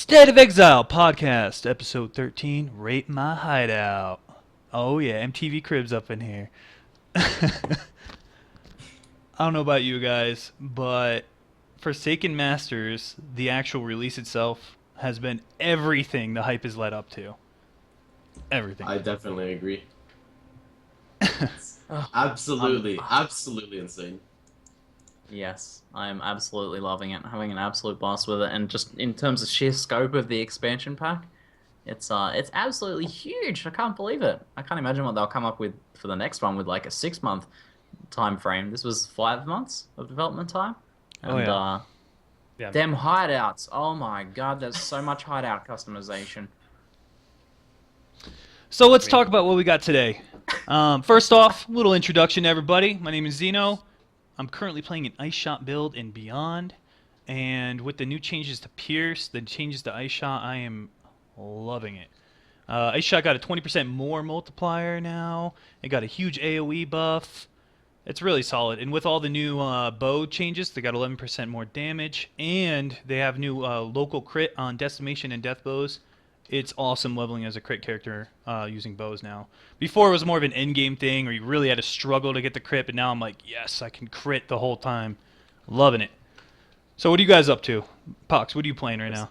State of Exile podcast, episode 13, Rate My Hideout. Oh yeah, MTV Cribs up in here. I don't know about you guys, but Forsaken Masters, the actual release itself, has been everything the hype has led up to. Everything. I definitely agree. Oh, Absolutely, absolutely insane. yes, I'm absolutely loving it. Having an absolute blast with it, and just in terms of sheer scope of the expansion pack, it's absolutely huge. I can't believe it. I can't imagine what they'll come up with for the next one with like a 6 month time frame. This was 5 months of development time, Oh, and yeah. Yeah. damn hideouts. Oh my god, there's so much hideout customization. So let's talk about what we got today. First off, little introduction to everybody. My name is Zeno. I'm currently playing an Ice Shot build in Beyond, and with the new changes to Pierce, the changes to Ice Shot, I am loving it. Ice Shot got a 20% more multiplier now. It got a huge AoE buff. It's really solid. And with all the new bow changes, they got 11% more damage, and they have new local crit on Decimation and Death bows. It's awesome leveling as a crit character using bows now. Before it was more of an end-game thing where you really had to struggle to get the crit, but now I'm like, yes, I can crit the whole time. Loving it. So what are you guys up to? Pox, what are you playing right now?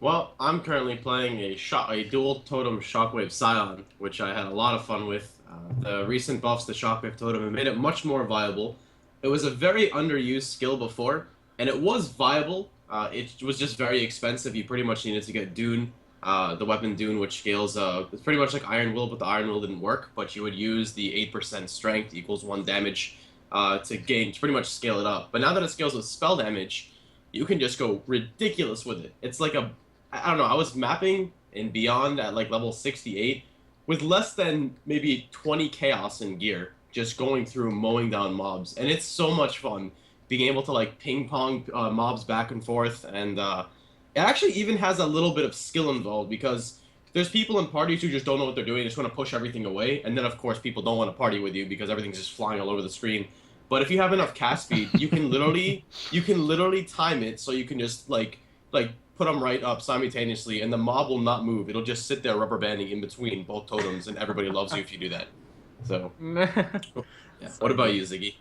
Well, I'm currently playing a dual totem Shockwave Scion, which I had a lot of fun with. The recent buffs to Shockwave Totem have made it much more viable. It was a very underused skill before, and it was viable. It was just very expensive. You pretty much needed to get Dune, the weapon Dune, which scales. It's pretty much like Iron Will, but the Iron Will didn't work. But you would use the 8% strength equals 1 damage to pretty much scale it up. But now that it scales with spell damage, you can just go ridiculous with it. It's like I don't know. I was mapping in Beyond at like level 68 with less than maybe 20 chaos in gear, just going through mowing down mobs, and it's so much fun. Being able to like ping pong mobs back and forth, and it actually even has a little bit of skill involved because there's people in parties who just don't know what they're doing, just want to push everything away, and then of course people don't want to party with you because everything's just flying all over the screen. But if you have enough cast speed, you can literally time it so you can just like put them right up simultaneously, and the mob will not move. It'll just sit there rubber banding in between both totems, and everybody loves you if you do that. So, yeah. What about you, Ziggy?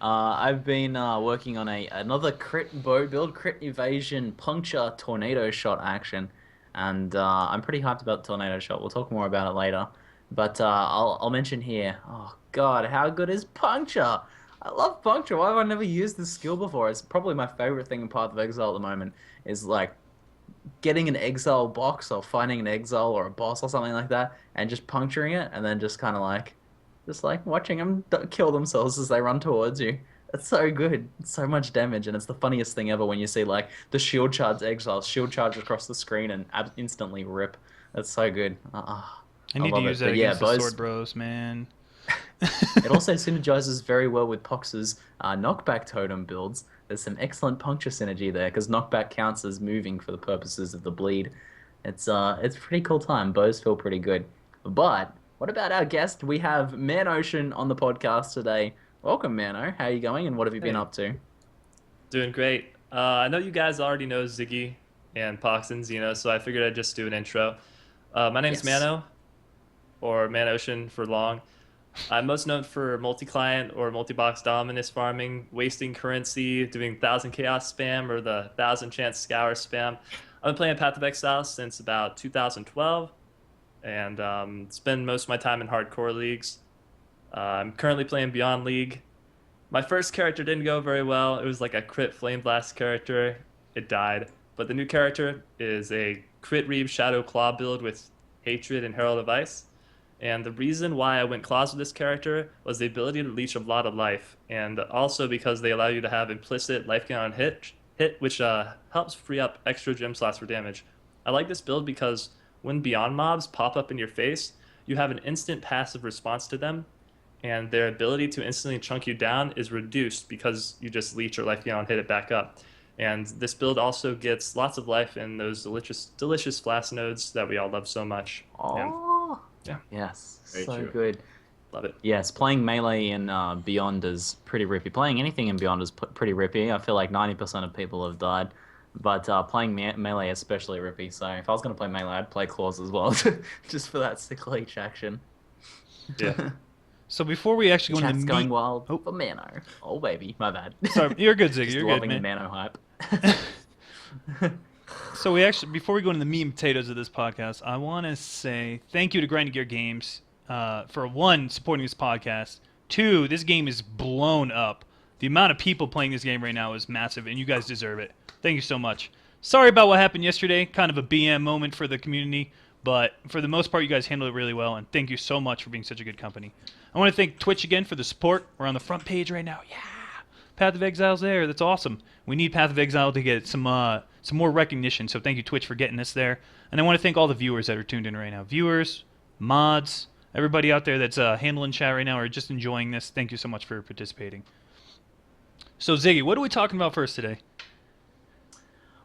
I've been working on another crit bow build, crit evasion, puncture, tornado shot action, and I'm pretty hyped about tornado shot. We'll talk more about it later, but I'll mention here. Oh God, how good is puncture? I love puncture. Why have I never used this skill before? It's probably my favorite thing in Path of Exile at the moment. Is like getting an exile box or finding an exile or a boss or something like that, and just puncturing it, and then just kind of like. Just like watching them kill themselves as they run towards you. It's so good. It's so much damage, and it's the funniest thing ever when you see like the shield charge exiles, shield charge across the screen and instantly rip. It's so good. I need to love use it. that But yeah, against the bows. Sword Bros, man. It also synergizes very well with Pox's knockback totem builds. There's some excellent puncture synergy there because knockback counts as moving for the purposes of the bleed. It's a pretty cool time. Bows feel pretty good. But what about our guest? We have Manocean on the podcast today. Welcome, Mano. How are you going, and what have you been Hey. up to? Doing great. I know you guys already know Ziggy and Pox and Xeno, so I figured I'd just do an intro. My name's Yes. Mano, or Manocean for long. I'm most known for multi-client or multi-box Dominus farming, wasting currency, doing 1,000 chaos spam or the 1,000 chance scour spam. I've been playing Path of Exile since about 2012, and spend most of my time in hardcore leagues. I'm currently playing Beyond League. My first character didn't go very well. It was like a crit Flame Blast character. It died. But the new character is a crit Reeve Shadow Claw build with Hatred and Herald of Ice. And the reason why I went Claws with this character was the ability to leech a lot of life, and also because they allow you to have implicit life gain on hit, which helps free up extra gem slots for damage. I like this build because when Beyond mobs pop up in your face, you have an instant passive response to them, and their ability to instantly chunk you down is reduced because you just leech or life gain on hit it back up. And this build also gets lots of life in those delicious flask nodes that we all love so much. And Oh, yeah. yes, Very so true. good. love it. Yes, playing Melee in Beyond is pretty rippy. Playing anything in Beyond is pretty rippy. I feel like 90% of people have died. But playing melee is especially rippy. So if I was going to play melee, I'd play claws as well, just for that sick leech action. Yeah. So before we actually go into Chat's the going meat, wild Oh. for Mano. Oh baby, my bad. sorry, you're good, Ziggy. Just You're good, loving the man. Mano hype. So we actually, before we go into the meat and potatoes of this podcast, I want to say thank you to Grinding Gear Games for one, supporting this podcast. Two, this game is blown up. The amount of people playing this game right now is massive, and you guys deserve it. Thank you so much. Sorry about what happened yesterday. Kind of a BM moment for the community, but for the most part, you guys handled it really well, and thank you so much for being such a good company. I want to thank Twitch again for the support. We're on the front page right now. Yeah, Path of Exile's there. That's awesome. We need Path of Exile to get some more recognition, so thank you, Twitch, for getting us there. And I want to thank all the viewers that are tuned in right now. Viewers, mods, everybody out there that's handling chat right now or just enjoying this, thank you so much for participating. So, Ziggy, what are we talking about first today?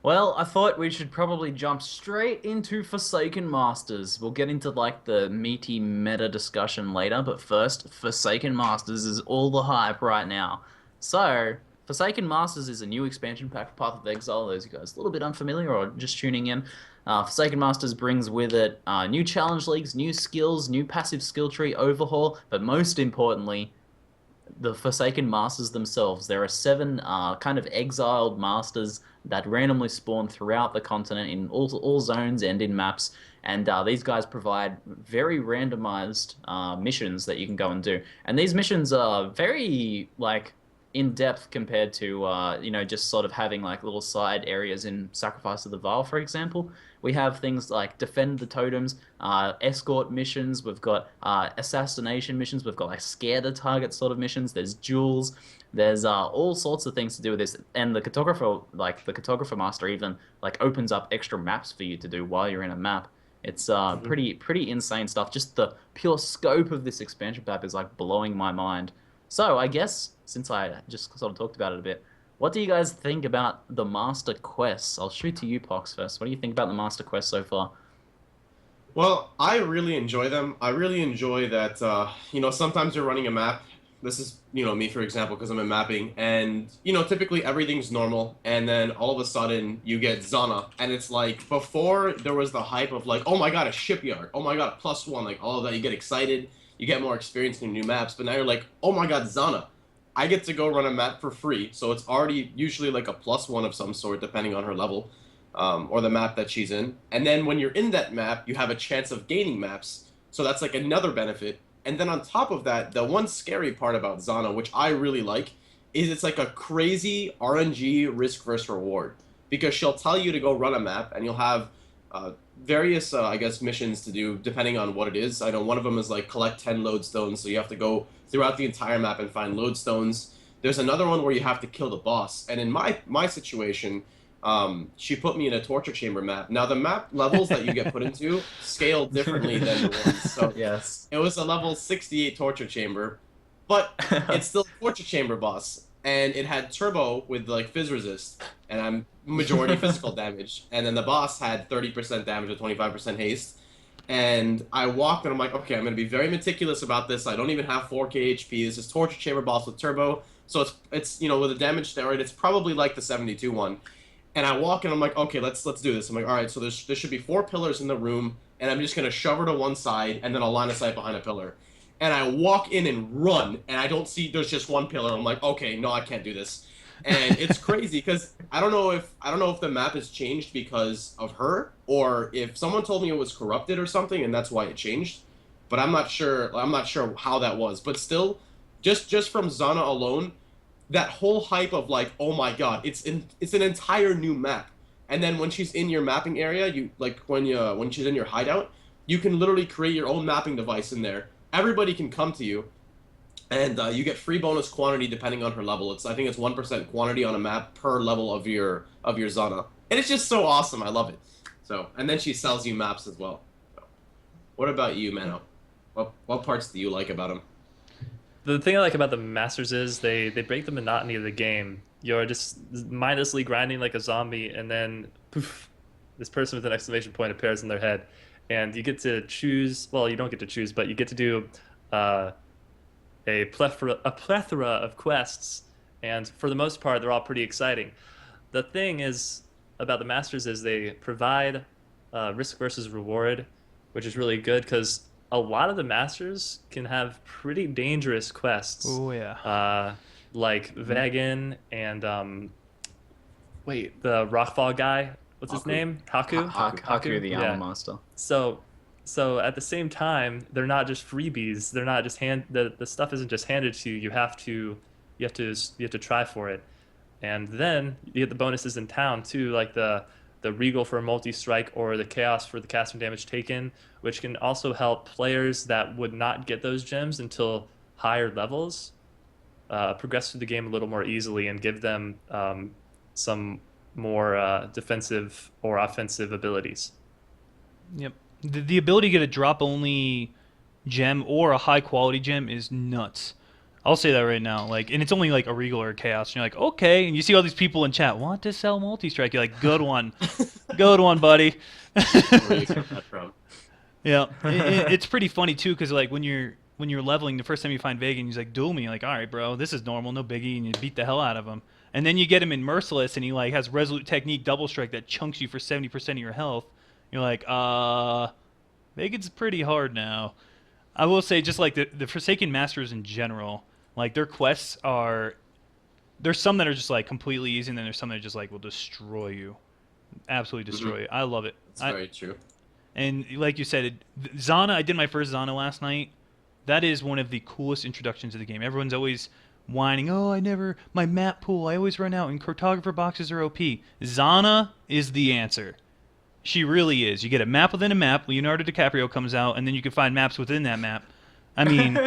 Well, I thought we should probably jump straight into Forsaken Masters. We'll get into like the meaty meta discussion later, but first, Forsaken Masters is all the hype right now. So, Forsaken Masters is a new expansion pack for Path of Exile. Those of you guys a little bit unfamiliar or just tuning in, Forsaken Masters brings with it new challenge leagues, new skills, new passive skill tree overhaul, but most importantly, the Forsaken Masters themselves. There are 7 kind of exiled masters that randomly spawn throughout the continent in all zones and in maps. And these guys provide very randomized missions that you can go and do. And these missions are very like in depth compared to just sort of having like little side areas in Sacrifice of the Vile, for example. We have things like defend the totems, escort missions. We've got assassination missions. We've got like scare the target sort of missions. There's duels. There's all sorts of things to do with this. And the cartographer master even like opens up extra maps for you to do while you're in a map. It's pretty insane stuff. Just the pure scope of this expansion pack is like blowing my mind. So I guess since I just sort of talked about it a bit, what do you guys think about the Master Quests? I'll shoot to you, Pox, first. What do you think about the Master Quests so far? Well, I really enjoy them. I really enjoy that, sometimes you're running a map. This is, me, for example, because I'm in mapping. And, typically everything's normal. And then all of a sudden you get Zana. And it's like, before there was the hype of like, oh my god, a shipyard. Oh my god, a +1. Like, all of that. You get excited. You get more experience in new maps. But now you're like, oh my god, Zana. I get to go run a map for free. So it's already usually like a +1 of some sort, depending on her level. Or the map that she's in. And then when you're in that map, you have a chance of gaining maps. So that's like another benefit. And then on top of that, the one scary part about Zana, which I really like, is it's like a crazy RNG risk versus reward. Because she'll tell you to go run a map, and you'll have various, missions to do, depending on what it is. I know one of them is like collect 10 lodestones, so you have to go throughout the entire map and find lodestones. There's another one where you have to kill the boss. And in my situation, she put me in a torture chamber map. Now, the map levels that you get put into scale differently than the ones. So Yes. it was a level 68 torture chamber, but it's still a torture chamber boss. And it had turbo with like fizz resist, and I'm majority physical damage. And then the boss had 30% damage with 25% haste. And I walked and I'm like, okay, I'm going to be very meticulous about this. I don't even have 4k HP. This is torture chamber boss with turbo. So it's with a damage steroid, it's probably like the 72 one. And I walk and I'm like, okay, let's do this. I'm like, all right, so there should be 4 pillars in the room, and I'm just going to shove her to one side, and then I'll line of sight behind a pillar. And I walk in and run, and I don't see there's just one pillar. I'm like, okay, no, I can't do this. And it's crazy because I don't know if the map has changed because of her, or if someone told me it was corrupted or something, and that's why it changed. But I'm not sure how that was. But still, just from Zana alone, that whole hype of like, oh my god, it's an entire new map. And then when she's in your mapping area, you like when she's in your hideout, you can literally create your own mapping device in there. Everybody can come to you, and you get free bonus quantity depending on her level. I think it's 1% quantity on a map per level of your Zana, and it's just so awesome. I love it. So, and then she sells you maps as well. So, what about you, Mano? What parts do you like about them? The thing I like about the Masters is they break the monotony of the game. You're just mindlessly grinding like a zombie, and then poof, this person with an exclamation point appears in their head, and you get to choose. Well, you don't get to choose, but you get to do a plethora of quests, and for the most part, they're all pretty exciting. The thing is, about the Masters is they provide risk versus reward, which is really good because a lot of the Masters can have pretty dangerous quests, Oh yeah. like Vegan and wait, the Rockfall guy. What's his Haku. name? Haku. Haku the Armor Yeah. Master. So at the same time, they're not just freebies. They're not just the stuff isn't just handed to you. You have to try for it. And then you get the bonuses in town too, like the Regal for a multi-strike or the Chaos for the casting damage taken, which can also help players that would not get those gems until higher levels progress through the game a little more easily and give them some more defensive or offensive abilities. Yep. The ability to get a drop only gem or a high quality gem is nuts. I'll say that right now. Like, and it's only like a Regal or a Chaos. And you're like, okay. And you see all these people in chat want to sell multi-strike. You're like, good one, good one, buddy. Where you get that from? Yeah, it's pretty funny too, because like when you're leveling, the first time you find Vegan, he's like, duel me. You're like, all right, bro, this is normal, no biggie, and you beat the hell out of him. And then you get him in Merciless, and he like has Resolute Technique double strike that chunks you for 70% of your health. You're like, Vegan's pretty hard now. I will say, just like the Forsaken Masters in general, like their quests are, there's some that are just like completely easy, and then there's some that just like will destroy you, absolutely destroy you. I love it. That's very true. And like you said, Zana, I did my first Zana last night. That is one of the coolest introductions to the game. Everyone's always whining, oh, my map pool, I always run out, and cartographer boxes are OP. Zana is the answer. She really is. You get a map within a map, Leonardo DiCaprio comes out, and then you can find maps within that map. I mean,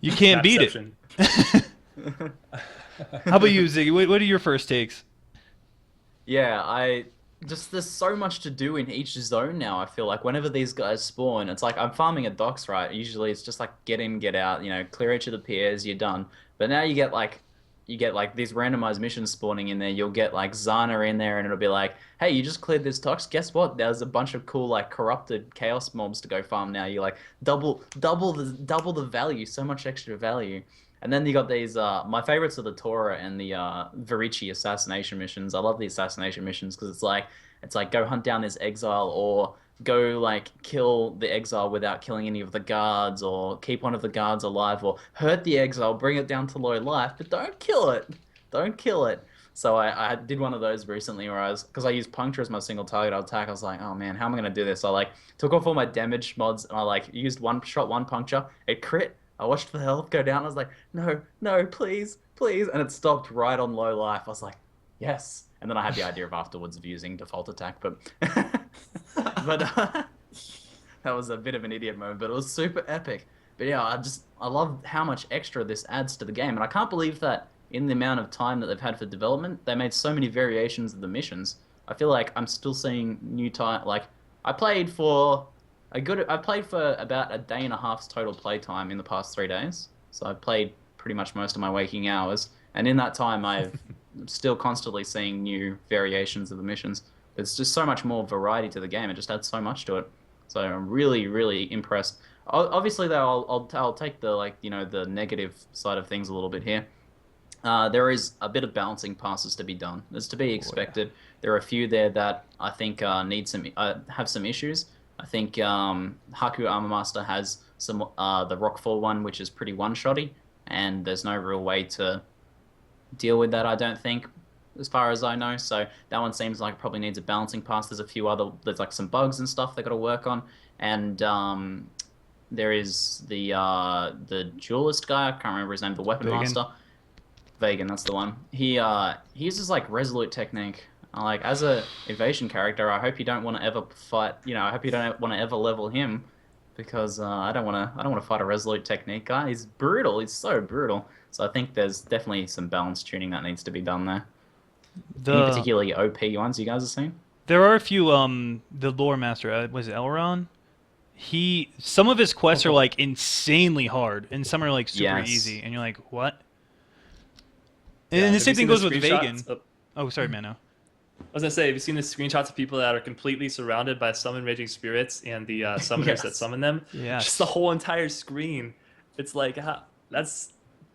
you can't beat it. How about you, Ziggy? What are your first takes? Yeah, there's so much to do in each zone now. I feel like whenever these guys spawn, it's like I'm farming at docks, right? Usually it's just like get in, get out, clear each of the piers, you're done. But now you get like these randomized missions spawning in there. You'll get like Zana in there, and it'll be like, hey, you just cleared this docks. Guess what? There's a bunch of cool like corrupted chaos mobs to go farm now. You like double the value, so much extra value. And then you got these, my favorites are the Tora and the Verici assassination missions. I love the assassination missions because it's like go hunt down this exile, or go like kill the exile without killing any of the guards, or keep one of the guards alive, or hurt the exile, bring it down to low life, but don't kill it. Don't kill it. So I did one of those recently where because I used puncture as my single target attack, I was like, oh man, how am I going to do this? I like took off all my damage mods and I like used one puncture, it crit. I watched the health go down. I was like, no, please. And it stopped right on low life. I was like, yes. And then I had the idea of afterwards of using default attack, but that was a bit of an idiot moment, but it was super epic. But yeah, I love how much extra this adds to the game. And I can't believe that in the amount of time that they've had for development, they made so many variations of the missions. I feel like I'm still seeing new like I played for about a day and a half's total playtime in the past 3 days. So I've played pretty much most of my waking hours. And in that time, I'm still constantly seeing new variations of the missions. There's just so much more variety to the game. It just adds so much to it. So I'm really, really impressed. Obviously, though, I'll take the the negative side of things a little bit here. There is a bit of balancing passes to be done. It's to be expected. There are a few there that I think have some issues. I think Haku Armor Master has some the Rockfall one, which is pretty one-shotty, and there's no real way to deal with that, I don't think, as far as I know. So that one seems like it probably needs a balancing pass. There's like some bugs and stuff they got to work on, and there is the duelist guy. I can't remember his name. The Weapon Master. Vegan, that's the one. He uses like Resolute Technique. Like, as a evasion character, I hope you don't want to ever fight. I hope you don't want to ever level him, because I don't want to fight a Resolute Technique guy. He's brutal. He's so brutal. So I think there's definitely some balance tuning that needs to be done there. Any particularly OP ones you guys have seen? There are a few. The lore master, was it Elrond? Some of his quests are like insanely hard, and some are like super easy, and you're like, what? And the same thing goes with Vegan. Oh, sorry, Mano. I was gonna say, have you seen the screenshots of people that are completely surrounded by summon raging spirits and the summoners that summon them? Yeah. Just the whole entire screen. It's like that's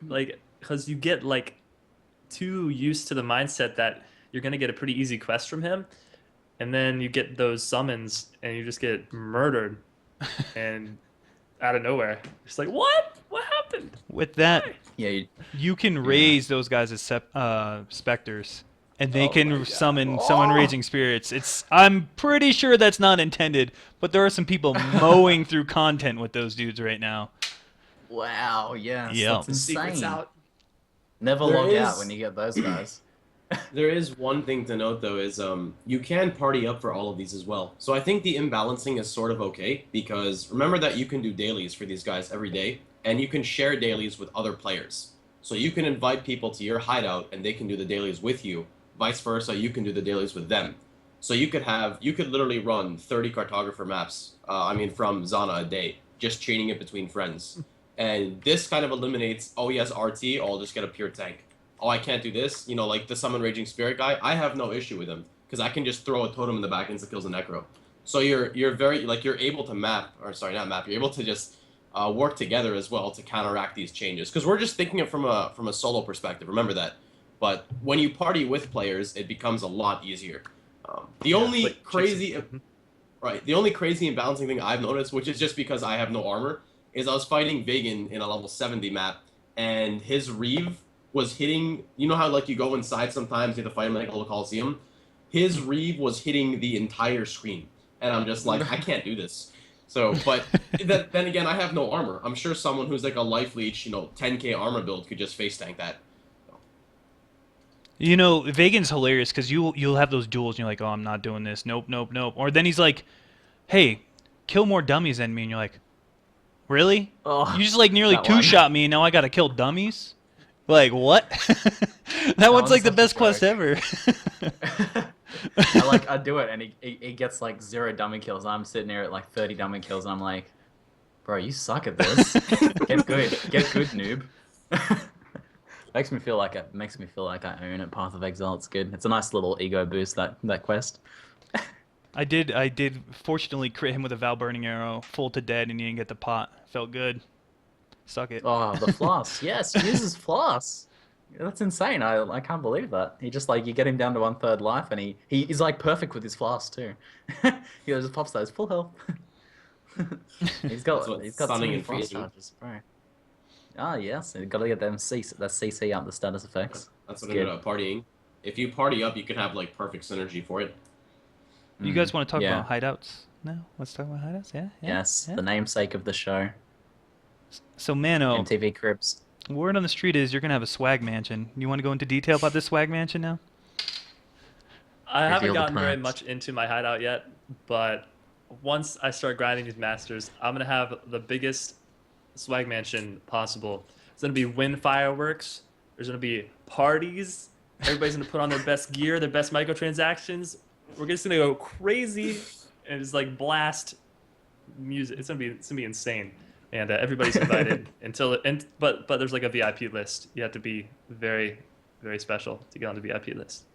like, because you get like too used to the mindset that you're gonna get a pretty easy quest from him, and then you get those summons and you just get murdered, and out of nowhere, it's like what? What happened? With that, Why? Yeah, you can raise those guys as specters, and they Oh my can God. summon Oh. raging spirits. I'm pretty sure that's not intended, but there are some people mowing through content with those dudes right now. wow, yes, Yeah. that's The secret's insane. out. Never There log out is- when you get those guys. There is one thing to note though is you can party up for all of these as well. So I think the imbalancing is sort of okay because remember that you can do dailies for these guys every day and you can share dailies with other players. So you can invite people to your hideout and they can do the dailies with you. Vice versa, you can do the dailies with them. So you could literally run 30 cartographer maps, from Zana a day, just chaining it between friends. And this kind of eliminates, oh he has RT, I'll just get a pure tank. Oh, I can't do this, like the summon raging spirit guy, I have no issue with him because I can just throw a totem in the back and it kills a necro. So you're very you're able to you're able to just work together as well to counteract these changes because we're just thinking it from a solo perspective. Remember that. But when you party with players, it becomes a lot easier. The only like crazy and balancing thing I've noticed, which is just because I have no armor, is I was fighting Vegan in a level 70 map, and his Reeve was hitting. You know how like you go inside sometimes, you have to fight him like a little Coliseum. His Reeve was hitting the entire screen, and I'm just like, I can't do this. So, but then again, I have no armor. I'm sure someone who's like a life leech, 10k armor build could just face tank that. Vagan's hilarious because you'll have those duels and you're like, oh, I'm not doing this. Nope, nope, nope. Or then he's like, hey, kill more dummies than me, and you're like, really? Oh, You just like nearly that one. two-shot me, and now I gotta kill dummies? Like, what? That one's one's like the such a best quest joke. ever. I do it, and he gets like 0 dummy kills. And I'm sitting there at like 30 dummy kills, and I'm like, bro, you suck at this. Get good, noob. makes me feel like I own it. Path of Exile, it's good. It's a nice little ego boost that quest. I did fortunately crit him with a Val Burning Arrow, full to dead, and he didn't get the pot. Felt good. Suck it. Oh, the floss. Yes, he uses floss. That's insane. I can't believe that. He just like you get him down to 1/3 life, and he's like perfect with his floss too. He just pops those full health. he's got so stunning many and floss freezing. charges, bro. Ah yes, you gotta get them CC up the status effects. That's It's what I good. do about partying. If you party up, you can have like perfect synergy for it. You guys want to talk yeah. about hideouts? No? Let's talk about hideouts? Yeah? Yes, Yeah? the namesake of the show, So, Mano, MTV Cribs. word on the street is you're going to have a swag mansion. You want to go into detail about this swag mansion now? I haven't Reveal the gotten very plans. much into my hideout yet, but once I start grinding these masters, I'm gonna have the biggest swag mansion possible. It's gonna be wind fireworks. There's gonna be parties. Everybody's gonna put on their best gear, their best microtransactions. We're just gonna go crazy and just like blast music. It's gonna be insane, and everybody's invited but there's like a VIP list. You have to be very, very special to get on the VIP list.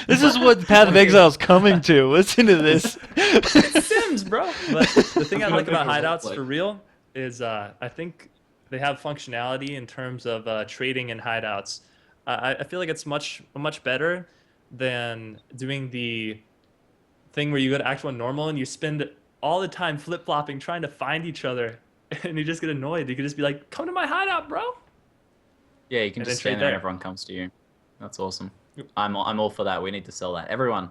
This is what Path of Exile is coming to. Listen to this. It's Sims, bro. But the thing I like about Like- hideouts for real is I think they have functionality in terms of trading in hideouts. I feel like it's much better than doing the thing where you go to Act 1 normal and you spend all the time flip-flopping trying to find each other and you just get annoyed. You could just be like, come to my hideout, bro. Yeah, you can And just then trade stand there and there. everyone comes to you. That's awesome. Yep. I'm all for that. We need to sell that. Everyone,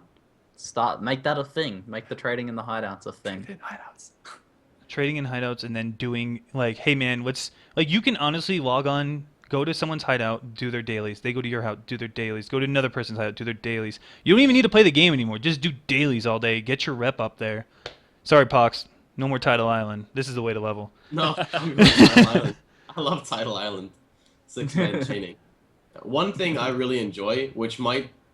make that a thing. Make the trading in the hideouts a thing. In hideouts. Trading in hideouts and then doing, like, hey, man, you can honestly log on, go to someone's hideout, do their dailies. They go to your house, do their dailies. Go to another person's hideout, do their dailies. You don't even need to play the game anymore. Just do dailies all day. Get your rep up there. Sorry, Pox. No more Tidal Island. This is the way to level. No, I'm going to Tidal Island. I love Tidal Island. 6-man chaining. One thing I really enjoy, which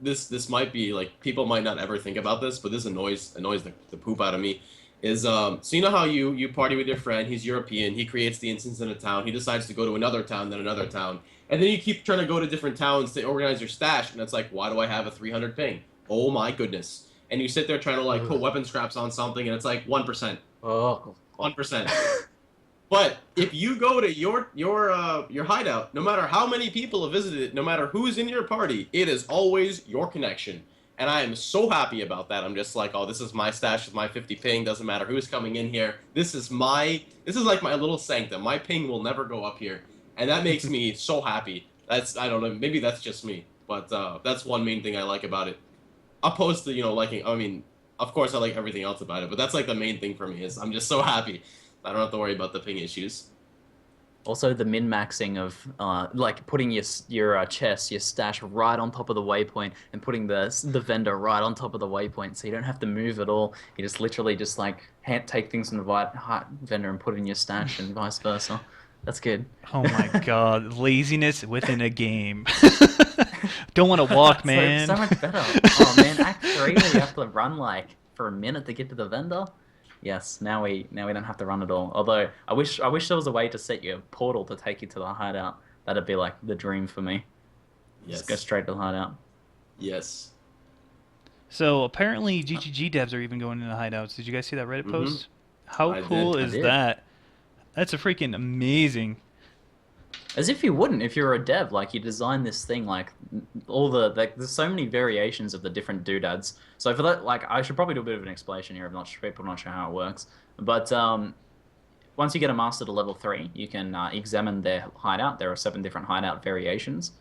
this might be like people might not ever think about this, but this annoys the poop out of me, is so you know how you party with your friend, he's European, he creates the instance in a town, he decides to go to another town, then another town, and then you keep trying to go to different towns to organize your stash, and it's like, why do I have a 300 ping? Oh my goodness. And you sit there trying to like put weapon scraps on something, and it's like 1%. Oh, 1%. But if you go to your hideout, no matter how many people have visited it, no matter who's in your party, it is always your connection. And I am so happy about that. I'm just like, oh, this is my stash with my 50 ping. Doesn't matter who's coming in here. This is like my little sanctum. My ping will never go up here, and that makes me so happy. I don't know. Maybe that's just me, but that's one main thing I like about it. Opposed to liking. I mean, of course I like everything else about it, but that's like the main thing for me. Is I'm just so happy. I don't have to worry about the ping issues. Also, the min-maxing of like putting your chest, your stash right on top of the waypoint, and putting the vendor right on top of the waypoint, so you don't have to move at all. You just literally just like take things from the vendor and put it in your stash, and vice versa. That's good. Oh my god, laziness within a game. Don't want to walk, man. So much better. Oh man, Act 3 where you have to run like for a minute to get to the vendor. Yes, now we don't have to run at all. Although I wish there was a way to set your portal to take you to the hideout. That'd be like the dream for me. Yes. Just go straight to the hideout. Yes. So apparently GGG devs are even going into hideouts. Did you guys see that Reddit post? How I cool did. is that? That's a freaking amazing. As if you wouldn't, if you're a dev, like you design this thing, like there's so many variations of the different doodads. So for that, like I should probably do a bit of an explanation here. People not sure how it works, but once you get a master to level 3, you can examine their hideout. There are 7 different hideout variations.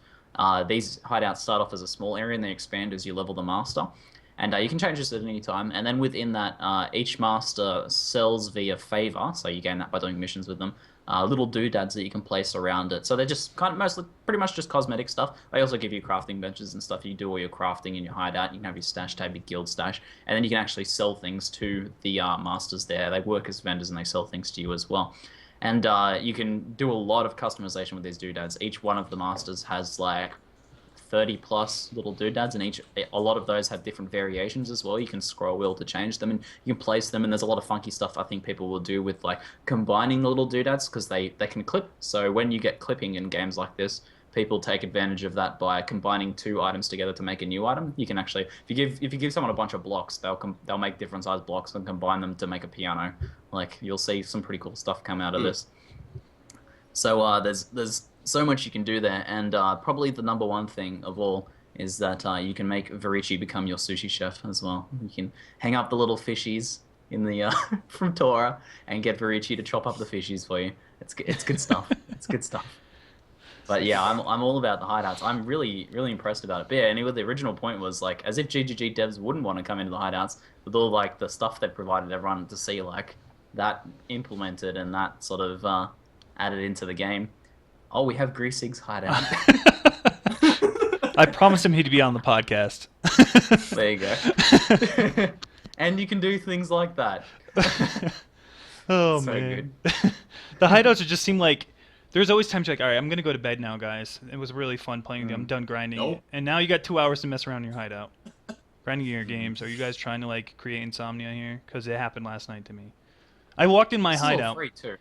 These hideouts start off as a small area and they expand as you level the master. And you can change this at any time. And then within that, each master sells via favor, so you gain that by doing missions with them, little doodads that you can place around it. So they're just pretty much just cosmetic stuff. They also give you crafting benches and stuff. You do all your crafting in your hideout. You can have your stash tab, your guild stash, and then you can actually sell things to the masters there. They work as vendors and they sell things to you as well. And you can do a lot of customization with these doodads. Each one of the masters has like 30 plus little doodads, and a lot of those have different variations as well. You can scroll wheel to change them, and you can place them, and there's a lot of funky stuff I think people will do with like combining the little doodads, because they can clip. So when you get clipping in games like this, people take advantage of that by combining 2 items together to make a new item. You can actually, if you give someone a bunch of blocks, they'll make different size blocks and combine them to make a piano. Like you'll see some pretty cool stuff come out of this. So there's so much you can do there, and probably the number one thing of all is that you can make Varici become your sushi chef as well. You can hang up the little fishies in the from Tora and get Varici to chop up the fishies for you. It's good stuff. It's good stuff. But yeah, I'm all about the hideouts. I'm really impressed about it. But yeah, anyway, the original point was like as if GGG devs wouldn't want to come into the hideouts with all like the stuff they provided everyone to see like that implemented and that sort of added into the game. Oh, we have Greasig's hideout. I promised him he'd be on the podcast. There you go. And you can do things like that. Oh, So man. The hideouts just seem like... There's always times you're like, all right, I'm going to go to bed now, guys. It was really fun playing with you. I'm done grinding. Nope. And now you got 2 hours to mess around in your hideout. Grinding your games. Are you guys trying to like create insomnia here? Because it happened last night to me. I walked in my This is all hideout. free too.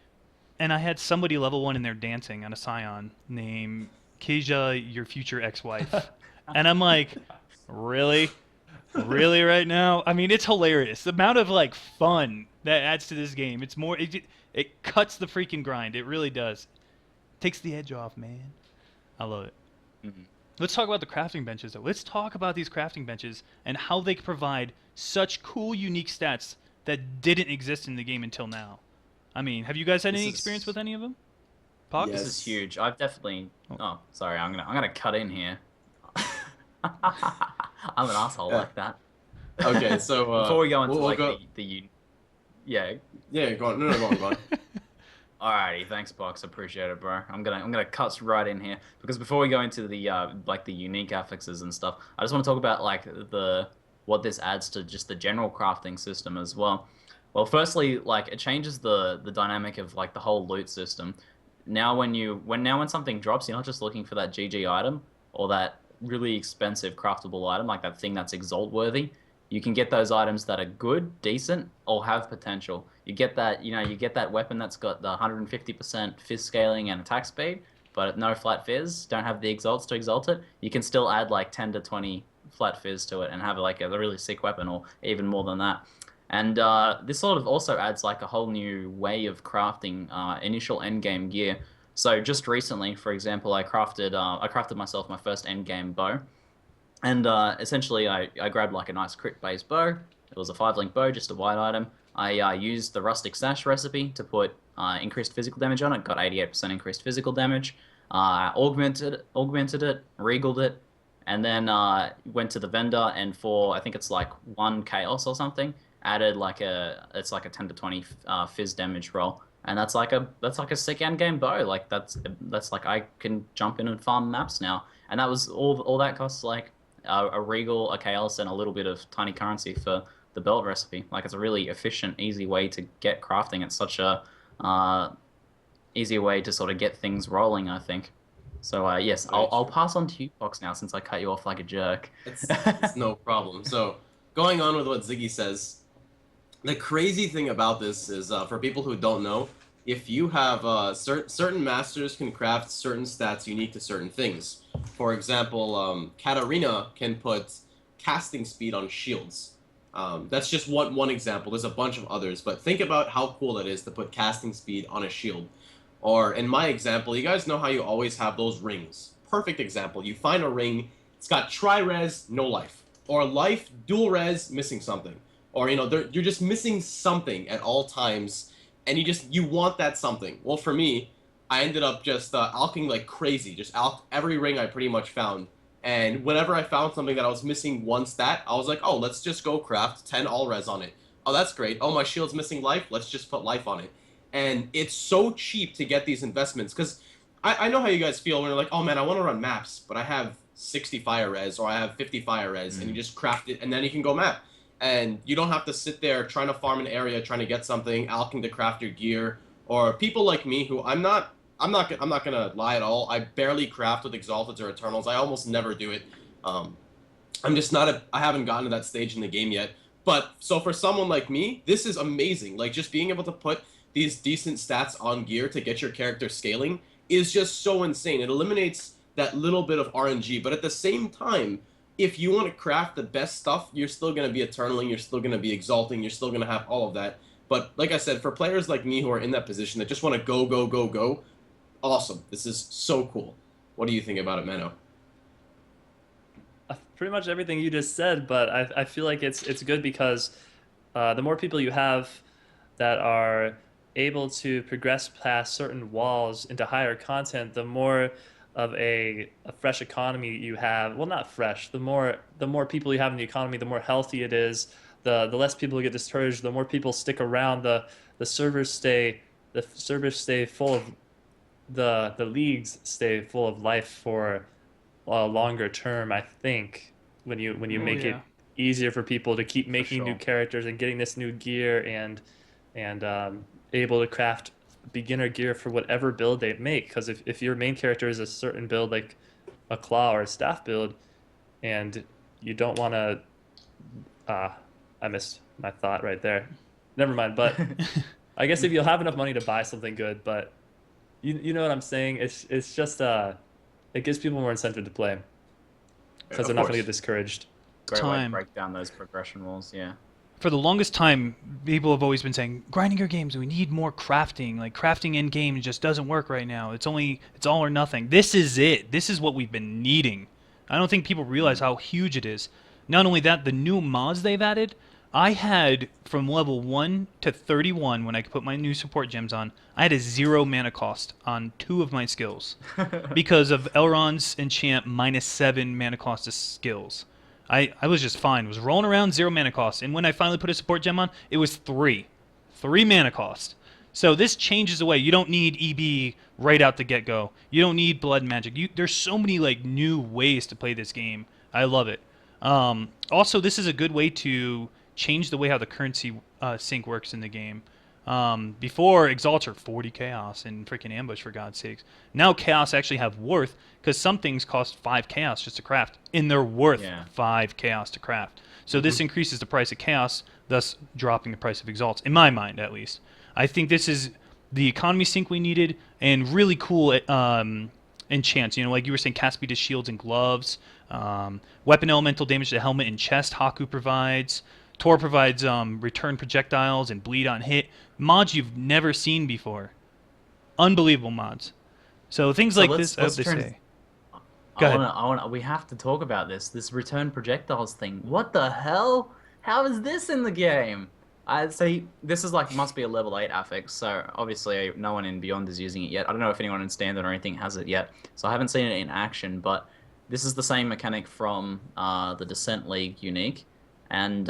And I had somebody level 1 in there dancing on a Scion named Kija, your future ex-wife. And I'm like, really? Really right now? I mean, it's hilarious. The amount of like fun that adds to this game. It's more, it cuts the freaking grind. It really does. Takes the edge off, man. I love it. Mm-hmm. Let's talk about the crafting benches, though. Let's talk about these crafting benches and how they provide such cool, unique stats that didn't exist in the game until now. I mean, have you guys had any experience with any of them? Pog? Yes. This is huge. I've definitely. Oh, sorry. I'm gonna cut in here. I'm an asshole like that. Okay, so Before we go into we'll like go... yeah. Yeah, go on. No, go on. Alrighty, thanks, Box. Appreciate it, bro. I'm gonna cut right in here because before we go into the like the unique affixes and stuff, I just want to talk about like what this adds to just the general crafting system as well. Well, firstly, like it changes the dynamic of like the whole loot system. Now when something drops, you're not just looking for that GG item or that really expensive craftable item, like that thing that's exalt worthy. You can get those items that are good, decent, or have potential. You get that, you get that weapon that's got the 150% fizz scaling and attack speed, but no flat fizz, don't have the exalts to exalt it. You can still add like 10 to 20 flat fizz to it and have like a really sick weapon, or even more than that. And this sort of also adds like a whole new way of crafting initial endgame gear. So just recently, for example, I crafted myself my first endgame bow, and essentially I grabbed like a nice crit based bow. It was a 5 link bow, just a white item. I used the rustic sash recipe to put increased physical damage on it. Got 88% increased physical damage. Augmented it, regaled it, and then went to the vendor and for I think it's like 1 chaos or something, added like it's like a 10 to 20 fizz damage roll, and that's like a sick end game bow. Like that's like I can jump in and farm maps now, and that was all that costs like a regal, a chaos, and a little bit of tiny currency for the belt recipe. Like it's a really efficient, easy way to get crafting. It's such a easy way to sort of get things rolling, I think. So yes, I'll pass on to you, Fox, now since I cut you off like a jerk. It's no problem. So, going on with what Ziggy says, the crazy thing about this is, for people who don't know, if you have certain masters can craft certain stats unique to certain things. For example, Katarina can put casting speed on shields. That's just one example. There's a bunch of others, but think about how cool that is to put casting speed on a shield. Or in my example, you guys know how you always have those rings. Perfect example. You find a ring, it's got tri-res, no life. Or life, dual res, missing something. Or, you're just missing something at all times, and you want that something. Well, for me, I ended up just alching like crazy. Just alch every ring I pretty much found. And whenever I found something that I was missing one stat, I was like, oh, let's just go craft 10 all res on it. Oh, that's great. Oh, my shield's missing life. Let's just put life on it. And it's so cheap to get these investments, because I know how you guys feel when you're like, oh man, I want to run maps, but I have 60 fire res or I have 50 fire res, and you just craft it and then you can go map. And you don't have to sit there trying to farm an area, trying to get something, alching to craft your gear. Or people like me who I'm not gonna lie at all. I barely craft with Exalteds or Eternals. I almost never do it. I'm just not I haven't gotten to that stage in the game yet. But so for someone like me, this is amazing. Like just being able to put these decent stats on gear to get your character scaling is just so insane. It eliminates that little bit of RNG, but at the same time, if you want to craft the best stuff, you're still going to be Eternaling, you're still going to be Exalting, you're still going to have all of that. But like I said, for players like me who are in that position that just want to go, go, go, go, awesome. This is so cool. What do you think about it, Mano? Pretty much everything you just said, but I feel like it's good because the more people you have that are able to progress past certain walls into higher content, the more of a fresh economy you have. Well, not fresh. The more people you have in the economy, the more healthy it is. The less people get discouraged. The more people stick around. The servers stay full of the leagues stay full of life for a longer term. I think when you make it easier for people to keep making new characters and getting this new gear and able to craft beginner gear for whatever build they make, because if your main character is a certain build like a claw or a staff build and you don't want to I missed my thought right there, never mind. But I guess if you'll have enough money to buy something good, but you know what I'm saying, it's just it gives people more incentive to play because they're not going to get discouraged. Great way to break down those progression walls. Yeah. For the longest time, people have always been saying, grinding your games, we need more crafting. Like, crafting in game just doesn't work right now. It's all or nothing. This is it. This is what we've been needing. I don't think people realize how huge it is. Not only that, the new mods they've added, I had from level 1 to 31, when I could put my new support gems on, I had a 0 mana cost on 2 of my skills. Because of Elrond's enchant -7 mana cost to skills. I was just fine. Was rolling around 0 mana cost, and when I finally put a support gem on, it was 3 mana cost. So this changes the way. You don't need EB right out the get-go. You don't need blood magic. There's so many like new ways to play this game. I love it. Also, this is a good way to change the way how the currency sync works in the game. Before, Exalts are 40 Chaos and freaking Ambush, for God's sakes. Now Chaos actually have worth, because some things cost 5 Chaos just to craft, and they're worth 5 Chaos to craft. So this increases the price of Chaos, thus dropping the price of Exalts, in my mind at least. I think this is the economy sync we needed, and really cool enchants. Like you were saying, cast speed to shields and gloves, weapon elemental damage to helmet and chest Haku provides. Tor provides return projectiles and bleed on hit. Mods you've never seen before. Unbelievable mods. So things So like let's- this, I hope let's they turn- say. Go ahead. I wanna, we have to talk about this return projectiles thing. What the hell? How is this in the game? I'd say this is like, must be a level 8 affix, so obviously no one in Beyond is using it yet. I don't know if anyone in Standard or anything has it yet, so I haven't seen it in action, but this is the same mechanic from the Descent League Unique. And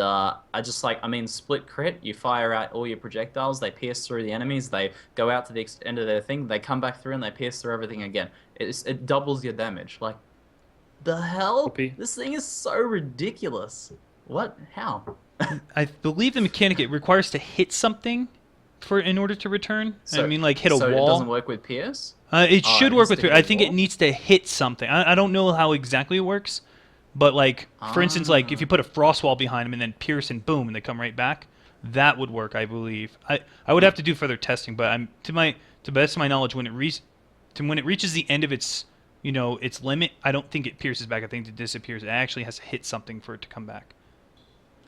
split crit, you fire out all your projectiles, they pierce through the enemies, they go out to the end of their thing, they come back through and they pierce through everything again. It doubles your damage. Like, the hell? OP. This thing is so ridiculous. What? How? I believe the mechanic, it requires to hit something in order to return. So- I mean, like hit a so wall. it doesn't work with pierce? It Oh, should it work needs with. to hit I a think it wall? needs to hit something. I don't know how exactly it works, but like for instance, like if you put a frost wall behind them and then pierce and boom, and they come right back, that would work, I believe. I would have to do further testing, but to the best of my knowledge, when it reaches the end of its its limit, I don't think it pierces back. I think it disappears. It actually has to hit something for it to come back.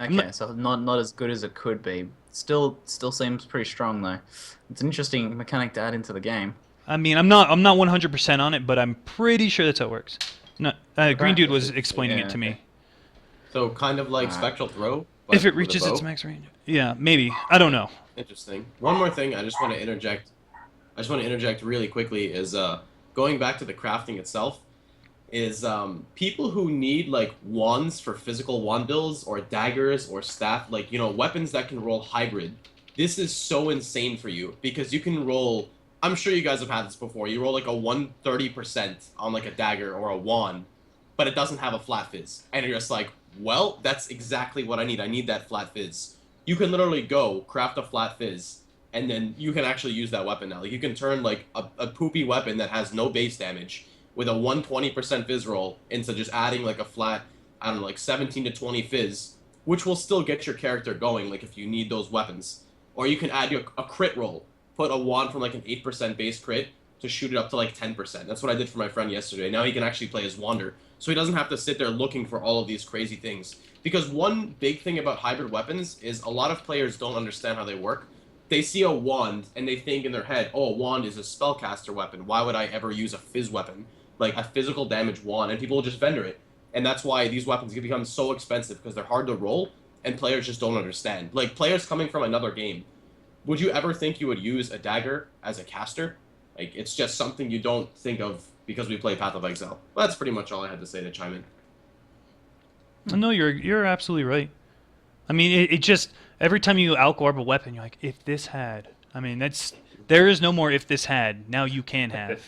Okay, so not as good as it could be. Still seems pretty strong though. It's an interesting mechanic to add into the game. I mean, I'm not 100% on it, but I'm pretty sure that's how it works. No, Green Dude was explaining it to me. So kind of like Alright. Spectral Throw. but If it with a reaches its bow. max range. Yeah, maybe. I don't know. Interesting. One more thing I just want to interject. I just want to interject really quickly is going back to the crafting itself is people who need like wands for physical wand builds or daggers or staff, like weapons that can roll hybrid. This is so insane for you because you can roll. I'm sure you guys have had this before. You roll like a 130% on like a dagger or a wand, but it doesn't have a flat fizz, and you're just like, well, that's exactly what I need. I need that flat fizz. You can literally go craft a flat fizz, and then you can actually use that weapon now. Like you can turn like a poopy weapon that has no base damage with a 120% fizz roll into just adding like a flat, I don't know, like 17 to 20 fizz, which will still get your character going. Like if you need those weapons, or you can add a crit roll, put a wand from like an 8% base crit to shoot it up to like 10%. That's what I did for my friend yesterday. Now he can actually play as Wander, so he doesn't have to sit there looking for all of these crazy things. Because one big thing about hybrid weapons is a lot of players don't understand how they work. They see a wand and they think in their head, oh, a wand is a spellcaster weapon. Why would I ever use a fizz weapon? Like a physical damage wand, and people will just vendor it. And that's why these weapons can become so expensive, because they're hard to roll and players just don't understand. Like players coming from another game, would you ever think you would use a dagger as a caster? Like, it's just something you don't think of because we play Path of Exile. Well, that's pretty much all I had to say to chime in. No, you're absolutely right. I mean, it just every time you alcorb a weapon, you're like, if this had. I mean, there is no more if this had. Now you can have.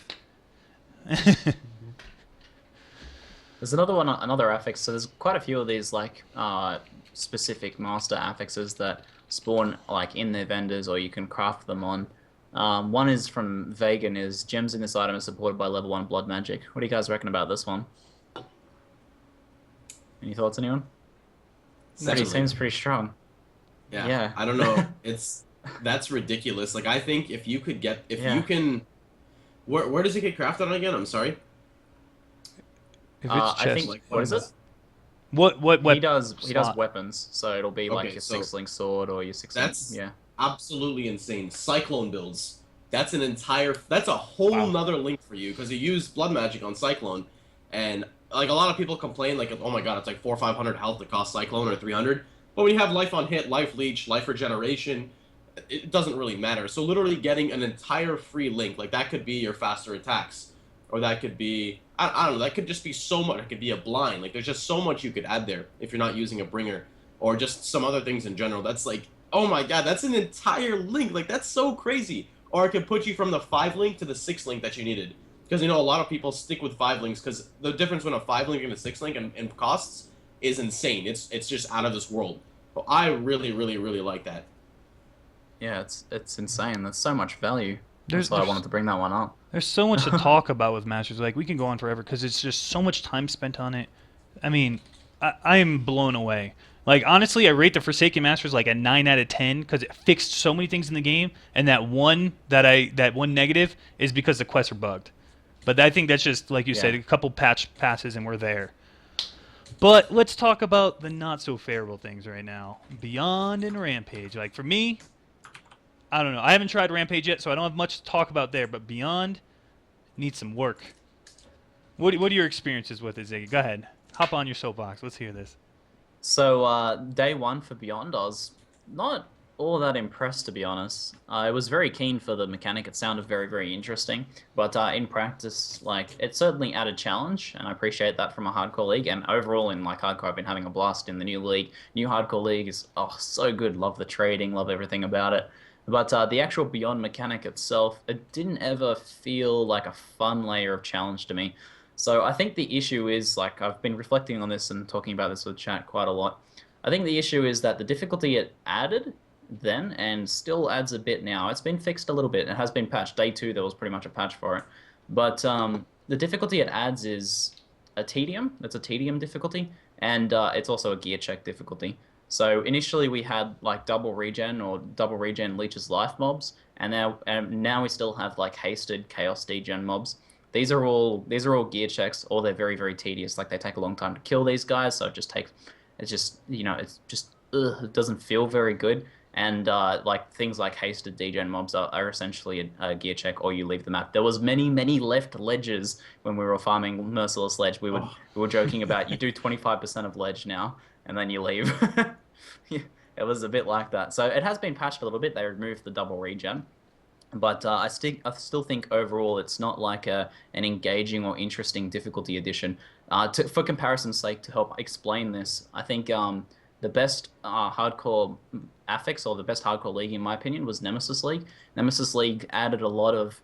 There's another affix. So there's quite a few of these like specific master affixes that spawn like in their vendors, or you can craft them on. One is from Vegan, is gems in this item are supported by level 1 blood magic. What do you guys reckon about this one? Any thoughts, anyone? Seems pretty strong. Yeah. I don't know. That's ridiculous. Like, I think if you could get, you can, where does it get crafted on again? I'm sorry. If it's I chest, think, like, what is it? what He does slot? weapons, so it'll be like Okay, your so 6-link sword or your 6-link. that's- Yeah. Absolutely insane. Cyclone builds. That's a whole nother link for you, because you use blood magic on Cyclone, and like a lot of people complain, like, oh my god, it's like 400 or 500 health to cost Cyclone, or 300. But when you have life on hit, life leech, life regeneration, it doesn't really matter. So literally getting an entire free link, like that could be your faster attacks, or that could be, I don't know, that could just be so much. It could be a blind. Like, there's just so much you could add there if you're not using a bringer, or just some other things in general. That's like, oh my god, that's an entire link. Like, that's so crazy. Or it could put you from the 5 link to the 6 link that you needed. Because, a lot of people stick with 5 links, because the difference between a 5 link and a 6 link in costs is insane. It's just out of this world. But I really, really, really like that. Yeah, it's insane. There's so much value. There's- That's why I there's- wanted to bring that one up. There's so much to talk about with Masters. Like, we can go on forever because it's just so much time spent on it. I mean, I am blown away. Like, honestly, I rate the Forsaken Masters like a 9 out of 10 because it fixed so many things in the game, and that one negative is because the quests are bugged. But I think that's just, like you said, a couple patch passes and we're there. But let's talk about the not so favorable things right now. Beyond and Rampage. Like for me, I don't know. I haven't tried Rampage yet, so I don't have much to talk about there. But Beyond needs some work. What are your experiences with it, Ziggy? Go ahead. Hop on your soapbox. Let's hear this. So, day one for Beyond, I was not all that impressed, to be honest. I was very keen for the mechanic. It sounded very, very interesting. But in practice, like, it certainly added challenge, and I appreciate that from a hardcore league. And overall, in like hardcore, I've been having a blast in the new league. New hardcore league is, oh, so good. Love the trading, love everything about it. But the actual Beyond mechanic itself, it didn't ever feel like a fun layer of challenge to me. So I think the issue is, like, I've been reflecting on this and talking about this with chat quite a lot. I think the issue is that the difficulty it added then and still adds a bit now. It's been fixed a little bit. It has been patched. Day 2, there was pretty much a patch for it. But the difficulty it adds is a tedium. It's a tedium difficulty. And it's also a gear check difficulty. So initially we had like double regen or double regen leeches life mobs. And now we still have like hasted chaos degen mobs. These are all gear checks, or they're very, very tedious. Like, they take a long time to kill these guys, so it's just, you know, it's just, it doesn't feel very good. And like things like hasted degen mobs are essentially a gear check, or you leave the map. There was many left ledges when we were farming Merciless Ledge. We were joking about, you do 25% of ledge now, and then you leave. Yeah, it was a bit like that. So it has been patched a little bit. They removed the double regen. But I still think overall it's not like an engaging or interesting difficulty addition. For comparison's sake, to help explain this, I think the best hardcore affix, or the best hardcore league in my opinion, was Nemesis League. Nemesis League added a lot of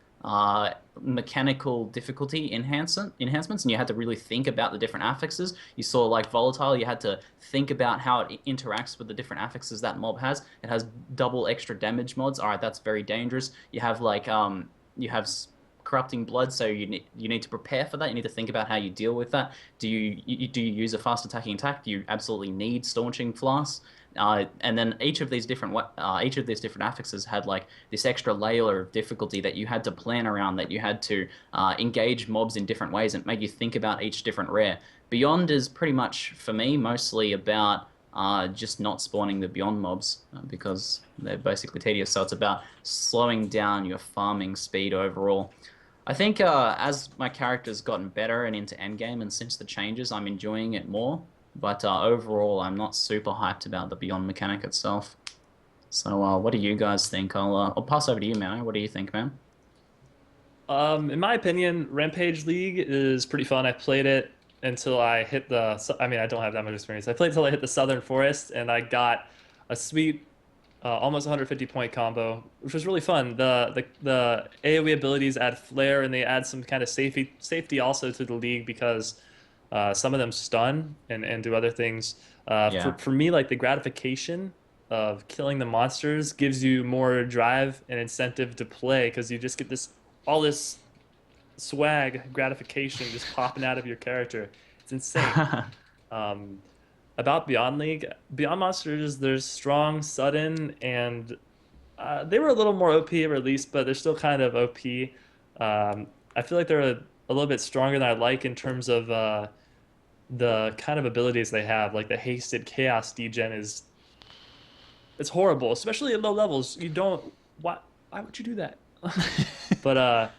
mechanical difficulty enhancements, and you had to really think about the different affixes. You saw like Volatile, you had to think about how it interacts with the different affixes that mob has. It has double extra damage mods. All right, that's very dangerous. You have like Corrupting Blood, so you need to prepare for that. You need to think about how you deal with that. Do you use a fast attacking attack? Do you absolutely need Staunching Flask? And then each of these different affixes had like this extra layer of difficulty that you had to plan around, that you had to engage mobs in different ways, and make you think about each different rare. Beyond is pretty much, for me, mostly about just not spawning the Beyond mobs because they're basically tedious. So it's about slowing down your farming speed overall. I think as my character's gotten better and into endgame, and since the changes, I'm enjoying it more. But overall, I'm not super hyped about the Beyond mechanic itself. So what do you guys think? I'll pass over to you, Mano. What do you think, man? In my opinion, Rampage League is pretty fun. I played it until I hit the... I mean, I don't have that much experience. I played until I hit the Southern Forest, and I got a sweet almost 150-point combo, which was really fun. The AoE abilities add flair, and they add some kind of safety also to the league, because some of them stun and do other things. Yeah. For me, like, the gratification of killing the monsters gives you more drive and incentive to play, because you just get all this swag gratification just popping out of your character. It's insane. About Beyond League, Beyond monsters, they're strong, sudden, and they were a little more OP at release, but they're still kind of OP. I feel like they're a little bit stronger than I like in terms of the kind of abilities they have. Like the hasted chaos degen it's horrible, especially at low levels. You don't... Why would you do that? But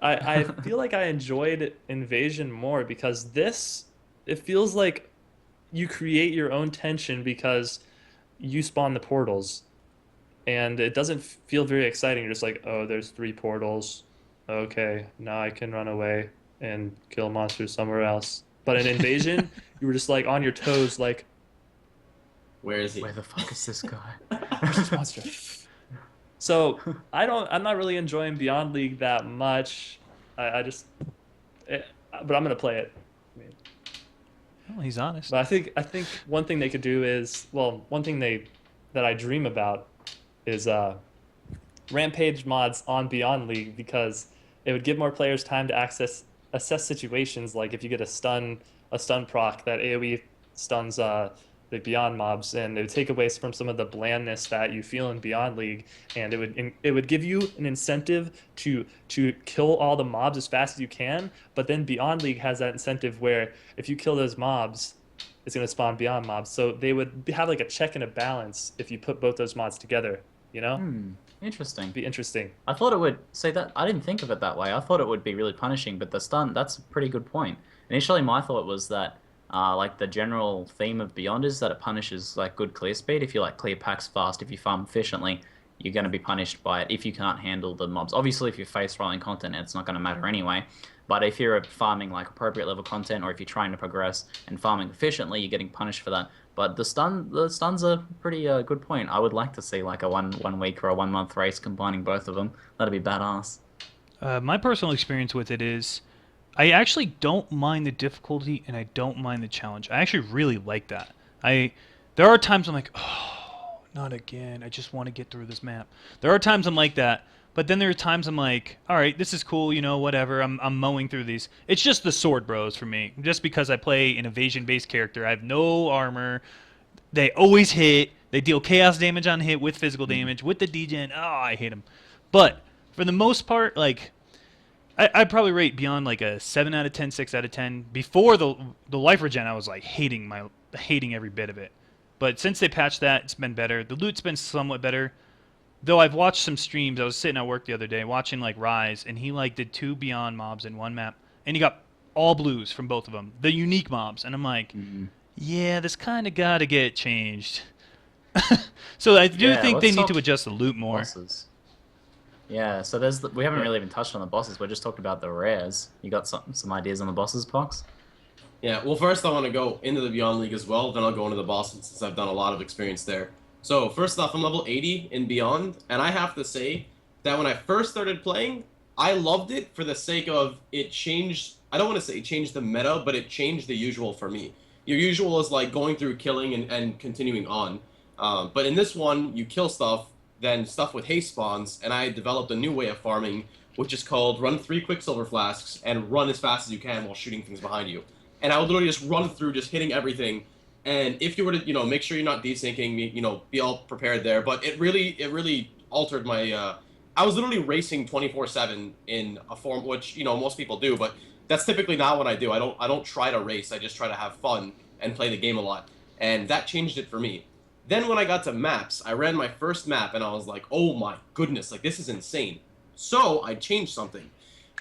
I feel like I enjoyed Invasion more, because it feels like you create your own tension because you spawn the portals, and it doesn't feel very exciting. You're just like, oh, there's 3 portals. Okay, now I can run away and kill monsters somewhere else. But in Invasion, you were just like on your toes, like, Where is he? Where the fuck is this guy? where's this monster? So I'm not really enjoying Beyond League that much. But I'm gonna play it. I mean, Well, he's honest. but I think one thing they could do is, well, one thing that I dream about is Rampage mods on Beyond League, because it would give more players time to assess situations, like if you get a stun proc that AoE stuns the Beyond mobs, and it would take away from some of the blandness that you feel in Beyond League, and it would give you an incentive to kill all the mobs as fast as you can. But then Beyond League has that incentive where if you kill those mobs, is going to spawn beyond mobs. So they would have like a check and a balance if you put both those mods together. You know, Interesting. be interesting. I thought it would say that. I didn't think of it that way. I thought it would be really punishing, but the stun, that's a pretty good point. Initially, my thought was that, like, the general theme of Beyond is that it punishes, like, good clear speed. If you, like, clear packs fast, if you farm efficiently, you're going to be punished by it if you can't handle the mobs. Obviously, if you're face rolling content, it's not going to matter anyway. But if you're farming, like, appropriate level content, or if you're trying to progress and farming efficiently, you're getting punished for that. But the stuns are pretty good point. I would like to see like a one week or a 1 month race combining both of them. That'd be badass. My personal experience with it is, I actually don't mind the difficulty and I don't mind the challenge. I actually really like that. There are times I'm like, oh, not again. I just want to get through this map. There are times I'm like that, but then there are times I'm like, all right, this is cool, you know, whatever. I'm mowing through these. It's just the sword bros for me. Just because I play an evasion-based character, I have no armor. They always hit. They deal chaos damage on hit with physical damage with the degen. Oh, I hate them. But for the most part, like, I'd probably rate Beyond like a 7 out of 10, 6 out of 10. Before the life regen, I was like hating every bit of it. But since they patched that, it's been better. The loot's been somewhat better. Though I've watched some streams. I was sitting at work the other day watching like Rise, and he like did 2 Beyond mobs in one map, and he got all blues from both of them, the unique mobs. And I'm like, yeah, this kind of got to get changed. So I do think they need to adjust the loot more. Bosses. Yeah, so we haven't really even touched on the bosses. We're just talking about the rares. You got some ideas on the bosses, Pox? Yeah, well, first I want to go into the Beyond League as well, then I'll go into the bosses since I've done a lot of experience there. So, first off, I'm level 80 in Beyond, and I have to say that when I first started playing, I loved it for the sake of it changed, I don't want to say it changed the meta, but it changed the usual for me. Your usual is like going through killing and continuing on. But in this one, you kill stuff, then stuff with haste spawns, and I developed a new way of farming, which is called run 3 Quicksilver Flasks and run as fast as you can while shooting things behind you. And I would literally just run through, just hitting everything. And if you were to, you know, make sure you're not desyncing, you know, be all prepared there. But it really altered my, I was literally racing 24/7 in a form, which, you know, most people do, but that's typically not what I do. I don't try to race. I just try to have fun and play the game a lot. And that changed it for me. Then when I got to maps, I ran my first map and I was like, oh my goodness, like this is insane. So I changed something.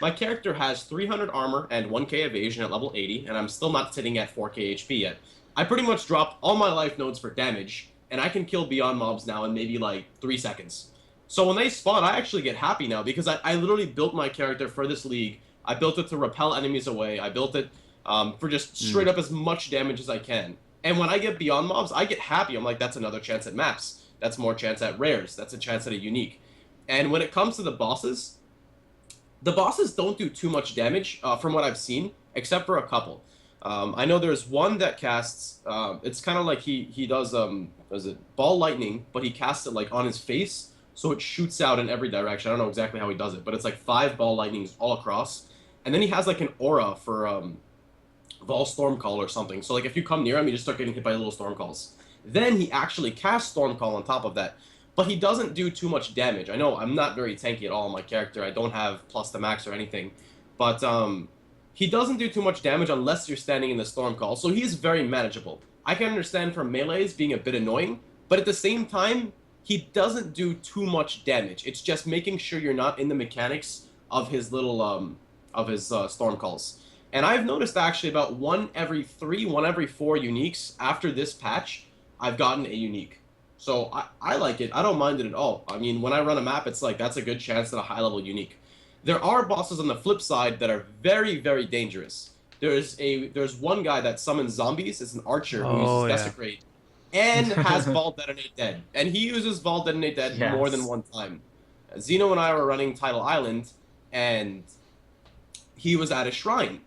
My character has 300 armor and 1k evasion at level 80, and I'm still not sitting at 4k HP yet. I pretty much dropped all my life nodes for damage, and I can kill Beyond mobs now in maybe like 3 seconds. So when they spawn, I actually get happy now because I literally built my character for this league. I built it to repel enemies away. I built it for just straight up as much damage as I can. And when I get Beyond mobs, I get happy. I'm like, that's another chance at maps. That's more chance at rares. That's a chance at a unique. And when it comes to the bosses don't do too much damage from what I've seen, except for a couple. I know there's one that casts, it's kind of like he does, is it ball lightning, but he casts it like on his face, so it shoots out in every direction. I don't know exactly how he does it, but it's like 5 ball lightnings all across. And then he has like an aura for Vol Stormcall or something. So like if you come near him, you just start getting hit by little Stormcalls. Then he actually casts Stormcall on top of that. But he doesn't do too much damage. I know I'm not very tanky at all on my character. I don't have plus to max or anything. But he doesn't do too much damage unless you're standing in the Stormcall. So he is very manageable. I can understand from melees being a bit annoying, but at the same time, he doesn't do too much damage. It's just making sure you're not in the mechanics of his little Stormcalls. And I've noticed actually about 1 every 3, 1 every 4 uniques after this patch, I've gotten a unique. So I like it. I don't mind it at all. I mean, when I run a map, it's like that's a good chance at a high-level unique. There are bosses on the flip side that are very, very dangerous. There's one guy that summons zombies. It's an archer who uses Desecrate and has Vault Detonate Dead. And he uses Vault Detonate Dead more than one time. Zeno and I were running Tidal Island, and he was at a shrine.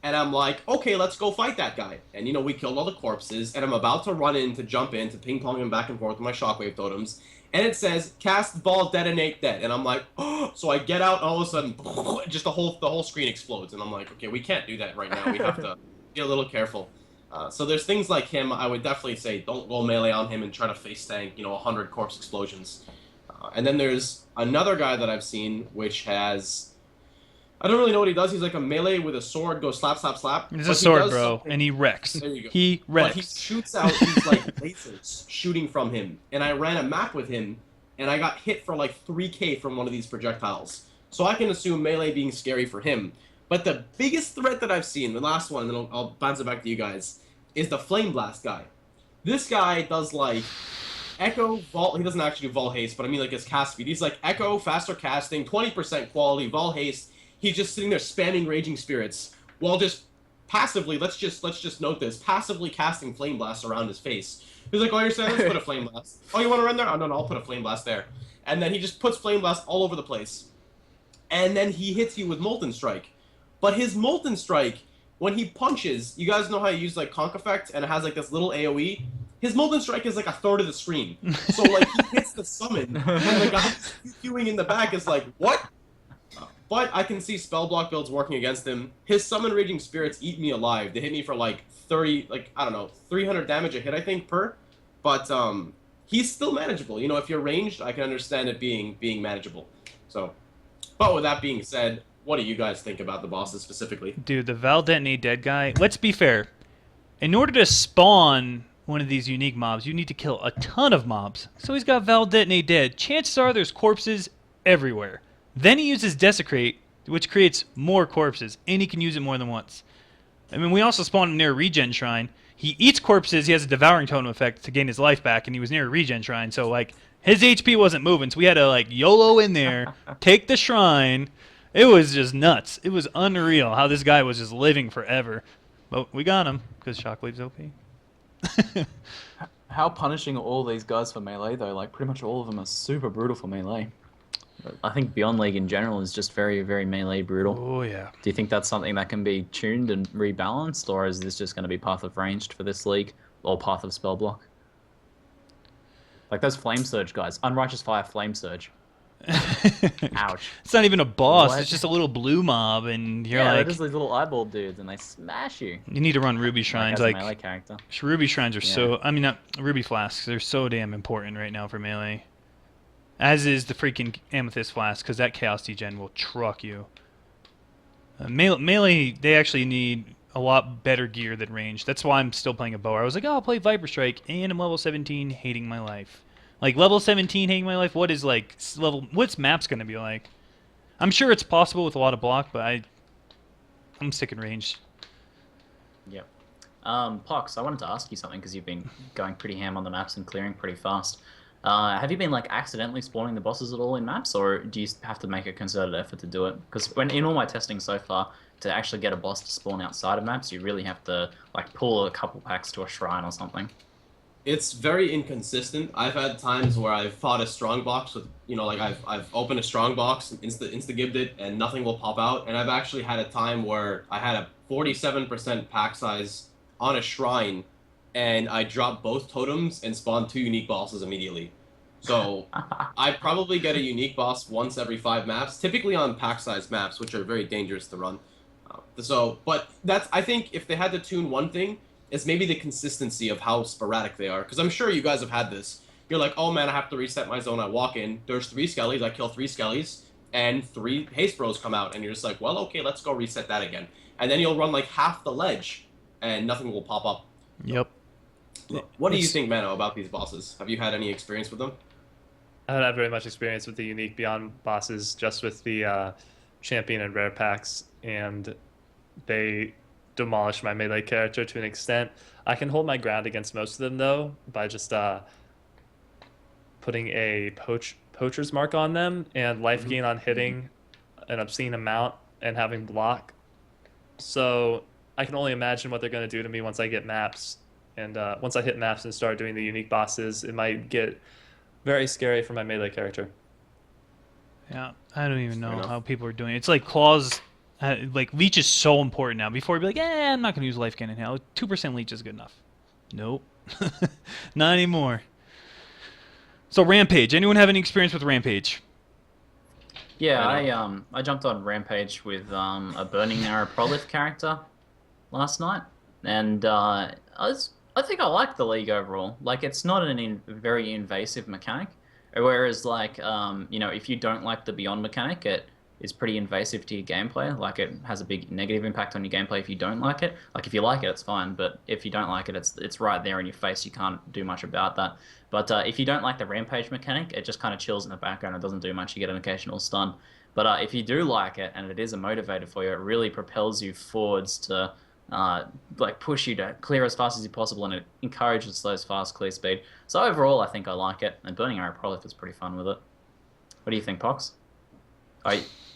And I'm like, okay, let's go fight that guy. And, you know, we killed all the corpses, and I'm about to run in to jump in to ping-pong him back and forth with my shockwave totems. And it says, cast ball, detonate, dead. And I'm like, oh. So I get out, and all of a sudden, just the whole screen explodes. And I'm like, okay, we can't do that right now. We have to be a little careful. So there's things like him. I would definitely say don't go melee on him and try to face tank, you know, 100 corpse explosions. And then there's another guy that I've seen, which has... I don't really know what he does. He's like a melee with a sword, goes slap, slap, slap. It's but a sword, does bro, something- and he wrecks. There you go. He But he wrecks. shoots out these like lasers shooting from him, and I ran a map with him, and I got hit for like 3k from one of these projectiles. So I can assume melee being scary for him. But the biggest threat that I've seen, the last one, and then I'll bounce it back to you guys, is the Flame Blast guy. This guy does like Echo, Vault, he doesn't actually do Vol Haste, but I mean like his cast speed. He's like Echo, faster casting, 20% quality, Vol Haste. He's just sitting there spamming Raging Spirits while just passively, let's just note this, passively casting Flame Blast around his face. He's like, oh, you're saying let's put a Flame Blast. Oh, you want to run there? Oh, no, I'll put a Flame Blast there. And then he just puts Flame Blast all over the place. And then he hits you with Molten Strike. But his Molten Strike, when he punches, you guys know how you use like Conk Effect and it has like this little AoE? His Molten Strike is like a third of the screen. So like he hits the summon and the guy queuing in the back is like, what? But I can see Spell Block builds working against him. His Summon Raging Spirits eat me alive. They hit me for like 30, like, I don't know, 300 damage a hit, I think, per. But he's still manageable. You know, if you're ranged, I can understand it being manageable. So, but with that being said, what do you guys think about the bosses specifically? Dude, the Val Detonate Dead guy, let's be fair. In order to spawn one of these unique mobs, you need to kill a ton of mobs. So he's got Val Detonate Dead. Chances are there's corpses everywhere. Then he uses Desecrate, which creates more corpses, and he can use it more than once. I mean, we also spawned him near a regen shrine. He eats corpses, he has a devouring totem effect to gain his life back, and he was near a regen shrine, so, like, his HP wasn't moving, so we had to, like, YOLO in there, take the shrine. It was just nuts. It was unreal how this guy was just living forever. But we got him, because Shockwave's OP. How punishing are all these guys for melee, though? Like, pretty much all of them are super brutal for melee. I think Beyond League in general is just very, very melee brutal. Oh, yeah. Do you think that's something that can be tuned and rebalanced, or is this just going to be Path of Ranged for this league, or Path of Spell Block? Like those Flame Surge guys. Unrighteous Fire Flame Surge. Ouch. It's not even a boss. What? It's just a little blue mob, and you're Yeah, they're like, just these little eyeball dudes, and they smash you. you need to run Ruby Shrines. As a Like, melee character. Ruby Shrines are Yeah. so... I mean, not Ruby Flasks. They're so damn important right now for melee. As is the freaking Amethyst Flask, because that Chaos Degen will truck you. Melee, they actually need a lot better gear than range. That's why I'm still playing a bow. I was like, oh, I'll play Viper Strike, and I'm level 17, hating my life. Like, level 17, hating my life? What is, like, what's maps going to be like? I'm sure it's possible with a lot of block, but I'm sticking range. Yep. Pox, I wanted to ask you something, because you've been going pretty ham on the maps and clearing pretty fast. Have you been like accidentally spawning the bosses at all in maps, or do you have to make a concerted effort to do it? Because when in all my testing so far, to actually get a boss to spawn outside of maps, you really have to like pull a couple packs to a shrine or something. It's very inconsistent. I've had times where I've fought a strong box with, you know, like I've opened a strong box and insta-gibbed it and nothing will pop out. And I've actually had a time where I had a 47% pack size on a shrine and I dropped both totems and spawned 2 unique bosses immediately. So I probably get a unique boss once every 5 maps, typically on pack-sized maps, which are very dangerous to run. But that's, I think if they had to tune one thing, it's maybe the consistency of how sporadic they are. Because I'm sure you guys have had this. You're like, oh man, I have to reset my zone. I walk in, there's 3 skellies, I kill 3 skellies, and 3 haste bros come out, and you're just like, well, okay, let's go reset that again. And then you'll run like half the ledge, and nothing will pop up. Yep. What do you think, Mano, about these bosses? Have you had any experience with them? I don't have very much experience with the unique Beyond bosses, just with the champion and rare packs, and they demolish my melee character to an extent. I can hold my ground against most of them, though, by just putting a poacher's mark on them and life gain on hitting an obscene amount and having block. So I can only imagine what they're going to do to me once I get maps. And once I hit maps and start doing the unique bosses, it might get very scary for my melee character. Yeah, I don't even know enough. how people are doing it. It's like claws, like leech is so important now. Before, you'd be like, I'm not going to use life gain in hell. 2% leech is good enough. Nope. Not anymore. So Rampage. Anyone have any experience with Rampage? Yeah, I jumped on Rampage with a Burning Arrow Prolith character last night, and I think I like the league overall. Like, it's not an very invasive mechanic, whereas like you know, if you don't like the Beyond mechanic, it is pretty invasive to your gameplay. Like it has a big negative impact on your gameplay if you don't like it. Like if you like it, it's fine, but if you don't like it, it's right there in your face. You can't do much about that. But if you don't like the Rampage mechanic, it just kind of chills in the background. It doesn't do much. You get an occasional stun. But if you do like it and it is a motivator for you, it really propels you forwards to like push you to clear as fast as you possible, and it encourages those fast clear speed. So overall, I think I like it, and Burning Arrow Prolif is pretty fun with it. What do you think, Pox?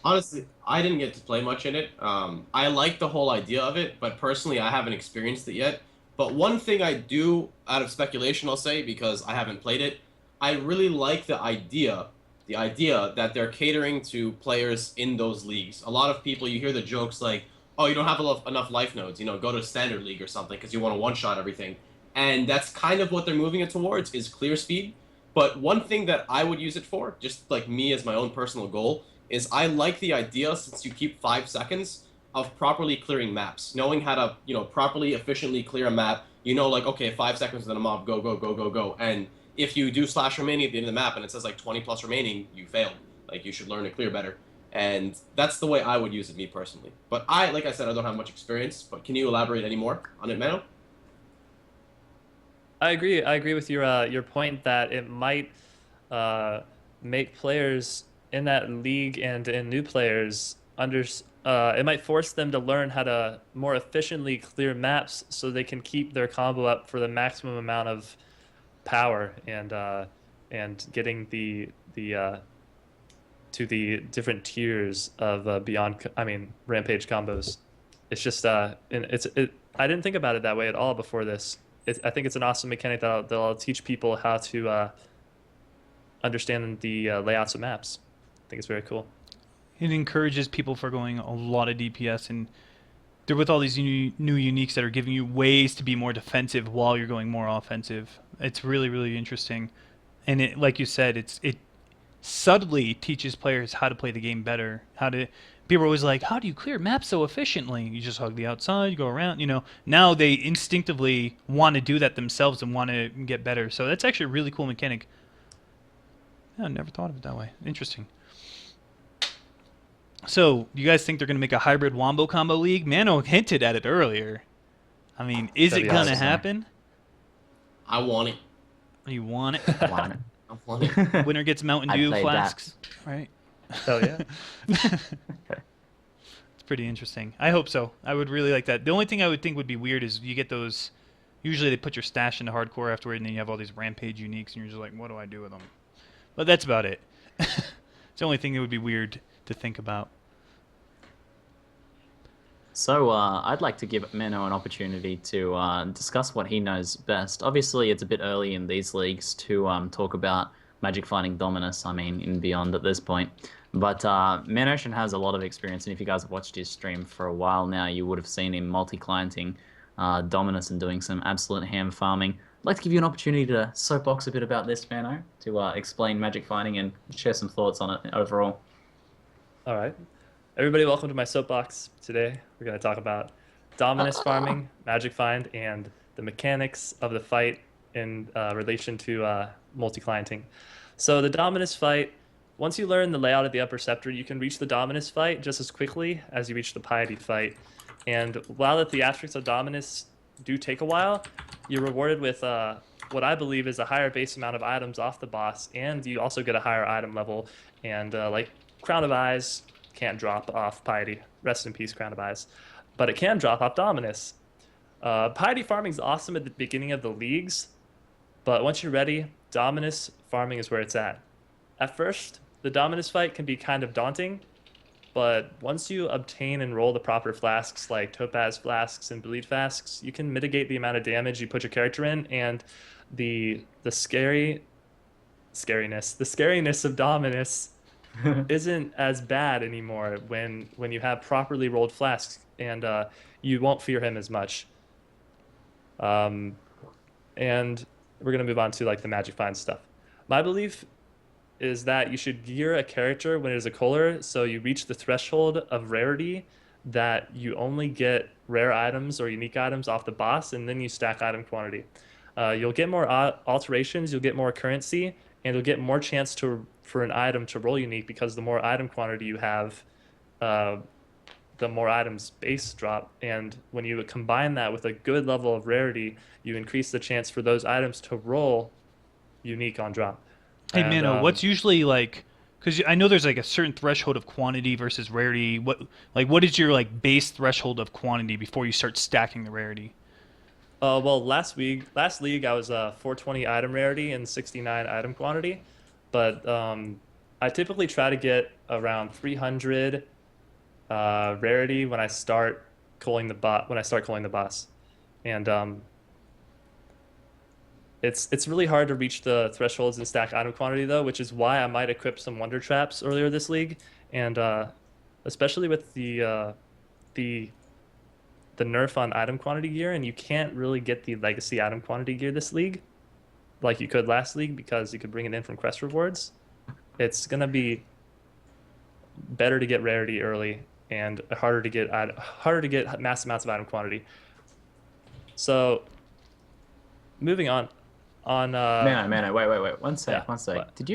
Honestly, I didn't get to play much in it. I like the whole idea of it, but personally, I haven't experienced it yet. But one thing I do, out of speculation, I'll say, because I haven't played it, I really like the idea that they're catering to players in those leagues. A lot of people, you hear the jokes like, oh, you don't have enough life nodes, you know, go to Standard League or something because you want to one-shot everything. And that's kind of what they're moving it towards, is clear speed. But one thing that I would use it for, just like me as my own personal goal, is I like the idea, since you keep 5 seconds, of properly clearing maps. Knowing how to, you know, properly, efficiently clear a map. You know, like, okay, 5 seconds and then a mob, go, go, go, go, go. And if you do slash remaining at the end of the map and it says like 20 plus remaining, you failed. Like, you should learn to clear better. And that's the way I would use it, me personally. But like I said, I don't have much experience. But can you elaborate any more on it, Mano? I agree. I agree with your point that it might make players in that league and in new players it might force them to learn how to more efficiently clear maps so they can keep their combo up for the maximum amount of power and getting the to the different tiers of Rampage combos. It's just I didn't think about it that way at all before this. I think it's an awesome mechanic that'll teach people how to understand the layouts of maps. I think it's very cool. It encourages people for going a lot of DPS, and they're with all these new uniques that are giving you ways to be more defensive while you're going more offensive. It's really, really interesting. And it, like you said, it subtly teaches players how to play the game better. People are always like, how do you clear maps so efficiently? You just hug the outside, you go around, you know. Now they instinctively want to do that themselves and want to get better. So that's actually a really cool mechanic. Yeah, I never thought of it that way. Interesting. So, you guys think they're going to make a hybrid Wombo Combo League? Mano hinted at it earlier. I mean, is it going to happen? I want it. You want it? I want it. I want it. Winner gets Mountain Dew flasks, right? Hell yeah. It's pretty interesting. I hope so. I would really like that. The only thing I would think would be weird is you get those... Usually they put your stash into hardcore afterward, and then you have all these Rampage uniques, and you're just like, what do I do with them? But that's about it. It's the only thing that would be weird to think about. So I'd like to give Mano an opportunity to discuss what he knows best. Obviously, it's a bit early in these leagues to talk about Magic Finding Dominus, in Beyond at this point. But Manocean has a lot of experience, and if you guys have watched his stream for a while now, you would have seen him multi-clienting Dominus and doing some absolute ham farming. I'd like to give you an opportunity to soapbox a bit about this, Mano, to explain Magic Finding and share some thoughts on it overall. All right. Everybody, welcome to my soapbox. Today, we're going to talk about Dominus farming, Magic Find, and the mechanics of the fight in relation to multi-clienting. So the Dominus fight, once you learn the layout of the upper scepter, you can reach the Dominus fight just as quickly as you reach the Piety fight. And while the theatrics of Dominus do take a while, you're rewarded with what I believe is a higher base amount of items off the boss, and you also get a higher item level. And like Crown of Eyes can't drop off Piety. Rest in peace, Crown of Eyes. But it can drop off Dominus. Piety farming is awesome at the beginning of the leagues, but once you're ready, Dominus farming is where it's at. At first, the Dominus fight can be kind of daunting, but once you obtain and roll the proper flasks like Topaz flasks and Bleed flasks, you can mitigate the amount of damage you put your character in, and the scariness of Dominus isn't as bad anymore when you have properly rolled flasks, and you won't fear him as much. And we're gonna move on to like the Magic Find stuff. My belief is that you should gear a character when it is a color, so you reach the threshold of rarity that you only get rare items or unique items off the boss, and then you stack item quantity. You'll get more alterations, you'll get more currency, and you'll get more chance for an item to roll unique because the more item quantity you have, uh, the more items base drop. And when you combine that with a good level of rarity, you increase the chance for those items to roll unique on drop. Hey, And Mano, what's usually like? Because I know there's like a certain threshold of quantity versus rarity. What is your like base threshold of quantity before you start stacking the rarity? well, last league, I was 420 item rarity and 69 item quantity, but I typically try to get around 300 rarity when I start calling the boss, and it's really hard to reach the thresholds and stack item quantity though, which is why I might equip some wonder traps earlier this league, and especially with the nerf on item quantity gear, and you can't really get the legacy item quantity gear this league like you could last league because you could bring it in from quest rewards. It's gonna be better to get rarity early and harder to get mass amounts of item quantity. So moving on Mano, wait, one sec, yeah, one sec. what? Did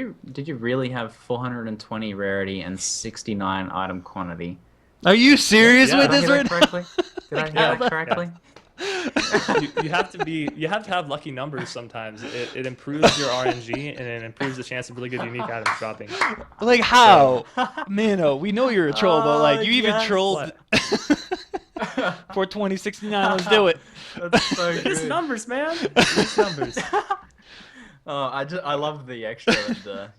you really have 420 rarity and 69 item quantity? Are you serious Yeah. with Did I this hear right that now? correctly? Did I hear Yeah, that correctly? you have to have lucky numbers sometimes. It improves your RNG and it improves the chance of really good unique items dropping. Like how? Mano, we know you're a troll, but like you even yes. trolled What? 420, 69. Let's do it. That's so It's good. numbers, man. It's numbers. I love the extra of the,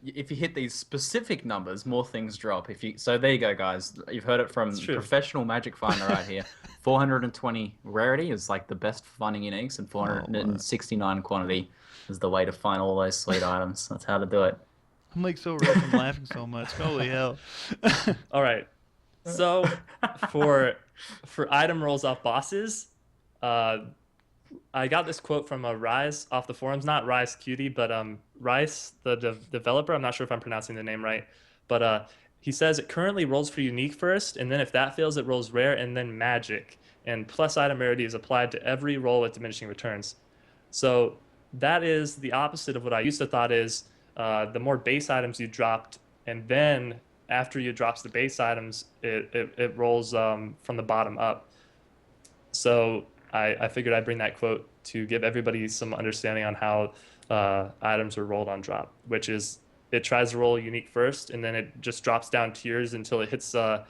if you hit these specific numbers, more things drop. So there you go, guys. You've heard it from It's true. professional Magic Finder right here. 420 rarity is like the best for finding uniques, and 469 quantity is the way to find all those sweet items. That's how to do it. I'm like so red from laughing so much. Holy hell. All right. So for item rolls off bosses, I got this quote from Rise off the forums, not Rise Cutie, but Rice, the developer. I'm not sure if I'm pronouncing the name right, but he says it currently rolls for unique first, and then if that fails, it rolls rare and then magic. And plus item rarity is applied to every roll with diminishing returns. So that is the opposite of what I used to thought is the more base items you dropped, and then after you drops the base items, it rolls from the bottom up. So I figured I'd bring that quote to give everybody some understanding on how items are rolled on drop, which is it tries to roll unique first, and then it just drops down tiers until it hits the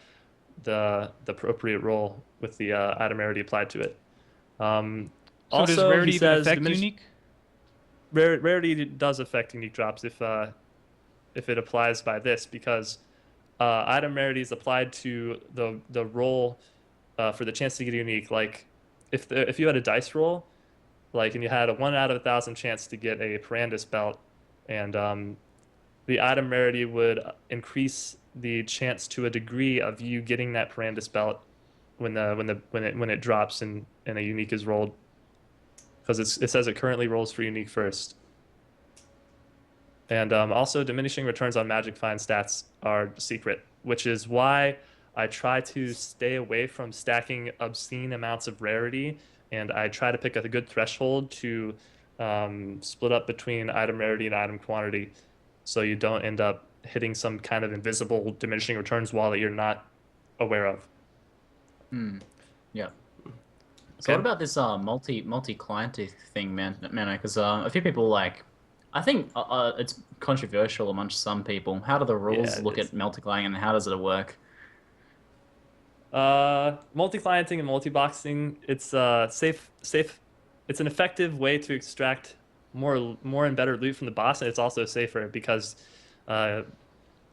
appropriate roll with the item rarity applied to it. So Also, does rarity he even says affect unique? Rarity does affect unique drops if it applies by this, because item rarity is applied to the roll for the chance to get unique. Like if you had a dice roll, like, and you had a 1 out of 1,000 chance to get a Parandus belt, and the item rarity would increase the chance to a degree of you getting that Parandus belt when it drops and a unique is rolled, because it says it currently rolls for unique first. And also diminishing returns on Magic Find stats are secret, which is why I try to stay away from stacking obscene amounts of rarity, and I try to pick a good threshold to split up between item rarity and item quantity, so you don't end up hitting some kind of invisible diminishing returns wall that you're not aware of. Yeah. Okay. So what about this multi-client thing, man? Because a few people I think it's controversial amongst some people. How do the rules it look is. at multi-client, and how does it work? Multi-clienting and multiboxing, it's safe. It's an effective way to extract more and better loot from the boss, and it's also safer because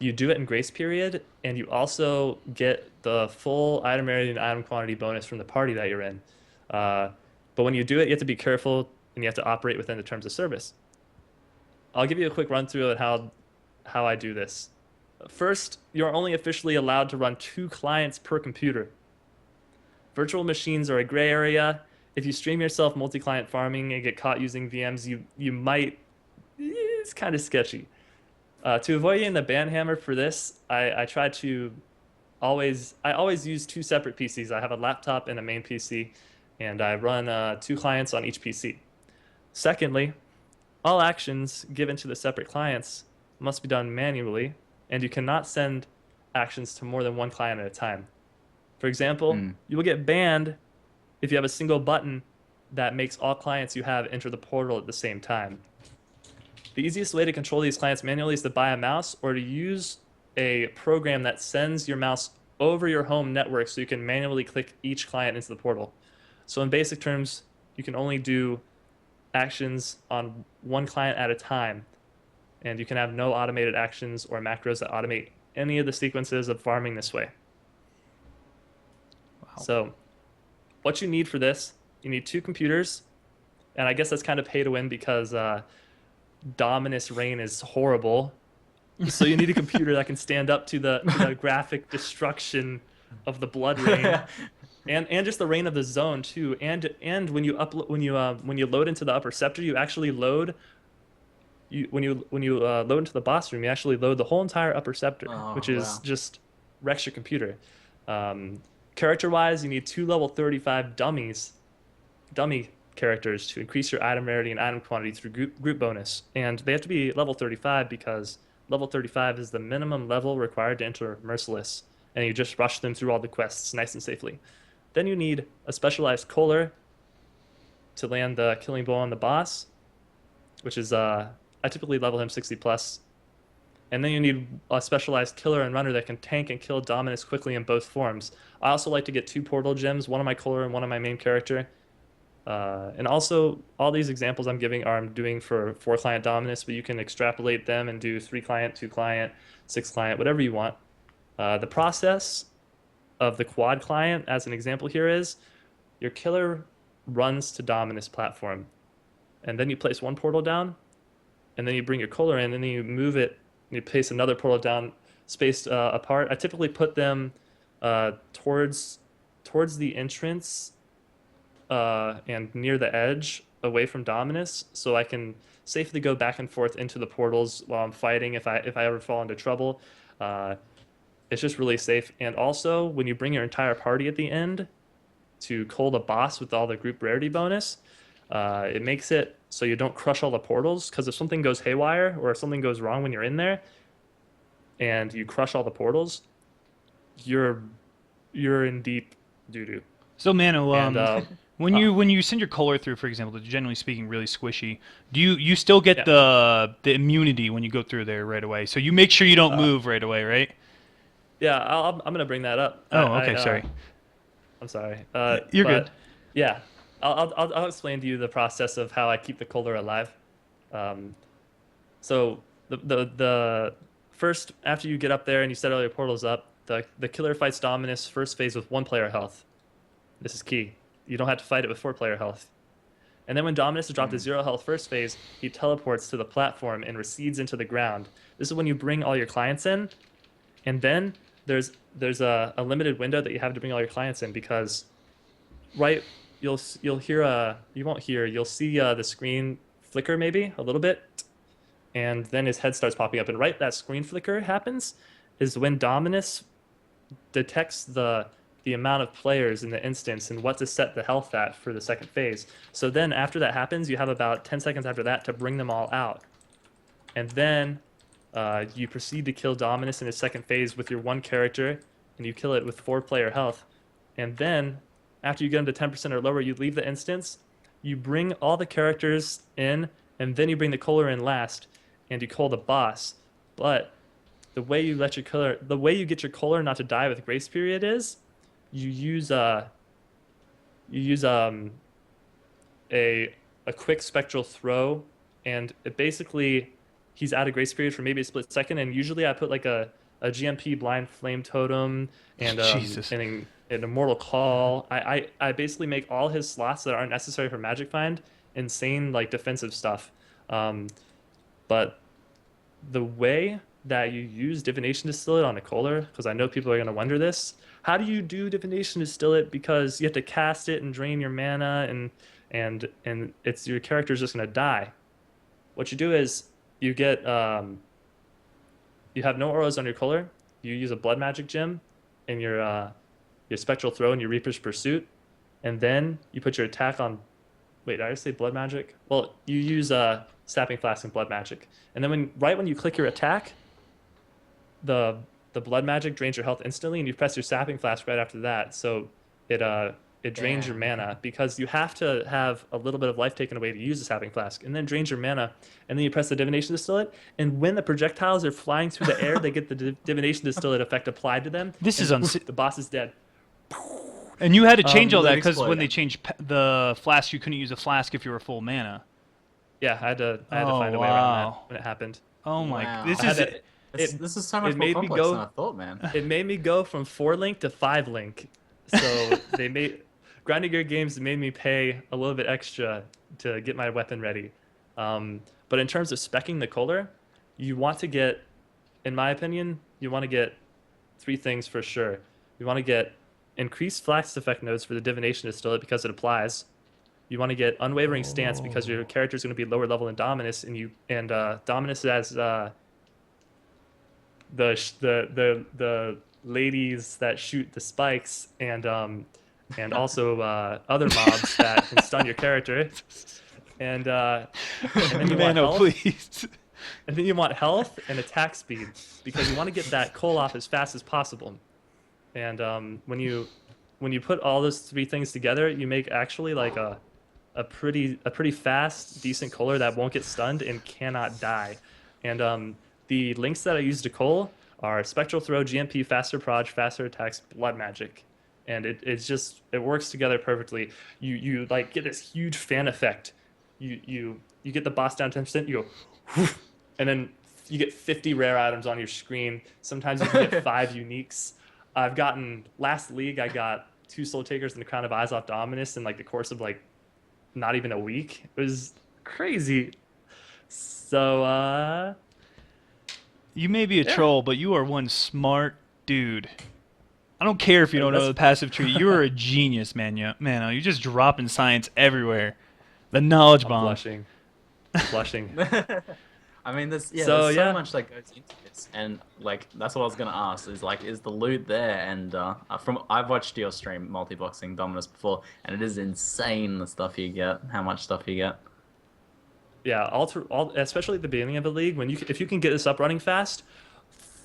you do it in grace period, and you also get the full item rarity and item quantity bonus from the party that you're in. But when you do it, you have to be careful, and you have to operate within the terms of service. I'll give you a quick run through of how I do this. First, you're only officially allowed to run 2 clients per computer. Virtual machines are a gray area. If you stream yourself multi-client farming and get caught using VMs, you might. It's kind of sketchy. To avoid getting the ban hammer for this, I try to always use 2 separate PCs. I have a laptop and a main PC, and I run 2 clients on each PC. Secondly, All actions given to the separate clients must be done manually, and you cannot send actions to more than one client at a time. For example, you will get banned if you have a single button that makes all clients you have enter the portal at the same time. The easiest way to control these clients manually is to buy a mouse or to use a program that sends your mouse over your home network so you can manually click each client into the portal. So in basic terms, you can only do actions on one client at a time, and you can have no automated actions or macros that automate any of the sequences of farming this way. Wow. So what you need for this, you need 2 computers, and I guess that's kind of pay to win because Dominus rain is horrible. So you need a computer that can stand up to the graphic destruction of the blood rain, and just the rain of the zone too. And when you load into the upper scepter, you actually load. When you load into the boss room, you actually load the whole entire upper scepter, which is just wrecks your computer. Character-wise, you need 2 level 35 dummy characters to increase your item rarity and item quantity through group bonus, and they have to be level 35 because level 35 is the minimum level required to enter Merciless, and you just rush them through all the quests nice and safely. Then you need a specialized Kohler to land the killing blow on the boss, which is I typically level him 60 plus. And then you need a specialized killer and runner that can tank and kill Dominus quickly in both forms. I also like to get 2 portal gems, one on my Kohler and one on my main character. And also, all these examples I'm giving I'm doing for 4-client Dominus, but you can extrapolate them and do 3-client, 2-client, 6-client, whatever you want. The process of the quad client, as an example here, is your killer runs to Dominus platform, and then you place 1 portal down, and then you bring your Kohler in, and then you move it, and you place another portal down, spaced apart. I typically put them towards the entrance and near the edge, away from Dominus, so I can safely go back and forth into the portals while I'm fighting if I ever fall into trouble. It's just really safe. And also, when you bring your entire party at the end to cull the boss with all the group rarity bonus, it makes it so you don't crush all the portals, because if something goes haywire or if something goes wrong when you're in there and you crush all the portals, you're in deep doo-doo. So Mano, And when you send your Kohler through, for example, that's generally speaking really squishy, do you still get the immunity when you go through there right away? So you make sure you don't move right away, right? yeah, I'm gonna bring that up. Oh, okay, sorry. I'm sorry. You're but, good. Yeah, I'll explain to you the process of how I keep the Kohler alive. So the first, after you get up there and you set all your portals up, the killer fights Dominus first phase with 1 player health. This is key. You don't have to fight it with 4 player health. And then when Dominus is dropped to 0 health first phase, he teleports to the platform and recedes into the ground. This is when you bring all your clients in, and then there's a limited window that you have to bring all your clients in, because you'll see the screen flicker maybe a little bit, and then his head starts popping up, and right that screen flicker happens is when Dominus detects the amount of players in the instance and what to set the health at for the second phase. So then after that happens, you have about 10 seconds after that to bring them all out, and then you proceed to kill Dominus in his second phase with your 1 character, and you kill it with 4 player health. And then after you get him to 10% or lower, you leave the instance, you bring all the characters in, and then you bring the Kohler in last, and you cull the boss. But the way you get your Kohler not to die with grace period is you use a quick spectral throw, and it basically, he's out of grace period for maybe a split second, and usually I put like a GMP blind flame totem and an immortal call. I basically make all his slots that aren't necessary for Magic Find insane like defensive stuff. But the way that you use Divination Distillate on a Kohler, because I know people are going to wonder this, how do you do Divination Distillate? Because you have to cast it and drain your mana, and it's your character's just going to die. What you do is you get you have no auras on your Kohler. You use a Blood Magic gem in your Spectral Throw and your Reaper's Pursuit, and then you put your attack on Wait, did I just say blood magic? Well, you use sapping flask and blood magic, and then when you click your attack, the blood magic drains your health instantly, and you press your sapping flask right after that. So it drains your Damn. mana because you have to have a little bit of life taken away to use the sapping flask, and then drains your mana, and then you press the divination distillate, and when the projectiles are flying through the air, they get the divination distillate effect applied to them. This and is the boss is dead. And you had to change all Loot that because when explosion. they changed the flask, you couldn't use a flask if you were full mana. Yeah, I had to Oh, find a way around wow. that when it happened. Oh my! Wow. This I had is to- This is so much it more made me complex go- than I thought, man. It made me go from 4-link to 5-link. So they made grinding gear games made me pay a little bit extra to get my weapon ready. But in terms of speccing the color, you want to get, in my opinion, you want to get 3 things for sure. You want to get increased flax effect nodes for the divination distillate because it applies. You want to get unwavering stance because your character is going to be lower level than Dominus, and Dominus has the ladies that shoot the spikes and also other mobs that can stun your character. And then you want Mano, health, please. and then you want health and attack speed because you want to get that coal off as fast as possible. And when you put all those 3 things together, you make actually like a pretty fast, decent coaler that won't get stunned and cannot die. And the links that I use to coal are Spectral Throw, GMP, Faster Proj, Faster Attacks, Blood Magic. And it works together perfectly. You like get this huge fan effect. You get the boss down 10%, you go, whoosh, and then you get 50 rare items on your screen. Sometimes you can get 5 uniques. Last league I got 2 Soul Takers and the Crown of Eyes off Dominus in like the course of like not even a week. It was crazy. So You may be a Yeah. troll, but you are one smart dude. I don't care if you don't know That's- the passive tree. You are a genius, Mano. You're just dropping science everywhere. The knowledge I'm bomb. blushing. I'm blushing. I mean, there's So, there's yeah. so much that goes into this, and like that's what I was gonna ask is the loot there? And I've watched your stream Multiboxing Dominus before, and it is insane the stuff you get, how much stuff you get. Yeah, especially at the beginning of the league, if you can get this up running fast,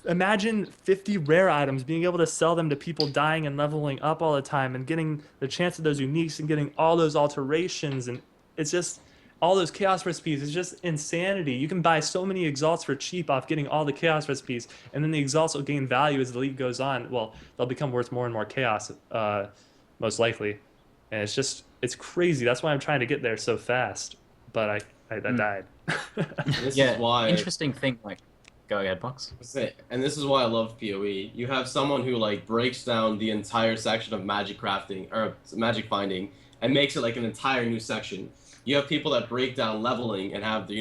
imagine 50 rare items, being able to sell them to people dying and leveling up all the time, and getting the chance of those uniques and getting all those alterations, and it's just all those chaos recipes. It's just insanity. You can buy so many exalts for cheap off getting all the chaos recipes, and then the exalts will gain value as the league goes on. Well, they'll become worth more and more chaos, most likely, and it's crazy. That's why I'm trying to get there so fast, but I died. This Yeah, is why. interesting thing. Like, go ahead, Box. And this is why I love PoE. You have someone who like breaks down the entire section of magic crafting or magic finding and makes it like an entire new section. You have people that break down leveling and have their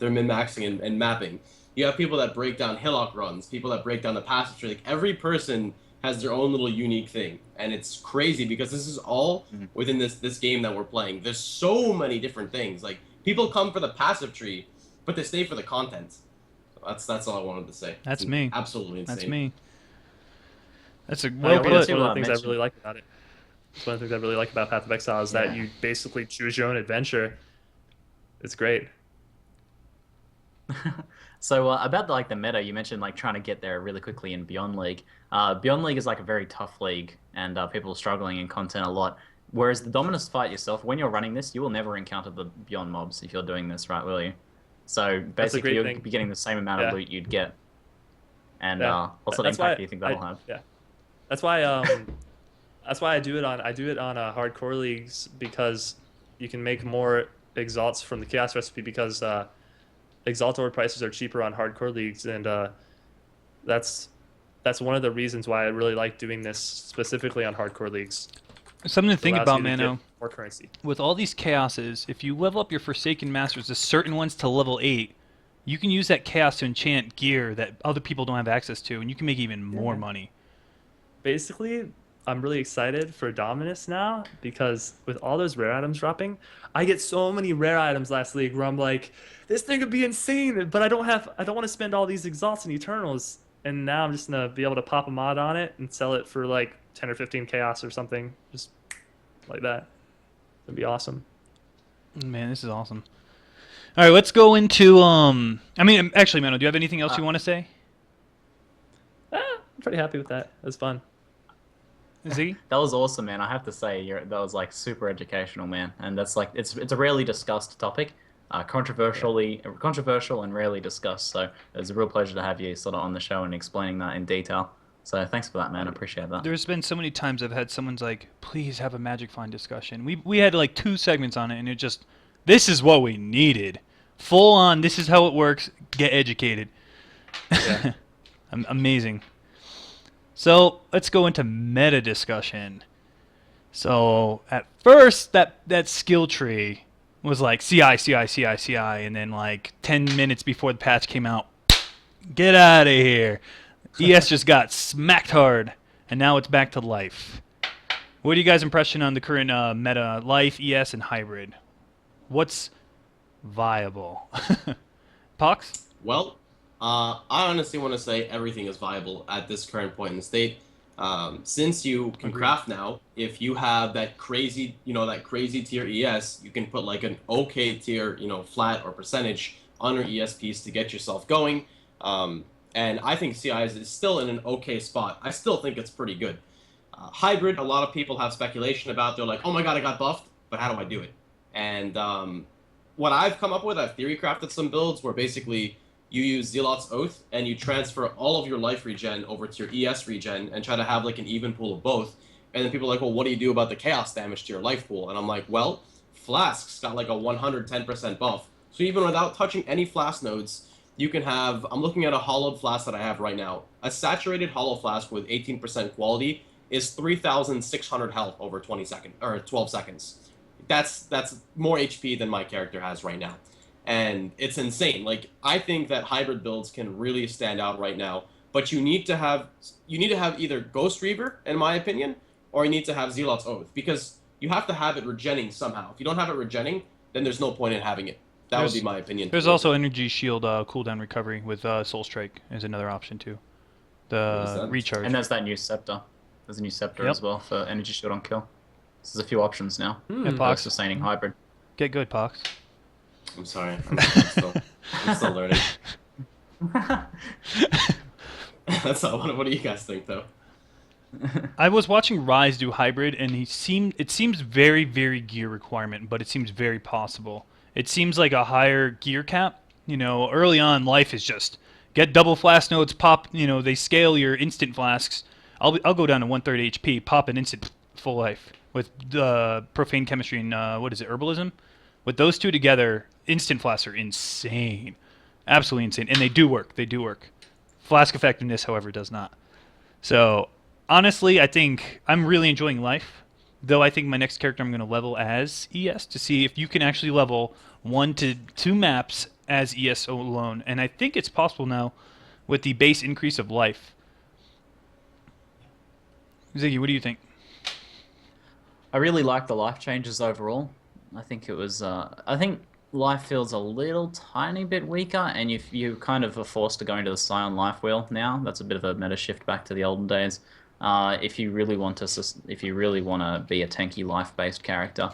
min-maxing and mapping. You have people that break down hillock runs, people that break down the passage tree. Like every person has their own little unique thing, and it's crazy because this is all within this game that we're playing. There's so many different things. Like people come for the passive tree, but they stay for the content. That's all I wanted to say. That's It's me. Absolutely insane. That's me. That's a I well agree. put. That's one of the things I mentioned- really like about it. It's one of the things I really like about Path of Exile is that Yeah. you basically choose your own adventure. It's great. So about the meta, you mentioned like trying to get there really quickly in Beyond League. Beyond League is like a very tough league, and people are struggling in content a lot. Whereas the Dominus fight yourself, when you're running this, you will never encounter the Beyond mobs if you're doing this, right, will you? So That's a basically, great you'll thing. be getting the same amount Yeah. of loot you'd get. And Yeah. also the That's impact why do you think that'll I- have? Yeah, that's why I do it on hardcore leagues because you can make more exalts from the chaos recipe because exalt orb prices are cheaper on hardcore leagues, and that's one of the reasons why I really like doing this specifically on hardcore leagues. Something to It think allows about, you to get Mano. more currency. With all these chaoses, if you level up your Forsaken Masters, the certain ones to level 8, you can use that chaos to enchant gear that other people don't have access to, and you can make even more money. Basically, I'm really excited for Dominus now because with all those rare items dropping, I get so many rare items last league where I'm like, this thing would be insane, but I don't want to spend all these exalts and eternals, and now I'm just gonna be able to pop a mod on it and sell it for like 10 or 15 chaos or something, just like that. It'd be awesome. Man, this is awesome. All right, let's go into I mean, actually, Mano, do you have anything else you want to say? I'm pretty happy with that. It was fun. Ziggy? That was awesome, man. I have to say, that was like super educational, man. And that's like it's a rarely discussed topic, controversial and rarely discussed. So it was a real pleasure to have you sort of on the show and explaining that in detail. So thanks for that, man. I appreciate that. There's been so many times I've had someone's like, please have a Magic Find discussion. We had like 2 segments on it, and it just, this is what we needed. Full on, this is how it works. Get educated. Yeah. Amazing. So let's go into meta discussion. So at first, that skill tree was like CI, CI, CI, CI, and then like 10 minutes before the patch came out, get out of here. ES just got smacked hard, and now it's back to life. What are you guys' impression on the current meta, life, ES, and hybrid? What's viable? Pox? Well, I honestly want to say everything is viable at this current point in the state. Since you can craft now, if you have that crazy, that crazy tier ES, you can put like an okay tier, flat or percentage on your ES piece to get yourself going. And I think CI is still in an okay spot. I still think it's pretty good. Hybrid, a lot of people have speculation about. They're like, oh my god, I got buffed, but how do I do it? And what I've come up with, I've theory crafted some builds where basically you use Zealot's Oath and you transfer all of your life regen over to your ES regen and try to have like an even pool of both. And then people are like, well, what do you do about the chaos damage to your life pool? And I'm like, well, Flask's got like a 110% buff. So even without touching any Flask nodes, you can have, I'm looking at a hollowed flask that I have right now. A saturated hollow flask with 18% quality is 3,600 health over 12 seconds. That's more HP than my character has right now. And it's insane. Like, I think that hybrid builds can really stand out right now, but you need to have either Ghost Reaver, in my opinion, or you need to have Zealot's Oath, because you have to have it regenning somehow. If you don't have it regenning, then there's no point in having it. That would be my opinion. There's also Energy Shield cooldown recovery with Soul Strike is another option too. The recharge. And there's that new Scepter. There's a new Scepter as well for Energy Shield on kill. So there's a few options now. Yeah, Pox. Sustaining hybrid. Get good, Pox. I'm sorry. I'm still learning. That's all. What do you guys think, though? I was watching Rise do hybrid, and it seems very, very gear requirement, but it seems very possible. It seems like a higher gear cap. Early on, life is just get double flask nodes, pop. They scale your instant flasks. I'll go down to 1/3 HP, pop an instant full life with profane chemistry and herbalism. With those two together, instant flasks are insane, absolutely insane, and they do work. They do work. Flask effectiveness, however, does not. So honestly, I think I'm really enjoying life. Though I think my next character I'm going to level as ES to see if you can actually level 1 to 2 maps as ES alone. And I think it's possible now with the base increase of life. Ziggy, what do you think? I really like the life changes overall. I think it was. I think life feels a little tiny bit weaker, and you kind of are forced to go into the Scion life wheel now. That's a bit of a meta shift back to the olden days. If you really want to be a tanky life-based character,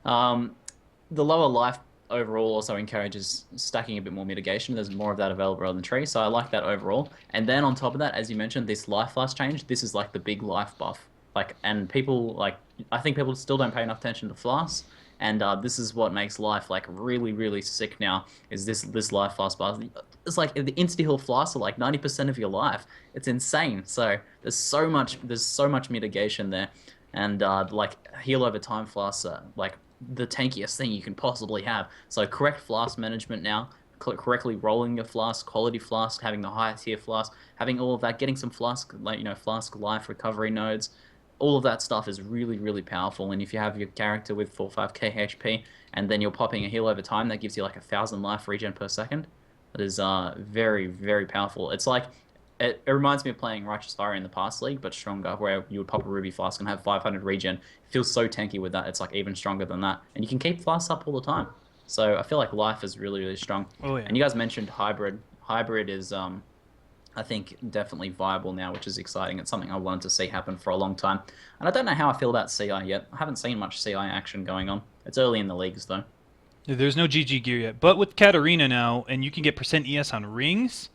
the lower life overall also encourages stacking a bit more mitigation. There's more of that available on the tree, so I like that overall. And then on top of that, as you mentioned, this life flash change. This is like the big life buff. And people I think people still don't pay enough attention to flasks. And this is what makes life like really, really sick now. Is this life flask buff? It's like the insta-heal flasks are like 90% of your life. It's insane. So there's so much mitigation there, and like heal over time flasks are like the tankiest thing you can possibly have. So correct flask management now, correctly rolling your flask, quality flask, having the higher tier flask, having all of that, getting some flask flask life recovery nodes. All of that stuff is really, really powerful. And if you have your character with 4-5k HP, and then you're popping a heal over time, that gives you like 1,000 life regen per second. That is very, very powerful. It's like, it reminds me of playing Righteous Fire in the past league, but stronger, where you would pop a Ruby Flask and have 500 regen. It feels so tanky with that. It's like even stronger than that. And you can keep flasks up all the time. So I feel like life is really, really strong. Oh, yeah. And you guys mentioned hybrid. Hybrid is... I think definitely viable now, which is exciting. It's something I wanted to see happen for a long time. And I don't know how I feel about CI yet. I haven't seen much CI action going on. It's early in the leagues, though. There's no GG gear yet, but with Katarina now, and you can get percent ES on rings.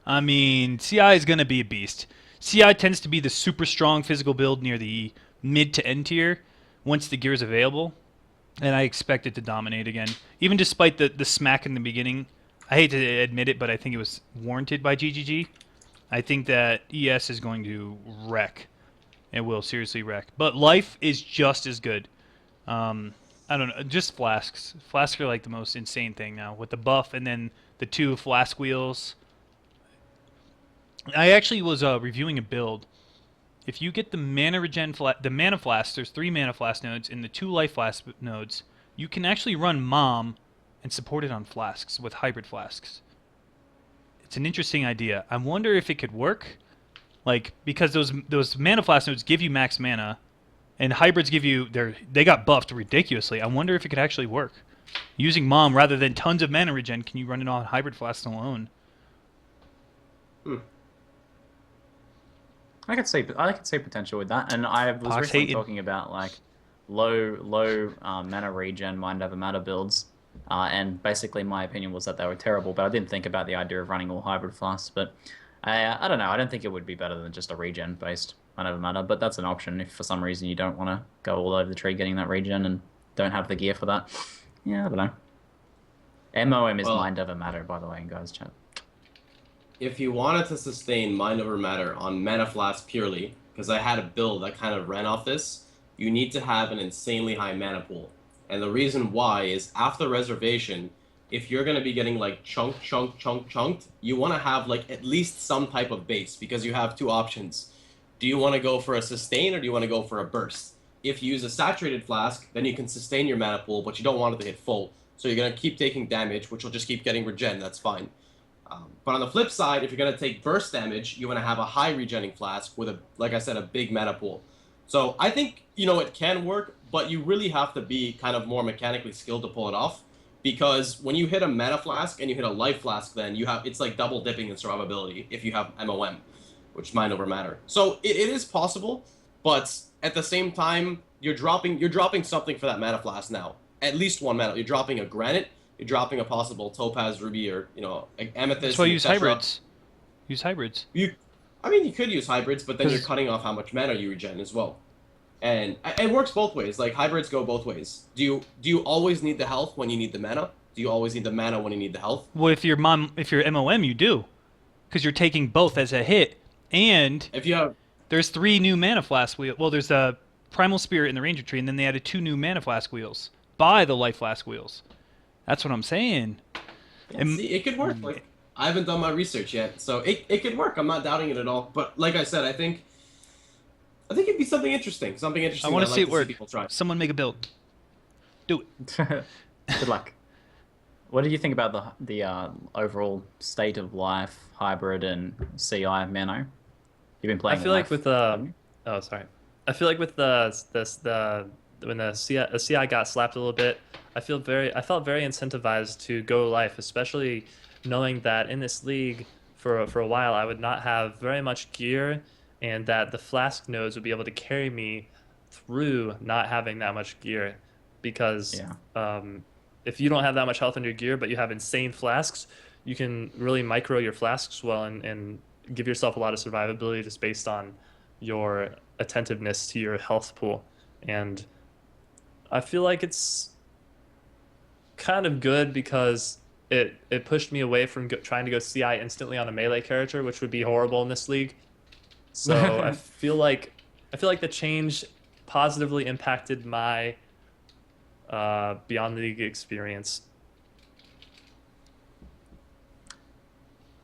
I mean, CI is gonna be a beast. CI tends to be the super strong physical build near the mid to end tier once the gear is available, and I expect it to dominate again. Even despite the smack in the beginning, I hate to admit it, but I think it was warranted by GGG. I think that ES is going to wreck. It will seriously wreck. But life is just as good. I don't know, just flasks. Flasks are like the most insane thing now with the buff and then the 2 flask wheels. I actually was reviewing a build. If you get the mana regen the mana flask, there's 3 mana flask nodes and the 2 life flask nodes. You can actually run Mom and support it on flasks with hybrid flasks. It's an interesting idea. I wonder if it could work, like because those mana flask nodes give you max mana, and hybrids give you they got buffed ridiculously. I wonder if it could actually work. Using Mom rather than tons of mana regen, can you run it on hybrid flasks alone? I could see potential with that, and I was Pox recently hating. talking about like low mana regen mind over matter builds, and basically my opinion was that they were terrible. But I didn't think about the idea of running all hybrid flasks. But I don't know. I don't think it would be better than just a regen based mind over matter. But that's an option if for some reason you don't want to go all over the tree getting that regen and don't have the gear for that. Yeah, I don't know. MOM is Well- mind over matter, by the way, guys. Chat. If you wanted to sustain Mind Over Matter on Mana Flask purely, because I had a build that kind of ran off this, you need to have an insanely high mana pool. And the reason why is after reservation, if you're going to be getting like chunked, you want to have like at least some type of base, because you have 2 options. Do you want to go for a sustain or do you want to go for a burst? If you use a saturated flask, then you can sustain your mana pool, but you don't want it to hit full. So you're going to keep taking damage, which will just keep getting regen, that's fine. But on the flip side, if you're going to take burst damage, you want to have a high regenning flask with, like I said, a big mana pool. So I think, it can work, but you really have to be kind of more mechanically skilled to pull it off. Because when you hit a mana flask and you hit a life flask, then it's like double dipping in survivability if you have MOM, which Mind Over Matter. So it is possible, but at the same time, you're dropping something for that mana flask now. At least 1 mana. You're dropping a granite. You're dropping a possible topaz, ruby, or amethyst. That's why I use etc. hybrids. Use hybrids. You could use hybrids, but then you're cutting off how much mana you regen as well. And it works both ways. Like hybrids go both ways. Do you always need the health when you need the mana? Do you always need the mana when you need the health? Well, if you're MOM, you do, because you're taking both as a hit, and If you have there's 3 new mana flask wheels. Well, there's a primal spirit in the ranger tree, and then they added 2 new mana flask wheels. Buy the life flask wheels. That's what I'm saying. see, it could work. Like I haven't done my research yet, so it could work. I'm not doubting it at all. But like I said, I think it'd be something interesting. Something interesting. I want that to see I'd it like work. people try. Someone make a build. Do it. Good luck. What do you think about the overall state of life, hybrid, and CI Mano? You've been playing. I feel like with haven't you? oh sorry, I feel like with the when the CI got slapped a little bit, I felt very incentivized to go life, especially knowing that in this league for a while I would not have very much gear, and that the flask nodes would be able to carry me through not having that much gear, because if you don't have that much health in your gear but you have insane flasks, you can really micro your flasks well and give yourself a lot of survivability just based on your attentiveness to your health pool. And I feel like it's kind of good because it pushed me away from trying to go CI instantly on a melee character, which would be horrible in this league. So I feel like the change positively impacted my Beyond the League experience.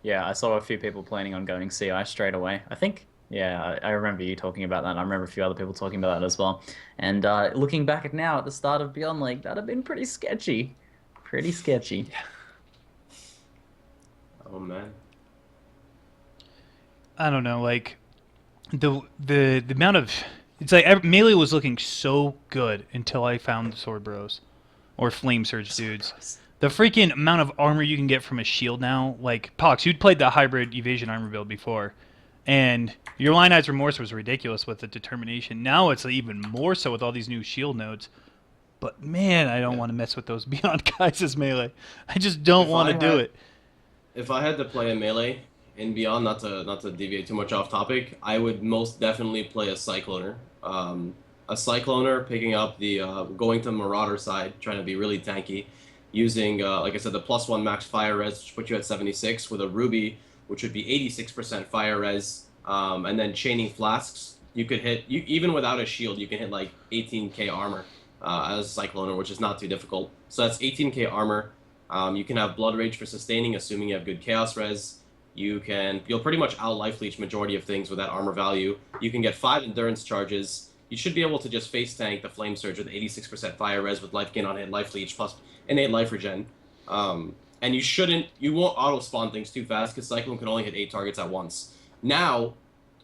Yeah, I saw a few people planning on going CI straight away. I think, I remember you talking about that. I remember a few other people talking about that as well. And looking back at now, at the start of Beyond League, that'd have been pretty sketchy. Pretty sketchy. Oh man. I don't know, like the amount of melee was looking so good until I found the Sword Bros or Flame Surge dudes. The freaking amount of armor you can get from a shield now, like Pox, you'd played the hybrid evasion armor build before, and your Lionized Remorse was ridiculous with the determination. Now it's even more so with all these new shield nodes. but man, I don't want to mess with those Beyond guys as melee. I just don't If want I to do had it. if I had to play a melee in Beyond, not to deviate too much off topic, I would most definitely play a Cycloner. A Cycloner picking up the going to Marauder side, trying to be really tanky, using like I said, the +1 max fire res, which put you at 76, with a Ruby, which would be 86% fire res, and then chaining flasks. You could hit even without a shield, you can hit like 18k armor as a Cycloner, which is not too difficult. So that's 18k armor. You can have Blood Rage for sustaining, assuming you have good Chaos Res. You'll pretty much out Life Leech majority of things with that armor value. You can get 5 Endurance charges. You should be able to just face tank the Flame Surge with 86% Fire Res with Life Gain on hit, Life Leech, plus innate Life Regen. And you won't auto spawn things too fast because Cyclone can only hit 8 targets at once. Now,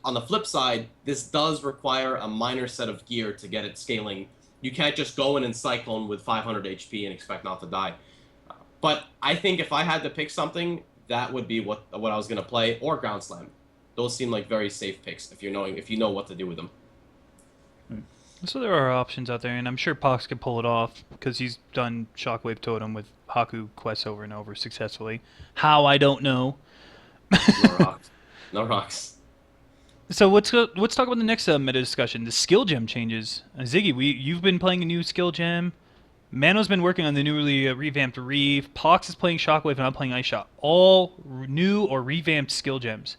on the flip side, this does require a minor set of gear to get it scaling. You can't just go in and Cyclone with 500 HP and expect not to die. But I think if I had to pick something, that would be what I was gonna play, or Ground Slam. Those seem like very safe picks if you know what to do with them. So there are options out there, and I'm sure Pox could pull it off because he's done Shockwave Totem with Haku quests over and over successfully. How, I don't know. No rocks. No rocks. So let's talk about the next meta discussion, the skill gem changes. Ziggy, you've been playing a new skill gem. Mano's been working on the newly revamped Reeve. Pox is playing Shockwave, and I'm playing Ice Shot. All new or revamped skill gems.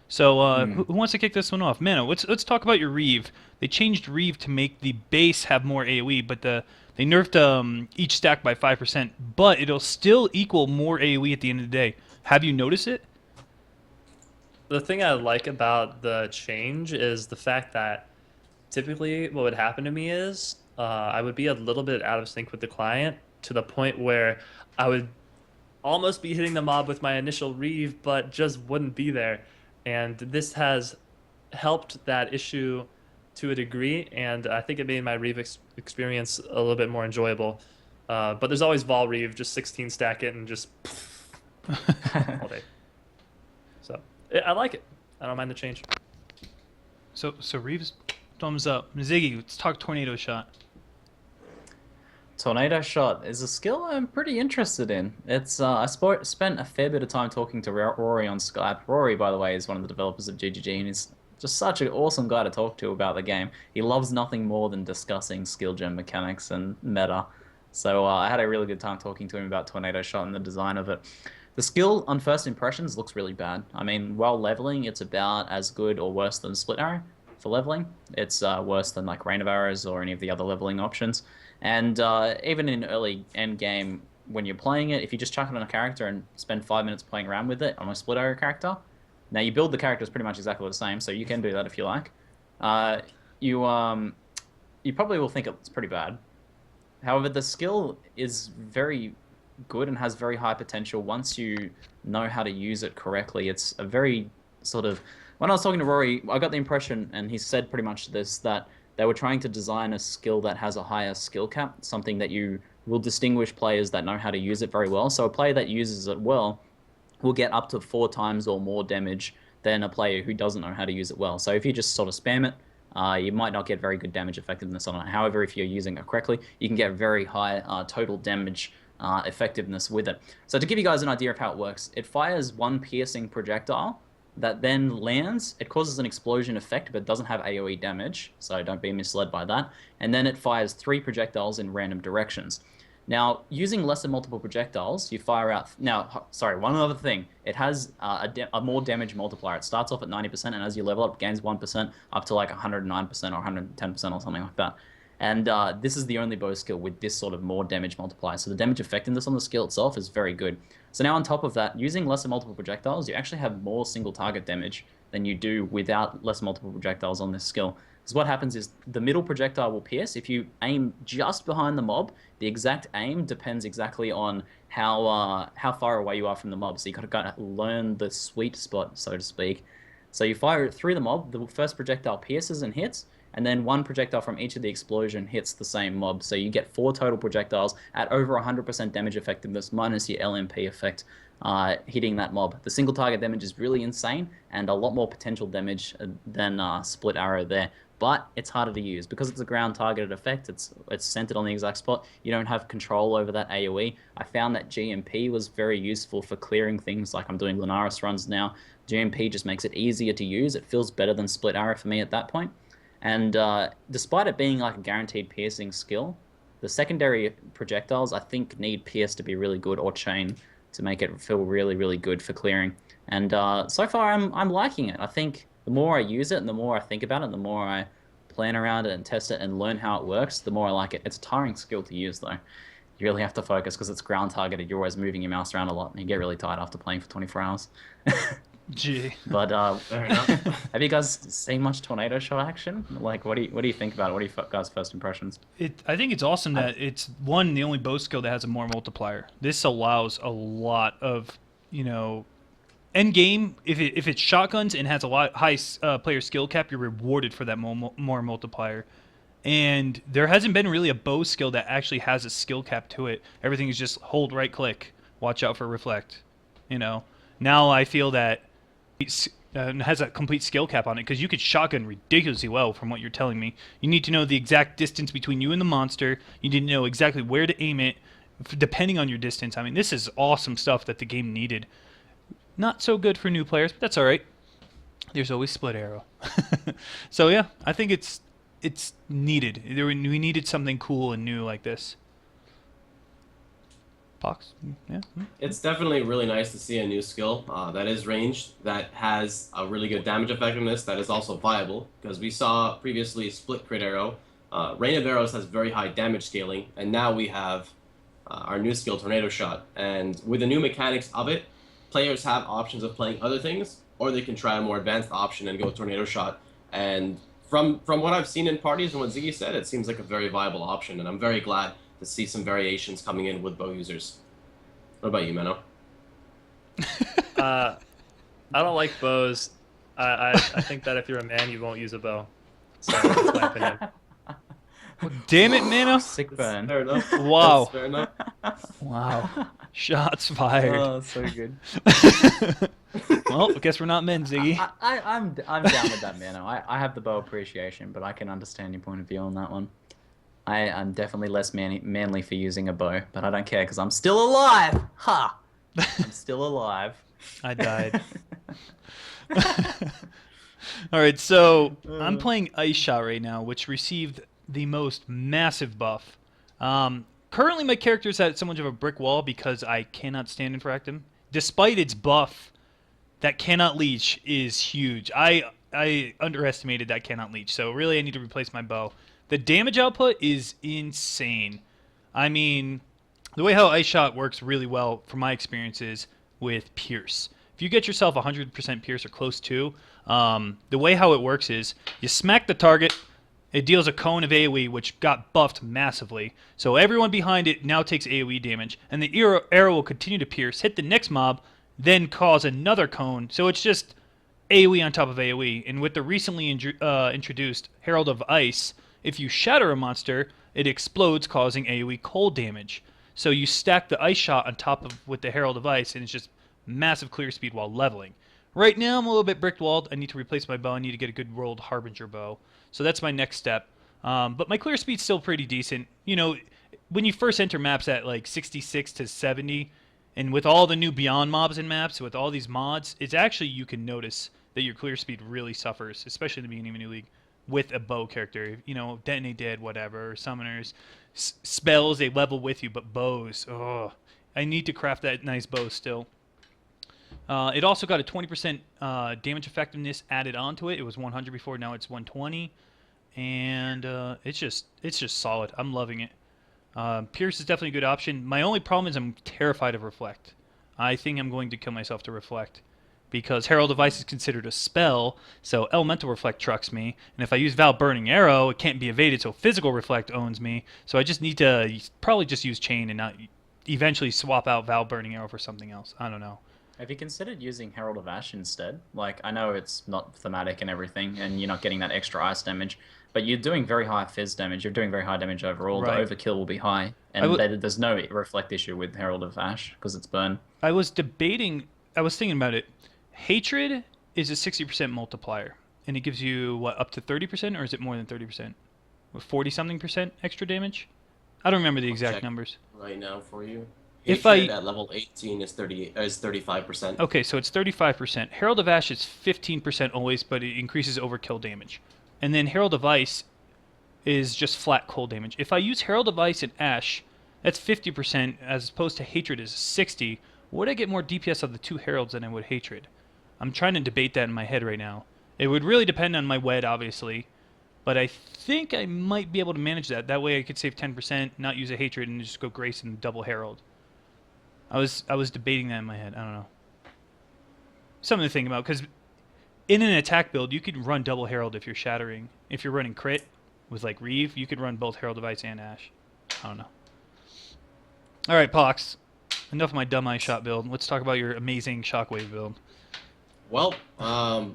So who wants to kick this one off? Mano, let's talk about your Reeve. They changed Reeve to make the base have more AoE, but they nerfed each stack by 5%, but it'll still equal more AoE at the end of the day. Have you noticed it? The thing I like about the change is the fact that typically what would happen to me is I would be a little bit out of sync with the client to the point where I would almost be hitting the mob with my initial Reeve, but just wouldn't be there. And this has helped that issue to a degree, and I think it made my Reeve experience a little bit more enjoyable. But there's always Vol Reeve, just 16 stack it and just all day. So I like it. I don't mind the change. So Reeve's thumbs up. Ziggy, let's talk Tornado Shot. Tornado Shot is a skill I'm pretty interested in. It's I spent a fair bit of time talking to Rory on Skype. Rory, by the way, is one of the developers of ZiggyD, and he's just such an awesome guy to talk to about the game. He loves nothing more than discussing skill gem mechanics and meta. So I had a really good time talking to him about Tornado Shot and the design of it. The skill, on first impressions, looks really bad. I mean, while leveling, it's about as good or worse than Split Arrow for leveling. It's worse than like Rain of Arrows or any of the other leveling options. And even in early end game, when you're playing it, if you just chuck it on a character and spend 5 minutes playing around with it on a Split Arrow character, now you build the characters pretty much exactly the same, so you can do that if you like. You probably will think it's pretty bad. However, the skill is very good and has very high potential once you know how to use it correctly. It's a very sort of... When I was talking to Rory, I got the impression, and he said pretty much this, that they were trying to design a skill that has a higher skill cap, something that you will distinguish players that know how to use it very well. So a player that uses it well will get up to 4 times or more damage than a player who doesn't know how to use it well. So if you just sort of spam it, you might not get very good damage effectiveness on it. However, if you're using it correctly, you can get very high total damage effectiveness with it. So to give you guys an idea of how it works, it fires 1 piercing projectile that then lands. It causes an explosion effect, but doesn't have AoE damage, so don't be misled by that. And then it fires 3 projectiles in random directions. Now, using less than multiple projectiles, you fire out... Now, sorry, one other thing. It has a more damage multiplier. It starts off at 90%, and as you level up, it gains 1% up to like 109% or 110% or something like that. And this is the only bow skill with this sort of more damage multiplier. So the damage effectiveness on the skill itself is very good. So now on top of that, using less than multiple projectiles, you actually have more single target damage than you do without less multiple projectiles on this skill. Because what happens is the middle projectile will pierce. If you aim just behind the mob, the exact aim depends exactly on how far away you are from the mob. So you got to learn the sweet spot, so to speak. So you fire it through the mob, the first projectile pierces and hits, and then 1 projectile from each of the explosion hits the same mob. So you get 4 total projectiles at over 100% damage effectiveness minus your LMP effect hitting that mob. The single target damage is really insane and a lot more potential damage than Split Arrow there. but it's harder to use because it's a ground targeted effect. It's centered on the exact spot. You don't have control over that AoE. I found that GMP was very useful for clearing things like I'm doing Lunaris runs now. GMP just makes it easier to use. It feels better than Split Arrow for me at that point. And despite it being like a guaranteed piercing skill, the secondary projectiles I think need Pierce to be really good or Chain to make it feel really, really good for clearing. And so far I'm liking it. I think the more I use it and the more I think about it, the more I plan around it and test it and learn how it works, the more I like it. It's a tiring skill to use though. You really have to focus because it's ground targeted. You're always moving your mouse around a lot and you get really tired after playing for 24 hours. Gee. But Fair enough. have you guys seen much tornado shot action? Like, what do you think about it? What are you guys' first impressions? I think it's awesome that it's the only bow skill that has a more multiplier. This allows a lot of, end game. If it's shotguns and has a lot high player skill cap, you're rewarded for that more multiplier. And there hasn't been really a bow skill that actually has a skill cap to it. Everything is just hold right click, watch out for reflect. Now I feel that it has a complete skill cap on it because you could shotgun ridiculously well from what you're telling me. You need to know the exact distance between you and the monster. You need to know exactly where to aim it depending on your distance. I mean, this is awesome stuff that the game needed. Not so good for new players, but that's all right. There's always Split Arrow. So yeah, I think it's needed. We needed something cool and new like this. Pox? Yeah. It's definitely really nice to see a new skill that is ranged, that has a really good damage effectiveness, that is also viable, because we saw previously Split Crit Arrow. Rain of Arrows has very high damage scaling, and now we have our new skill, Tornado Shot. And with the new mechanics of it, players have options of playing other things, or they can try a more advanced option and go Tornado Shot. And from what I've seen in parties and what Ziggy said, it seems like a very viable option, and I'm very glad to see some variations coming in with bow users. What about you, Mano? I don't like bows. I think that if you're a man, you won't use a bow. So that's my opinion. Damn it, Mano. Sick burn. Fair enough. Wow. That's fair enough. Wow. Shots fired. Oh, so good. Well, I guess we're not men, Ziggy. I'm down with that, man. I have the bow appreciation, but I can understand your point of view on that one. I'm definitely less manly for using a bow, but I don't care because I'm still alive. Ha! I'm still alive. I died. All right, so I'm playing Ice Shot right now, which received the most massive buff. Currently, my character is at somewhat of a brick wall because I cannot stand infract him. Despite its buff, that cannot leech is huge. I underestimated that cannot leech, so really I need to replace my bow. The damage output is insane. I mean, the way how Ice Shot works really well, from my experiences, with Pierce. If you get yourself 100% Pierce or close to, the way how it works is you smack the target, it deals a cone of AoE, which got buffed massively. So everyone behind it now takes AoE damage, and the arrow will continue to pierce, hit the next mob, then cause another cone. So it's just AoE on top of AoE. And with the recently introduced Herald of Ice, if you shatter a monster, it explodes, causing AoE cold damage. So you stack the Ice Shot on top of with the Herald of Ice, and it's just massive clear speed while leveling. Right now, I'm a little bit brick-walled. I need to replace my bow. I need to get a good rolled Harbinger bow. So that's my next step. But my clear speed's still pretty decent. When you first enter maps at like 66 to 70, and with all the new Beyond mobs in maps, with all these mods, it's actually, you can notice that your clear speed really suffers, especially in the beginning of a new league, with a bow character. Detonate Dead, whatever, or Summoners. Spells, they level with you, but bows, I need to craft that nice bow still. It also got a 20% damage effectiveness added onto it. It was 100 before, now it's 120, and it's just solid. I'm loving it. Pierce is definitely a good option. My only problem is I'm terrified of Reflect. I think I'm going to kill myself to Reflect, because Herald of Ice is considered a spell, so Elemental Reflect trucks me, and if I use Val Burning Arrow, it can't be evaded, so Physical Reflect owns me, so I just need to probably just use Chain and not eventually swap out Val Burning Arrow for something else. I don't know. Have you considered using Herald of Ash instead? Like, I know it's not thematic and everything, and you're not getting that extra ice damage, but you're doing very high fizz damage. You're doing very high damage overall. Right. The overkill will be high, and there's no reflect issue with Herald of Ash because it's burn. I was thinking about it. Hatred is a 60% multiplier, and it gives you, what, up to 30%, or is it more than 30%? 40-something% extra damage? I don't remember the exact check. numbers. Right now for you. If Hatred I- at level 18 is 35%. Okay, so it's 35%. Herald of Ash is 15% always, but it increases overkill damage. And then Herald of Ice is just flat cold damage. If I use Herald of Ice and Ash, that's 50%, as opposed to Hatred is 60. Would I get more DPS of the two Heralds than I would Hatred? I'm trying to debate that in my head right now. It would really depend on my WED, obviously, but I think I might be able to manage that. That way I could save 10%, not use a Hatred, and just go Grace and double Herald. I was debating that in my head. I don't know. Something to think about, because in an attack build, you could run double Herald if you're shattering. If you're running crit with like Reeve, you could run both Herald of Ice and Ash. I don't know. All right, Pox. Enough of my dumb eye shot build. Let's talk about your amazing Shockwave build. Well,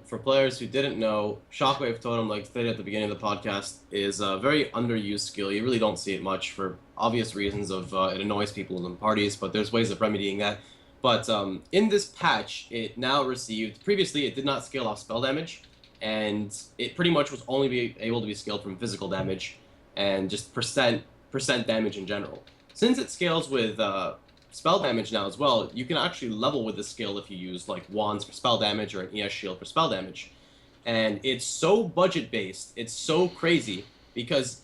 for players who didn't know, Shockwave Totem, like stated at the beginning of the podcast, is a very underused skill. You really don't see it much for obvious reasons of it annoys people in parties, but there's ways of remedying that. But in this patch, it now received, previously it did not scale off spell damage, and it pretty much was only able to be scaled from physical damage and just percent damage in general. Since it scales with spell damage now as well, you can actually level with the skill if you use like wands for spell damage or an ES shield for spell damage. And it's so budget based, it's so crazy because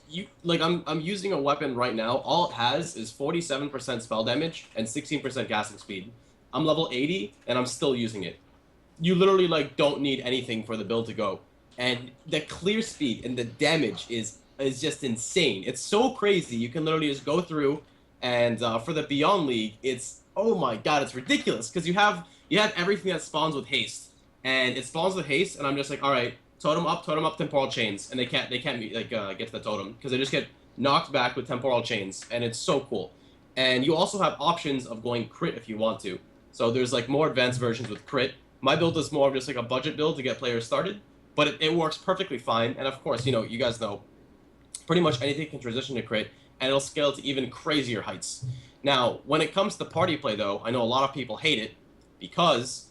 I'm using a weapon right now, all it has is 47% spell damage and 16% casting speed. I'm level 80 and I'm still using it. You literally like don't need anything for the build to go. And the clear speed and the damage is just insane. It's so crazy. You can literally just go through. And for the Beyond League, it's, oh my god, it's ridiculous because you have everything that spawns with haste, and it spawns with haste, and I'm just like, all right, totem up, temporal chains, and they can't get to the totem because they just get knocked back with temporal chains, and it's so cool. And you also have options of going crit if you want to. So there's like more advanced versions with crit. My build is more of just like a budget build to get players started, but it works perfectly fine. And of course, you guys know, pretty much anything can transition to crit, and it'll scale to even crazier heights. Now, when it comes to party play, though, I know a lot of people hate it because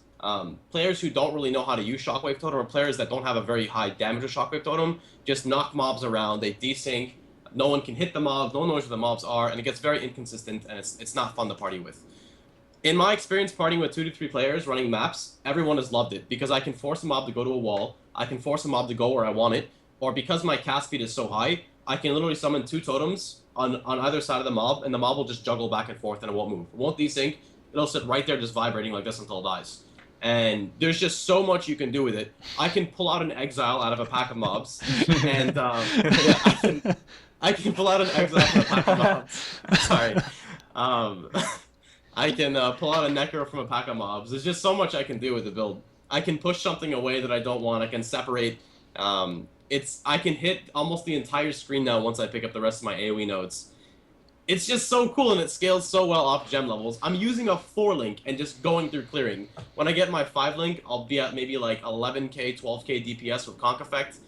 players who don't really know how to use Shockwave Totem, or players that don't have a very high damage with Shockwave Totem, just knock mobs around, they desync, no one can hit the mobs, no one knows where the mobs are, and it gets very inconsistent, and it's not fun to party with. In my experience partying with 2 to 3 players running maps, everyone has loved it, because I can force a mob to go to a wall, I can force a mob to go where I want it, or because my cast speed is so high, I can literally summon 2 totems on either side of the mob, and the mob will just juggle back and forth and it won't move. It won't desync, it'll sit right there just vibrating like this until it dies. And there's just so much you can do with it. I can pull out an exile out of a pack of mobs, and yeah, I can pull out an exile from a pack of mobs. Sorry. I can pull out a Necro from a pack of mobs. There's just so much I can do with the build. I can push something away that I don't want. I can separate. I can hit almost the entire screen now once I pick up the rest of my AoE nodes. It's just so cool, and it scales so well off gem levels. I'm using a 4-link and just going through clearing. When I get my 5-link, I'll be at maybe like 11k, 12k DPS with Conk Effect.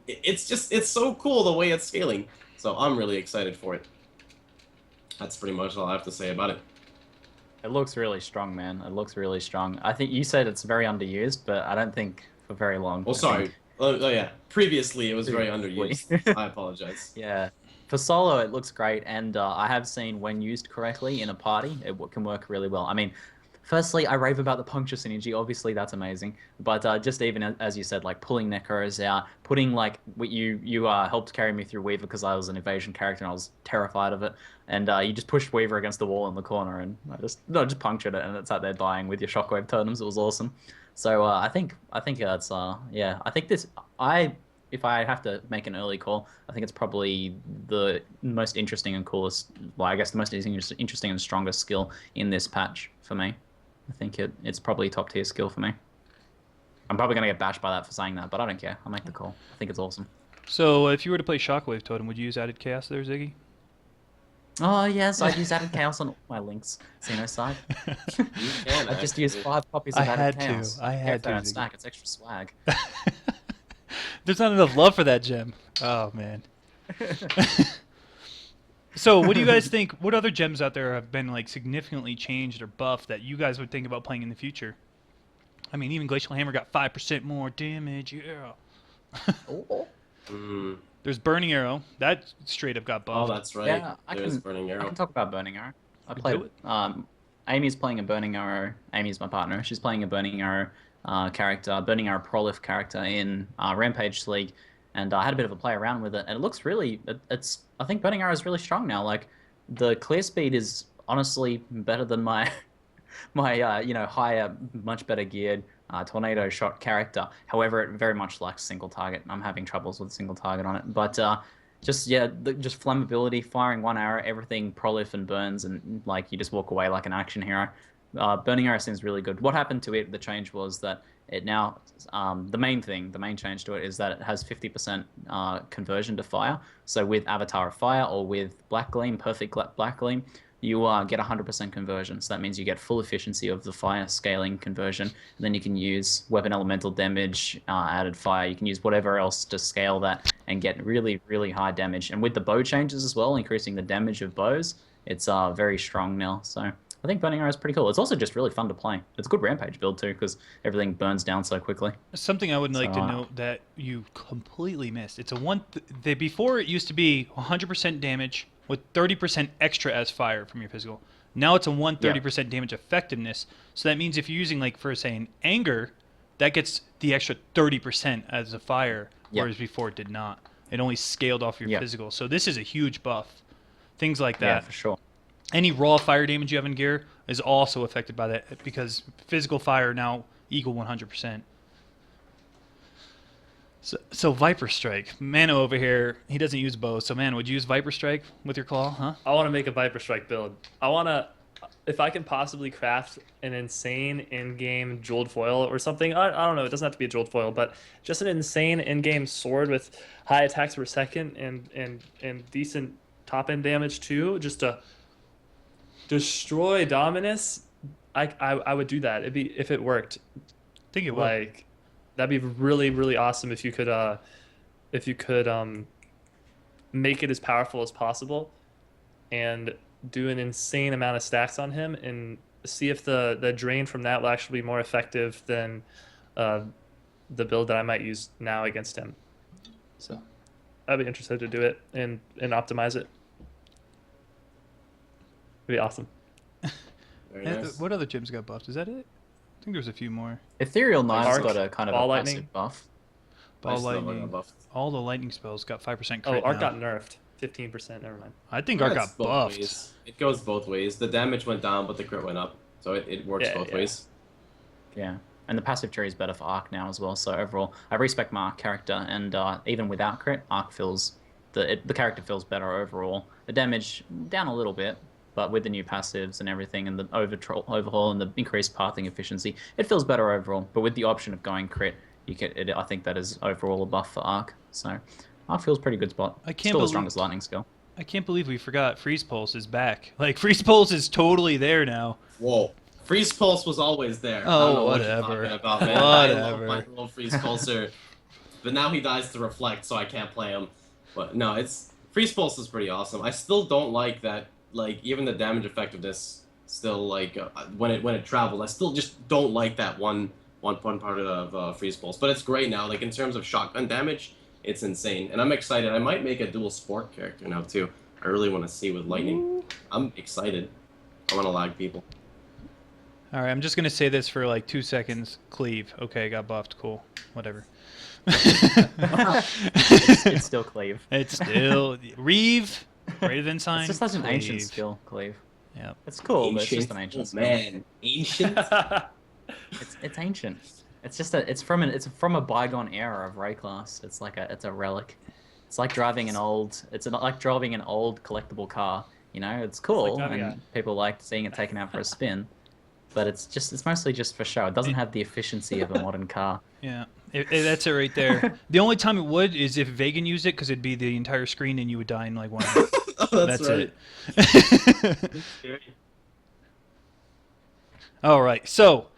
It's so cool the way it's scaling. So I'm really excited for it. That's pretty much all I have to say about it. It looks really strong, man. It looks really strong. I think you said it's very underused, but I don't think for very long. Well, sorry. Oh, yeah. Previously, it was very underused. I apologize. Yeah. For solo, it looks great, and I have seen when used correctly in a party, it can work really well. I mean, firstly, I rave about the puncture synergy. Obviously, that's amazing. But just even as you said, like pulling Necros out, putting like you helped carry me through Weaver because I was an evasion character and I was terrified of it. And you just pushed Weaver against the wall in the corner, and I just punctured it, and it's out there dying with your shockwave totems. It was awesome. So I think that's yeah. I think if I have to make an early call, I think it's probably the most interesting and coolest, well, I guess the most interesting and strongest skill in this patch for me. I think it's probably top tier skill for me. I'm probably going to get bashed by that for saying that, but I don't care. I'll make the call. I think it's awesome. So if you were to play Shockwave Totem, would you use added chaos there, Ziggy? Oh, yes, I'd use added chaos on all my links. Xeno side. I just used 5 copies of added chaos. I had to. Stack. It's extra swag. There's not enough love for that gem. Oh, man. So what do you guys think? What other gems out there have been like significantly changed or buffed that you guys would think about playing in the future? I mean, even Glacial Hammer got 5% more damage. Yeah. Oh, Mm. There's Burning Arrow. That straight up got Oh, buffed. that's right. yeah, There's Burning I Arrow. can talk about Burning Arrow. I Do played. it. Amy's playing a Burning Arrow. Amy's my partner. She's playing a Burning Arrow character, Burning Arrow Prolif character in Rampage League, and I had a bit of a play around with it, and it looks really. It's. I think Burning Arrow is really strong now. Like the clear speed is honestly better than my higher, much better geared tornado shot character. However, it very much lacks single target. I'm having troubles with single target on it, but just flammability, firing one arrow, everything prolif and burns, and like you just walk away like an action hero. Burning Arrow seems really good. What happened to it? The change was that it now the main change to it is that it has 50% conversion to fire. So with Avatar of Fire or with Black Gleam, Perfect Black Gleam, you get 100% conversion. So that means you get full efficiency of the fire scaling conversion. And then you can use weapon elemental damage, added fire. You can use whatever else to scale that and get really, really high damage. And with the bow changes as well, increasing the damage of bows, it's very strong now. So I think Burning Arrow is pretty cool. It's also just really fun to play. It's a good Rampage build too, because everything burns down so quickly. Something I would like to note that you completely missed. It's a before it used to be 100% damage with 30% extra as fire from your physical. Now it's a 130% damage effectiveness. So that means if you're using, like, for say, an anger, that gets the extra 30% as a fire, whereas before it did not. It only scaled off your physical. So this is a huge buff. Things like that. Yeah, for sure. Any raw fire damage you have in gear is also affected by that because physical fire now equal 100%. So Viper Strike. Mano over here, he doesn't use bows. So Mano, would you use Viper Strike with your claw, huh? I want to make a Viper Strike build. I want to, if I can possibly craft an insane in-game jeweled foil or something. I don't know. It doesn't have to be a jeweled foil, but just an insane in-game sword with high attacks per second and decent top-end damage too, just to destroy Dominus. I would do that. If it worked. I think it would. Like, that'd be really, really awesome if you could make it as powerful as possible and do an insane amount of stacks on him and see if the drain from that will actually be more effective than the build that I might use now against him. So I'd be interested to do it and optimize it. It'd be awesome. Very nice. What other gyms got buffed? Is that it? I think there's a few more. Ethereal Knight's Arc, got a kind of Ball a Lightning. passive buff. Ball I still haven't lightning. got buffed. All the lightning spells got 5% crit Oh, Arc now. got nerfed. 15%. Never mind. I think Arc That's got both buffed. ways. It goes both ways. The damage went down, but the crit went up. So it works Yeah, both yeah. ways. Yeah, and the passive tree is better for Arc now as well. So overall, I respect my Arc character, and even without crit, Arc feels the character feels better overall. The damage down a little bit, but with the new passives and everything, and the overhaul and the increased pathing efficiency, it feels better overall. But with the option of going crit, I think that is overall a buff for Arc. So Arc feels pretty good spot. I can't Still the believe- strongest lightning skill. I can't believe we forgot Freeze Pulse is back. Like, Freeze Pulse is totally there now. Whoa. Freeze Pulse was always there. I Oh, don't know whatever. What you're talking about, man. I Whatever. love my little Freeze Pulser. But now he dies to Reflect, so I can't play him. But no, Freeze Pulse is pretty awesome. I still don't like that, like, even the damage effectiveness still, like, when it travels, I still just don't like that one part of Freeze Pulse. But it's great now. Like, in terms of shotgun damage, it's insane. And I'm excited. I might make a dual sport character now, too. I really want to see with Lightning. I'm excited. I want to lag people. All right, I'm just going to say this for like 2 seconds. Cleave. Okay, got buffed. Cool. Whatever. It's still Cleave. It's still... Reeve, greater than sign. It's just such an ancient Cleave. skill, Cleave. Yep. It's cool, but it's just an ancient skill. Man, ancient? It's ancient. It's from a bygone era of Ray class. It's a relic. It's like driving an old collectible car. You know, it's cool, driving and a- people like seeing it taken out for a spin. But it's mostly just for show. It doesn't have the efficiency of a modern car. Yeah, that's it right there. The only time it would is if Vegan used it, because it'd be the entire screen and you would die in like 1 minute. Oh, that's right. it. All right, so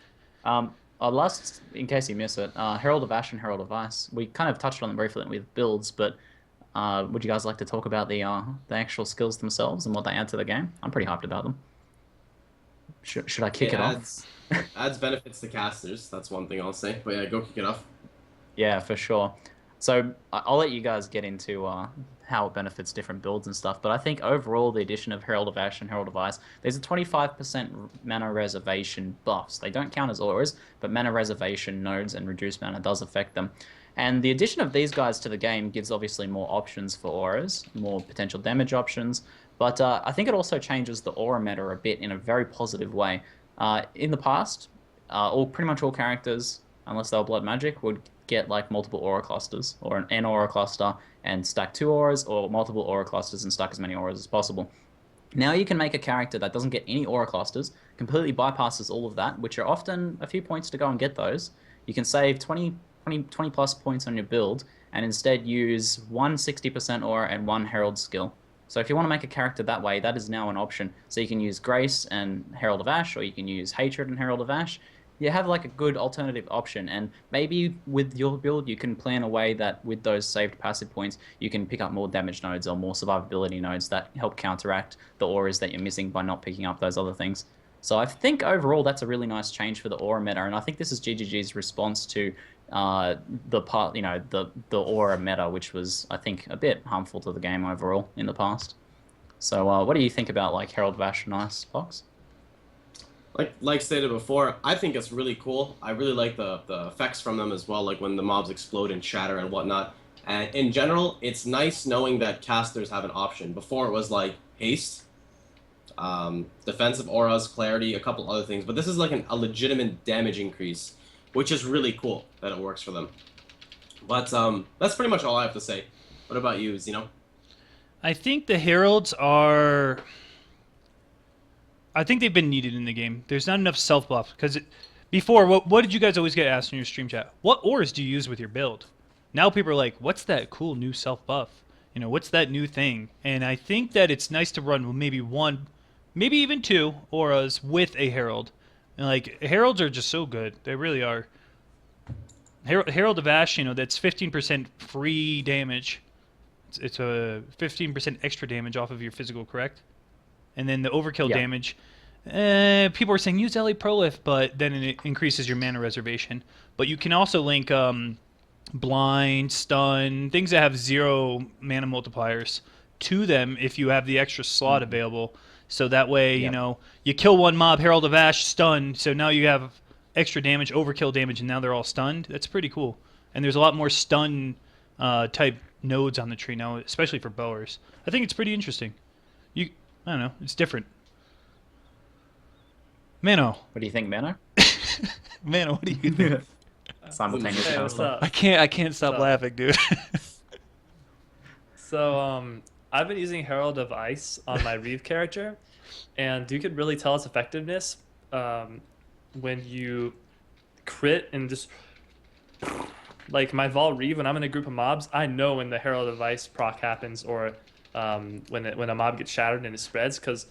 Last, in case you miss it, Herald of Ash and Herald of Ice. We kind of touched on them briefly with builds, but would you guys like to talk about the actual skills themselves and what they add to the game? I'm pretty hyped about them. Should I kick it off? Adds benefits to casters. That's one thing I'll say. But yeah, go kick it off. Yeah, for sure. So I'll let you guys get into how it benefits different builds and stuff. But I think overall, the addition of Herald of Ash and Herald of Ice, there's a 25% mana reservation buffs. They don't count as auras, but mana reservation nodes and reduced mana does affect them. And the addition of these guys to the game gives obviously more options for auras, more potential damage options. But I think it also changes the aura meta a bit in a very positive way. In the past, pretty much all characters, unless they were blood magic, would get like multiple aura clusters or an aura cluster and stack 2 auras, or multiple aura clusters and stack as many auras as possible. Now you can make a character that doesn't get any aura clusters, completely bypasses all of that, which are often a few points to go and get those. You can save 20 plus points on your build and instead use one 60% aura and one herald skill. So if you want to make a character that way, that is now an option. So you can use Grace and Herald of Ash, or you can use Hatred and Herald of Ash. You have like a good alternative option, and maybe with your build you can plan a way that with those saved passive points you can pick up more damage nodes or more survivability nodes that help counteract the auras that you're missing by not picking up those other things. So I think overall that's a really nice change for the aura meta, and I think this is GGG's response to the aura meta, which was, I think, a bit harmful to the game overall in the past. So what do you think about like Herald of Ash and Ice, Fox? Like stated before, I think it's really cool. I really like the effects from them as well, like when the mobs explode and shatter and whatnot. And in general, it's nice knowing that casters have an option. Before it was like haste, defensive auras, clarity, a couple other things. But this is like a legitimate damage increase, which is really cool that it works for them. But that's pretty much all I have to say. What about you, Zeno? I think the Heralds are... I think they've been needed in the game. There's not enough self-buff. Because before, what did you guys always get asked in your stream chat? What auras do you use with your build? Now people are like, what's that cool new self-buff? You know, what's that new thing? And I think that it's nice to run maybe one, maybe even 2 auras with a Herald. And like, Heralds are just so good. They really are. Herald of Ash, you know, that's 15% free damage. It's a 15% extra damage off of your physical, correct? And then the overkill damage, people are saying use LA Prolif, but then it increases your mana reservation. But you can also link blind, stun, things that have 0 mana multipliers to them if you have the extra slot available. So that way, you know, you kill one mob, Herald of Ash, stun, so now you have extra damage, overkill damage, and now they're all stunned. That's pretty cool. And there's a lot more stun type nodes on the tree now, especially for bowers. I think it's pretty interesting. I don't know. It's different. Mano. What do you think, Mano? Mano, what do you think? Simultaneous Hey, kind of what's stuff. up? I can't stop laughing, dude. So I've been using Herald of Ice on my Reeve character, and you could really tell its effectiveness when you crit and just like my Vol Reeve. When I'm in a group of mobs, I know when the Herald of Ice proc happens, or when a mob gets shattered and it spreads, because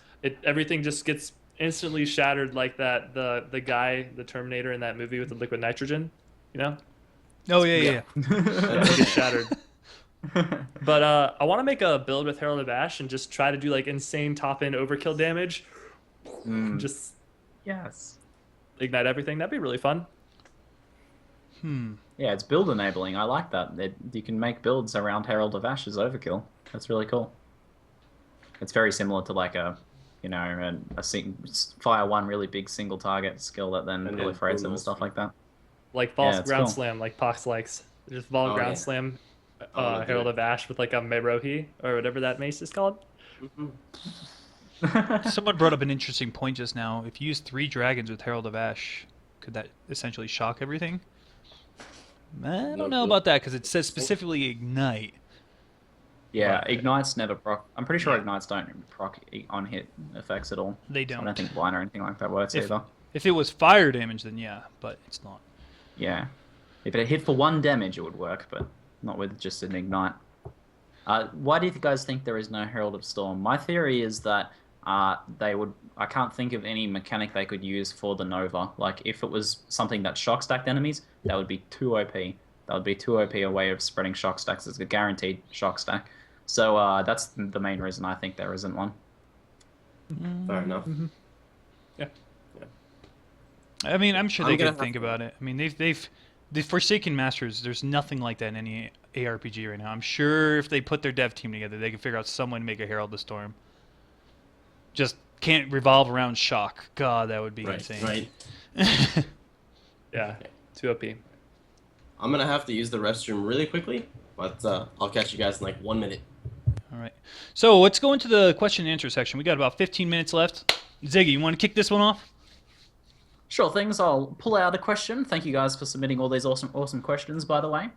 everything just gets instantly shattered like that. The guy, the Terminator in that movie with the liquid nitrogen, you know? Oh yeah. It gets shattered. But I want to make a build with Herald of Ash and just try to do like insane top end overkill damage. Just ignite everything. That'd be really fun. Yeah, it's build enabling. I like that. You can make builds around Herald of Ash's overkill. That's really cool. It's very similar to like a fire one really big single target skill that then proliferates them and stuff like that. Like false ground cool. slam, like Pox likes. Just vol ground slam Herald of Ash with like a Merohi or whatever that mace is called. Someone brought up an interesting point just now. If you use 3 dragons with Herald of Ash, could that essentially shock everything? I don't know about that, because it says specifically ignite. Yeah, ignites never proc. I'm pretty sure ignites don't proc on hit effects at all. They don't. I don't think blind or anything like that works either. If it was fire damage, then yeah, but it's not. Yeah, if it hit for 1 damage, it would work, but not with just an ignite. Why do you guys think there is no Herald of Storm? My theory is that they would. I can't think of any mechanic they could use for the Nova. Like if it was something that shock stacked enemies, that would be too OP. That would be too OP a way of spreading shock stacks. It's a guaranteed shock stack. So that's the main reason I think there isn't one. Fair enough. Yeah. I mean, I'm sure I'm they gonna could have think to- about it. I mean, the Forsaken Masters. There's nothing like that in any ARPG right now. I'm sure if they put their dev team together, they could figure out some way to make a Herald of Storm. Just can't revolve around shock. God, that would be Right, insane. right. Yeah, 2 OP. I'm gonna have to use the restroom really quickly, but I'll catch you guys in like 1 minute. All right. So let's go into the question and answer section. We got about 15 minutes left. Ziggy, you want to kick this one off? Sure things. I'll pull out a question. Thank you guys for submitting all these awesome questions, by the way.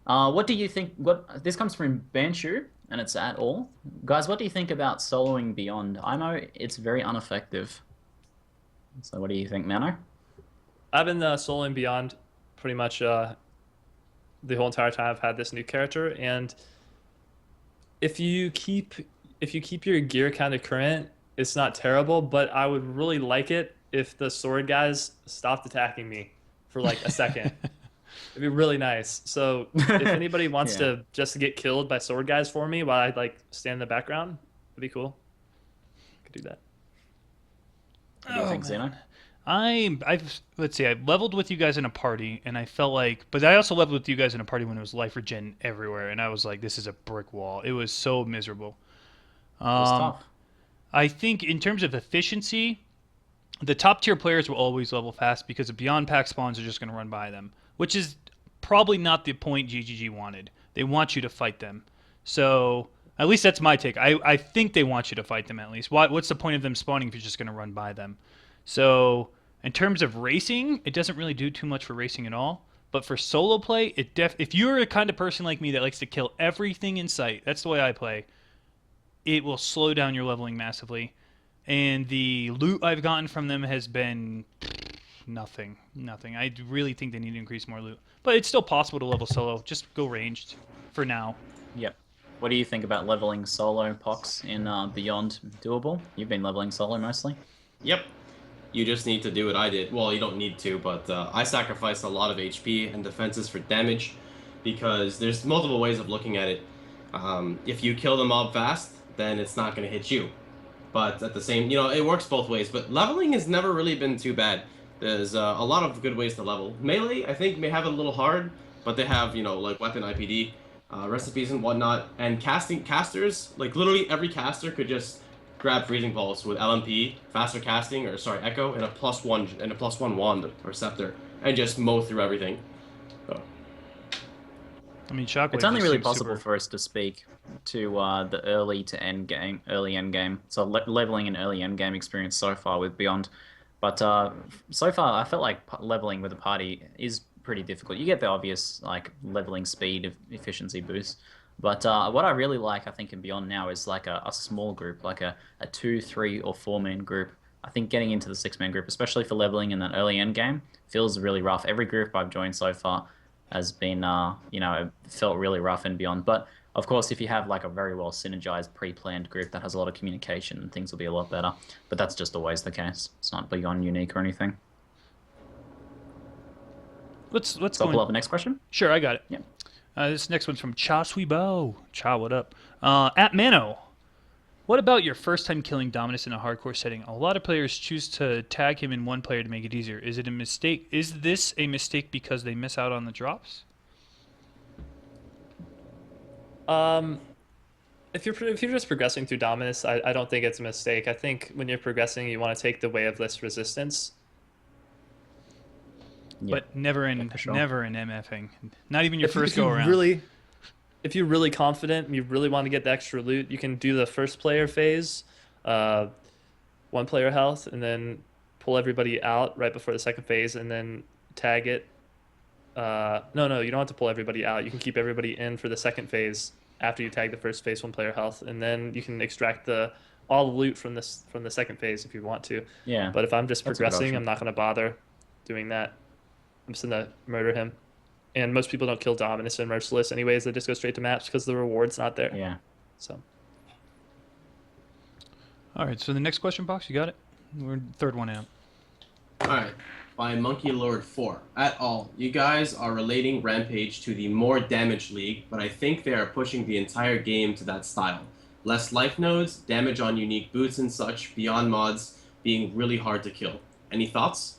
What do you think? This comes from Banshu, and it's at all. Guys, what do you think about soloing Beyond? I know it's very ineffective. So what do you think, Mano? I've been soloing Beyond pretty much the whole entire time I've had this new character, and if you keep your gear kind of current, it's not terrible. But I would really like it if the sword guys stopped attacking me for like a second. It'd be really nice. So if anybody wants to just get killed by sword guys for me while I like stand in the background, it'd be cool. Could do that. What do you think, Zeno? Let's see. I leveled with you guys in a party, and I felt like, but I also leveled with you guys in a party when it was life regen everywhere, and I was like, this is a brick wall. It was so miserable. It was tough. I think in terms of efficiency, the top tier players will always level fast because the Beyond pack spawns are just going to run by them, which is probably not the point GGG wanted. They want you to fight them. So at least that's my take. I think they want you to fight them at least. What's the point of them spawning if you're just going to run by them? So in terms of racing, it doesn't really do too much for racing at all. But for solo play, if you're a kind of person like me that likes to kill everything in sight, that's the way I play, it will slow down your leveling massively. And the loot I've gotten from them has been nothing. I really think they need to increase more loot. But it's still possible to level solo. Just go ranged for now. Yep. What do you think about leveling solo, Pox, in Beyond doable? You've been leveling solo mostly. Yep. You just need to do what I did. Well, you don't need to, but I sacrificed a lot of HP and defenses for damage because there's multiple ways of looking at it. If you kill the mob fast, then it's not going to hit you. But at the same, it works both ways. But leveling has never really been too bad. There's a lot of good ways to level. Melee, I think, may have it a little hard, but they have, like weapon IPD, recipes and whatnot. And casters, like literally every caster could just grab Freezing Pulse with LMP, faster casting, Echo, and a +1 wand or scepter, and just mow through everything. So. I mean, Shockwave. It's only just really seems possible super... for us to speak to the early end game. So leveling and early end game experience so far with Beyond, but so far I felt like leveling with a party is pretty difficult. You get the obvious like leveling speed, efficiency boost, but what I really like, I think, in Beyond now is like a small group, like a 2, 3, or 4-man group. I think getting into the 6-man group, especially for leveling in that early end game, feels really rough. Every group I've joined so far has been, it felt really rough and Beyond. But of course, if you have like a very well synergized, pre-planned group that has a lot of communication, things will be a lot better. But that's just always the case. It's not Beyond unique or anything. Let's So go. I'll pull up the next question. Sure, I got it. Yeah. This next one's from Cha Sweebo. Cha, what up? At Mano. What about your first time killing Dominus in a hardcore setting? A lot of players choose to tag him in one player to make it easier. Is it a mistake? Is this a mistake because they miss out on the drops? If you're just progressing through Dominus, I don't think it's a mistake. I think when you're progressing, you want to take the way of least resistance. But never in for sure. never in MFing. Not even your first If go around. If you're really confident and you really want to get the extra loot, you can do the first player phase, 1 player health, and then pull everybody out right before the second phase, and then tag it. No, you don't have to pull everybody out. You can keep everybody in for the second phase after you tag the first phase 1 player health, and then you can extract all the loot from the second phase if you want to. Yeah. But if I'm just That's a good progressing, option. I'm not going to bother doing that. I'm just going to murder him. And most people don't kill Dominus and Merciless anyways. They just go straight to maps because the reward's not there. Yeah. So. All right, so the next question box, you got it? We're third one out. Alright, by Monkey Lord 4. At all, you guys are relating Rampage to the more damage league, but I think they are pushing the entire game to that style. Less life nodes, damage on unique boots and such, beyond mods, being really hard to kill. Any thoughts?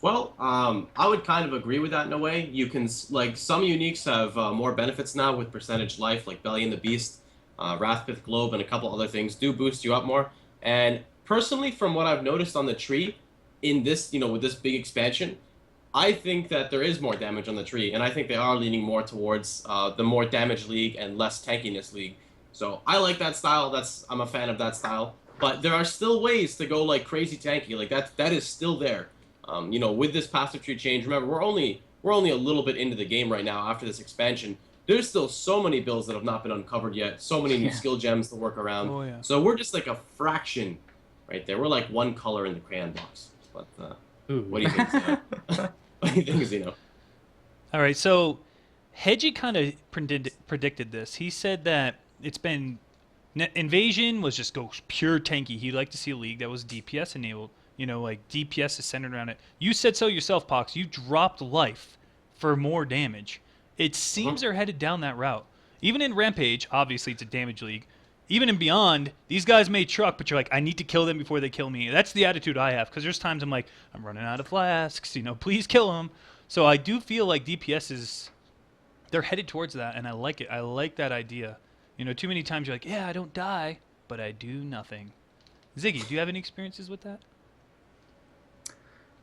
Well, I would kind of agree with that in a way. You can, like, some uniques have more benefits now with percentage life, like Belly and the Beast, Wrathpith Globe, and a couple other things do boost you up more. And personally, from what I've noticed on the tree, in this, with this big expansion, I think that there is more damage on the tree, and I think they are leaning more towards the more damage league and less tankiness league. So I like that style. I'm a fan of that style. But there are still ways to go like crazy tanky. Like that is still there. With this passive tree change, remember we're only a little bit into the game right now after this expansion. There's still so many builds that have not been uncovered yet. So many new skill gems to work around. Oh, yeah. So we're just like a fraction right there. We're like one color in the crayon box. But what do you think, Zeno? What do you think, Zeno? All right, so Hedgie kind of predicted this. He said that it's been Invasion was just go pure tanky. He'd like to see a league that was DPS enabled. Like DPS is centered around it. You said so yourself, Pox. You dropped life for more damage. It seems they're headed down that route. Even in Rampage, obviously it's a damage league. Even in Beyond, these guys may truck, but you're like, I need to kill them before they kill me. That's the attitude I have, because there's times I'm like, I'm running out of flasks, please kill them. So I do feel like DPS they're headed towards that, and I like it. I like that idea. Too many times you're like, yeah, I don't die, but I do nothing. Ziggy, do you have any experiences with that?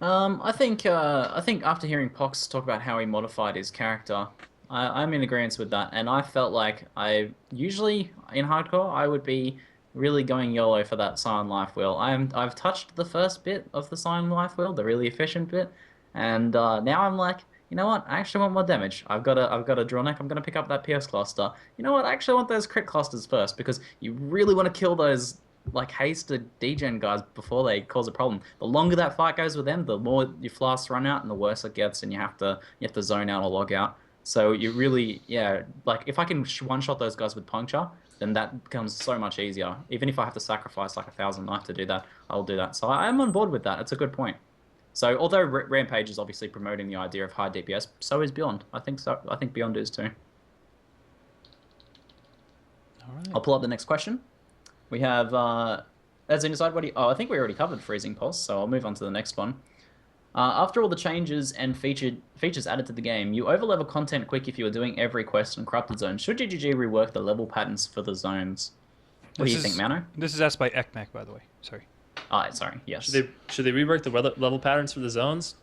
I think after hearing Pox talk about how he modified his character, I'm in agreement with that, and I felt like I usually in hardcore I would be really going YOLO for that Silent Life Wheel. I've touched the first bit of the Silent Life Wheel, the really efficient bit, and now I'm like, you know what? I actually want more damage. I've got a draw neck. I'm gonna pick up that PS cluster. You know what? I actually want those crit clusters first because you really want to kill those like hasted degen guys before they cause a problem. The longer that fight goes with them, the more your flasks run out and the worse it gets, and you have to zone out or log out. So you really, like if I can one-shot those guys with puncture, then that becomes so much easier. Even if I have to sacrifice like 1,000 life to do that, I'll do that. So I'm on board with that. It's a good point. So although Rampage is obviously promoting the idea of high DPS, so is Beyond. I think so. I think Beyond is too. All right. I'll pull up the next question. We have, as in decide, I think we already covered Freezing Pulse, so I'll move on to the next one. After all the changes and features added to the game, you overlevel content quick if you are doing every quest in Corrupted Zone. Should GGG rework the level patterns for the zones? What do you think, Mano? This is asked by Ekmek, by the way. Sorry. Sorry, yes. Should they rework the level patterns for the zones?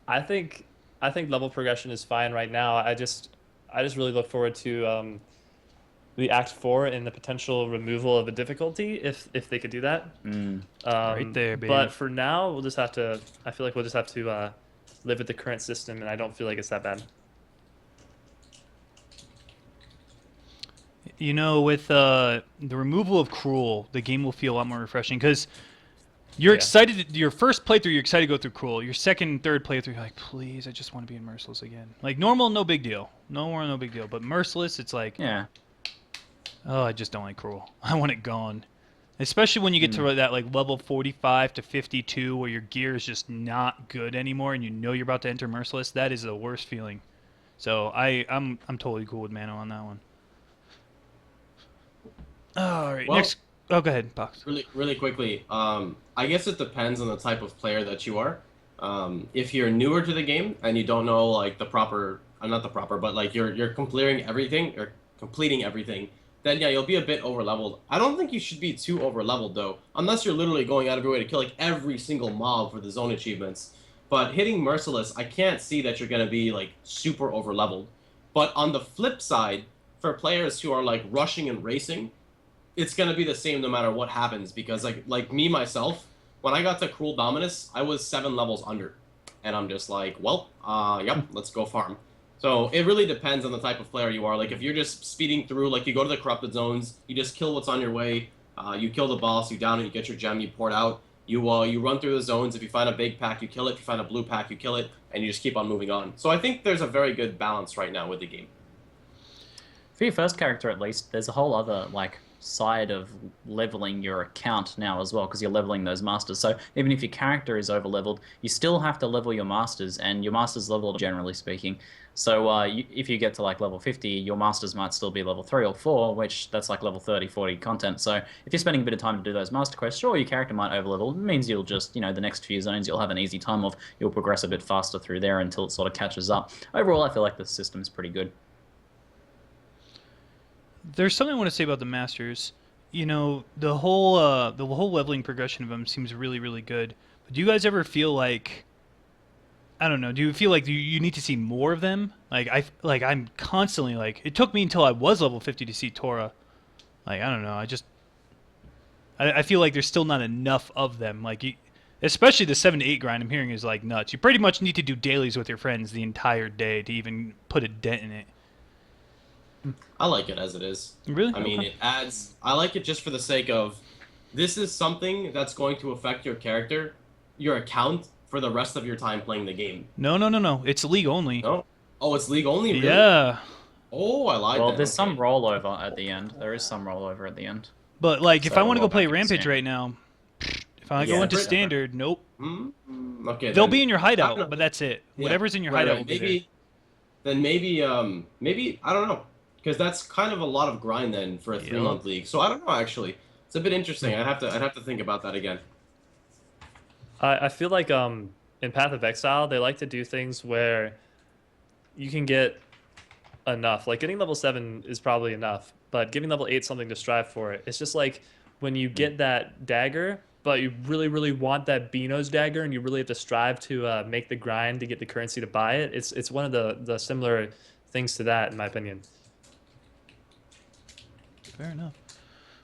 I think level progression is fine right now. I just really look forward to the Act 4 and the potential removal of a difficulty if they could do that. Right there, baby. But for now, I feel like we'll just have to live with the current system, and I don't feel like it's that bad. With the removal of Cruel, the game will feel a lot more refreshing because you're excited. Your first playthrough, you're excited to go through Cruel. Your second, third playthrough, you're like, please, I just want to be in Merciless again. Like normal, no big deal. No big deal. But Merciless, it's like, oh, I just don't like Cruel. I want it gone. Especially when you get to that like level 45 to 52 where your gear is just not good anymore and you're about to enter Merciless. That is the worst feeling. So I'm totally cool with Mano on that one. All right, Well, next. Oh, go ahead, Box. Really quickly, I guess it depends on the type of player that you are. If you're newer to the game and you don't know like the proper, not the proper, but like you're completing everything, then yeah, you'll be a bit overleveled. I don't think you should be too overleveled though, unless you're literally going out of your way to kill like every single mob for the zone achievements. But hitting Merciless, I can't see that you're gonna be like super overleveled. But on the flip side, for players who are like rushing and racing, it's gonna be the same no matter what happens, because like me myself, when I got to Cruel Dominus, I was 7 levels under, and I'm just like, well, yep, let's go farm. So it really depends on the type of player you are. Like if you're just speeding through, like you go to the corrupted zones, you just kill what's on your way, you kill the boss, you down it, you get your gem, you pour it out, you run through the zones. If you find a big pack, you kill it. If you find a blue pack, you kill it, and you just keep on moving on. So I think there's a very good balance right now with the game. For your first character, at least, there's a whole other like side of leveling your account now as well, because you're leveling those masters. So even if your character is over leveled, you still have to level your masters, and your masters leveled generally speaking. So if you get to like level 50, your masters might still be level 3 or 4, which that's like level 30, 40 content. So if you're spending a bit of time to do those master quests, sure, your character might overlevel. It means you'll just, the next few zones you'll have an easy time of. You'll progress a bit faster through there until it sort of catches up. Overall, I feel like the system's pretty good. There's something I want to say about the masters. The whole leveling progression of them seems really, really good. But do you guys ever feel like, I don't know, do you feel like you need to see more of them? I'm constantly like, it took me until I was level 50 to see Tora. I don't know, I feel like there's still not enough of them. Especially the 7 to 8 grind I'm hearing is like nuts. You pretty much need to do dailies with your friends the entire day to even put a dent in it. I like it as it is. Really? I mean, it adds... I like it just for the sake of... This is something that's going to affect your character, your account, for the rest of your time playing the game. No. It's league only. No? Oh, it's league only? Really? Yeah. Oh, I like that. Well, there's some rollover at the end. There is some rollover at the end. But, if I want to go play back to Rampage standard. right now, if I go into Separate? standard, nope. Okay, They'll then- be in your I don't hideout, know. but that's it. Yeah, Whatever's in your right, hideout right. will be there. Maybe, I don't know. Because that's kind of a lot of grind then for a 3-month league. So I don't know, actually. It's a bit interesting. I'd have to think about that again. I feel like in Path of Exile they like to do things where you can get enough. Like getting level 7 is probably enough, but giving level 8 something to strive for. It's just like when you get that dagger, but you really, really want that Beano's dagger, and you really have to strive to make the grind to get the currency to buy it. It's one of the similar things to that, in my opinion. Fair enough.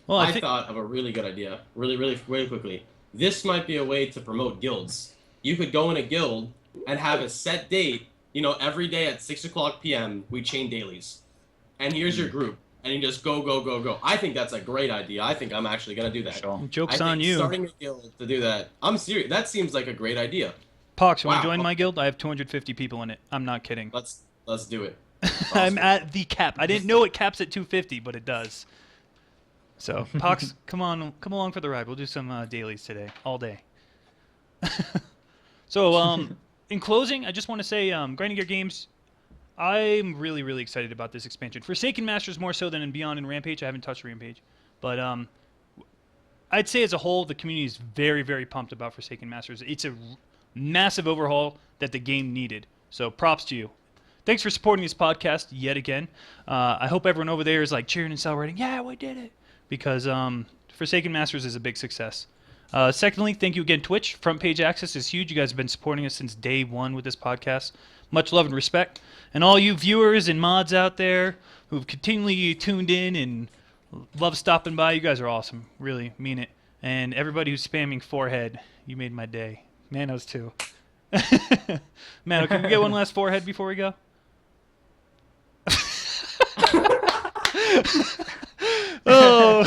Well, I thought of a really good idea, really quickly. This might be a way to promote guilds. You could go in a guild and have a set date. Every day at 6 o'clock p.m. we chain dailies, and here's your group, and you just go. I think that's a great idea. I think I'm actually gonna do that. Sure. Joke's I on think you. Starting a guild to do that. I'm serious. That seems like a great idea. Pox, you want Wow. to join my guild? I have 250 people in it. I'm not kidding. Let's do it. I'm at the cap. I didn't know it caps at 250, but it does. So, Pox, come along for the ride. We'll do some dailies today, all day. So, in closing, I just want to say, Grinding Gear Games, I'm really, really excited about this expansion. Forsaken Masters more so than in Beyond and Rampage. I haven't touched Rampage, but I'd say as a whole, the community is very, very pumped about Forsaken Masters. It's a massive overhaul that the game needed. So, props to you. Thanks for supporting this podcast yet again. I hope everyone over there is cheering and celebrating. Yeah, we did it. Because Forsaken Masters is a big success. Secondly, thank you again, Twitch. Front page access is huge. You guys have been supporting us since day one with this podcast. Much love and respect. And all you viewers and mods out there who've continually tuned in and love stopping by, you guys are awesome. Really, mean it. And everybody who's spamming forehead, you made my day. Mano's too. Mano, can we get one last forehead before we go? Oh,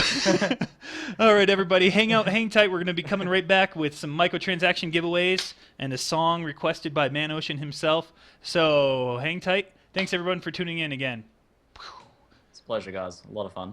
all right, everybody, hang tight. We're going to be coming right back with some microtransaction giveaways and a song requested by Manocean himself. So hang tight. Thanks, everyone, for tuning in again. It's a pleasure, guys. A lot of fun.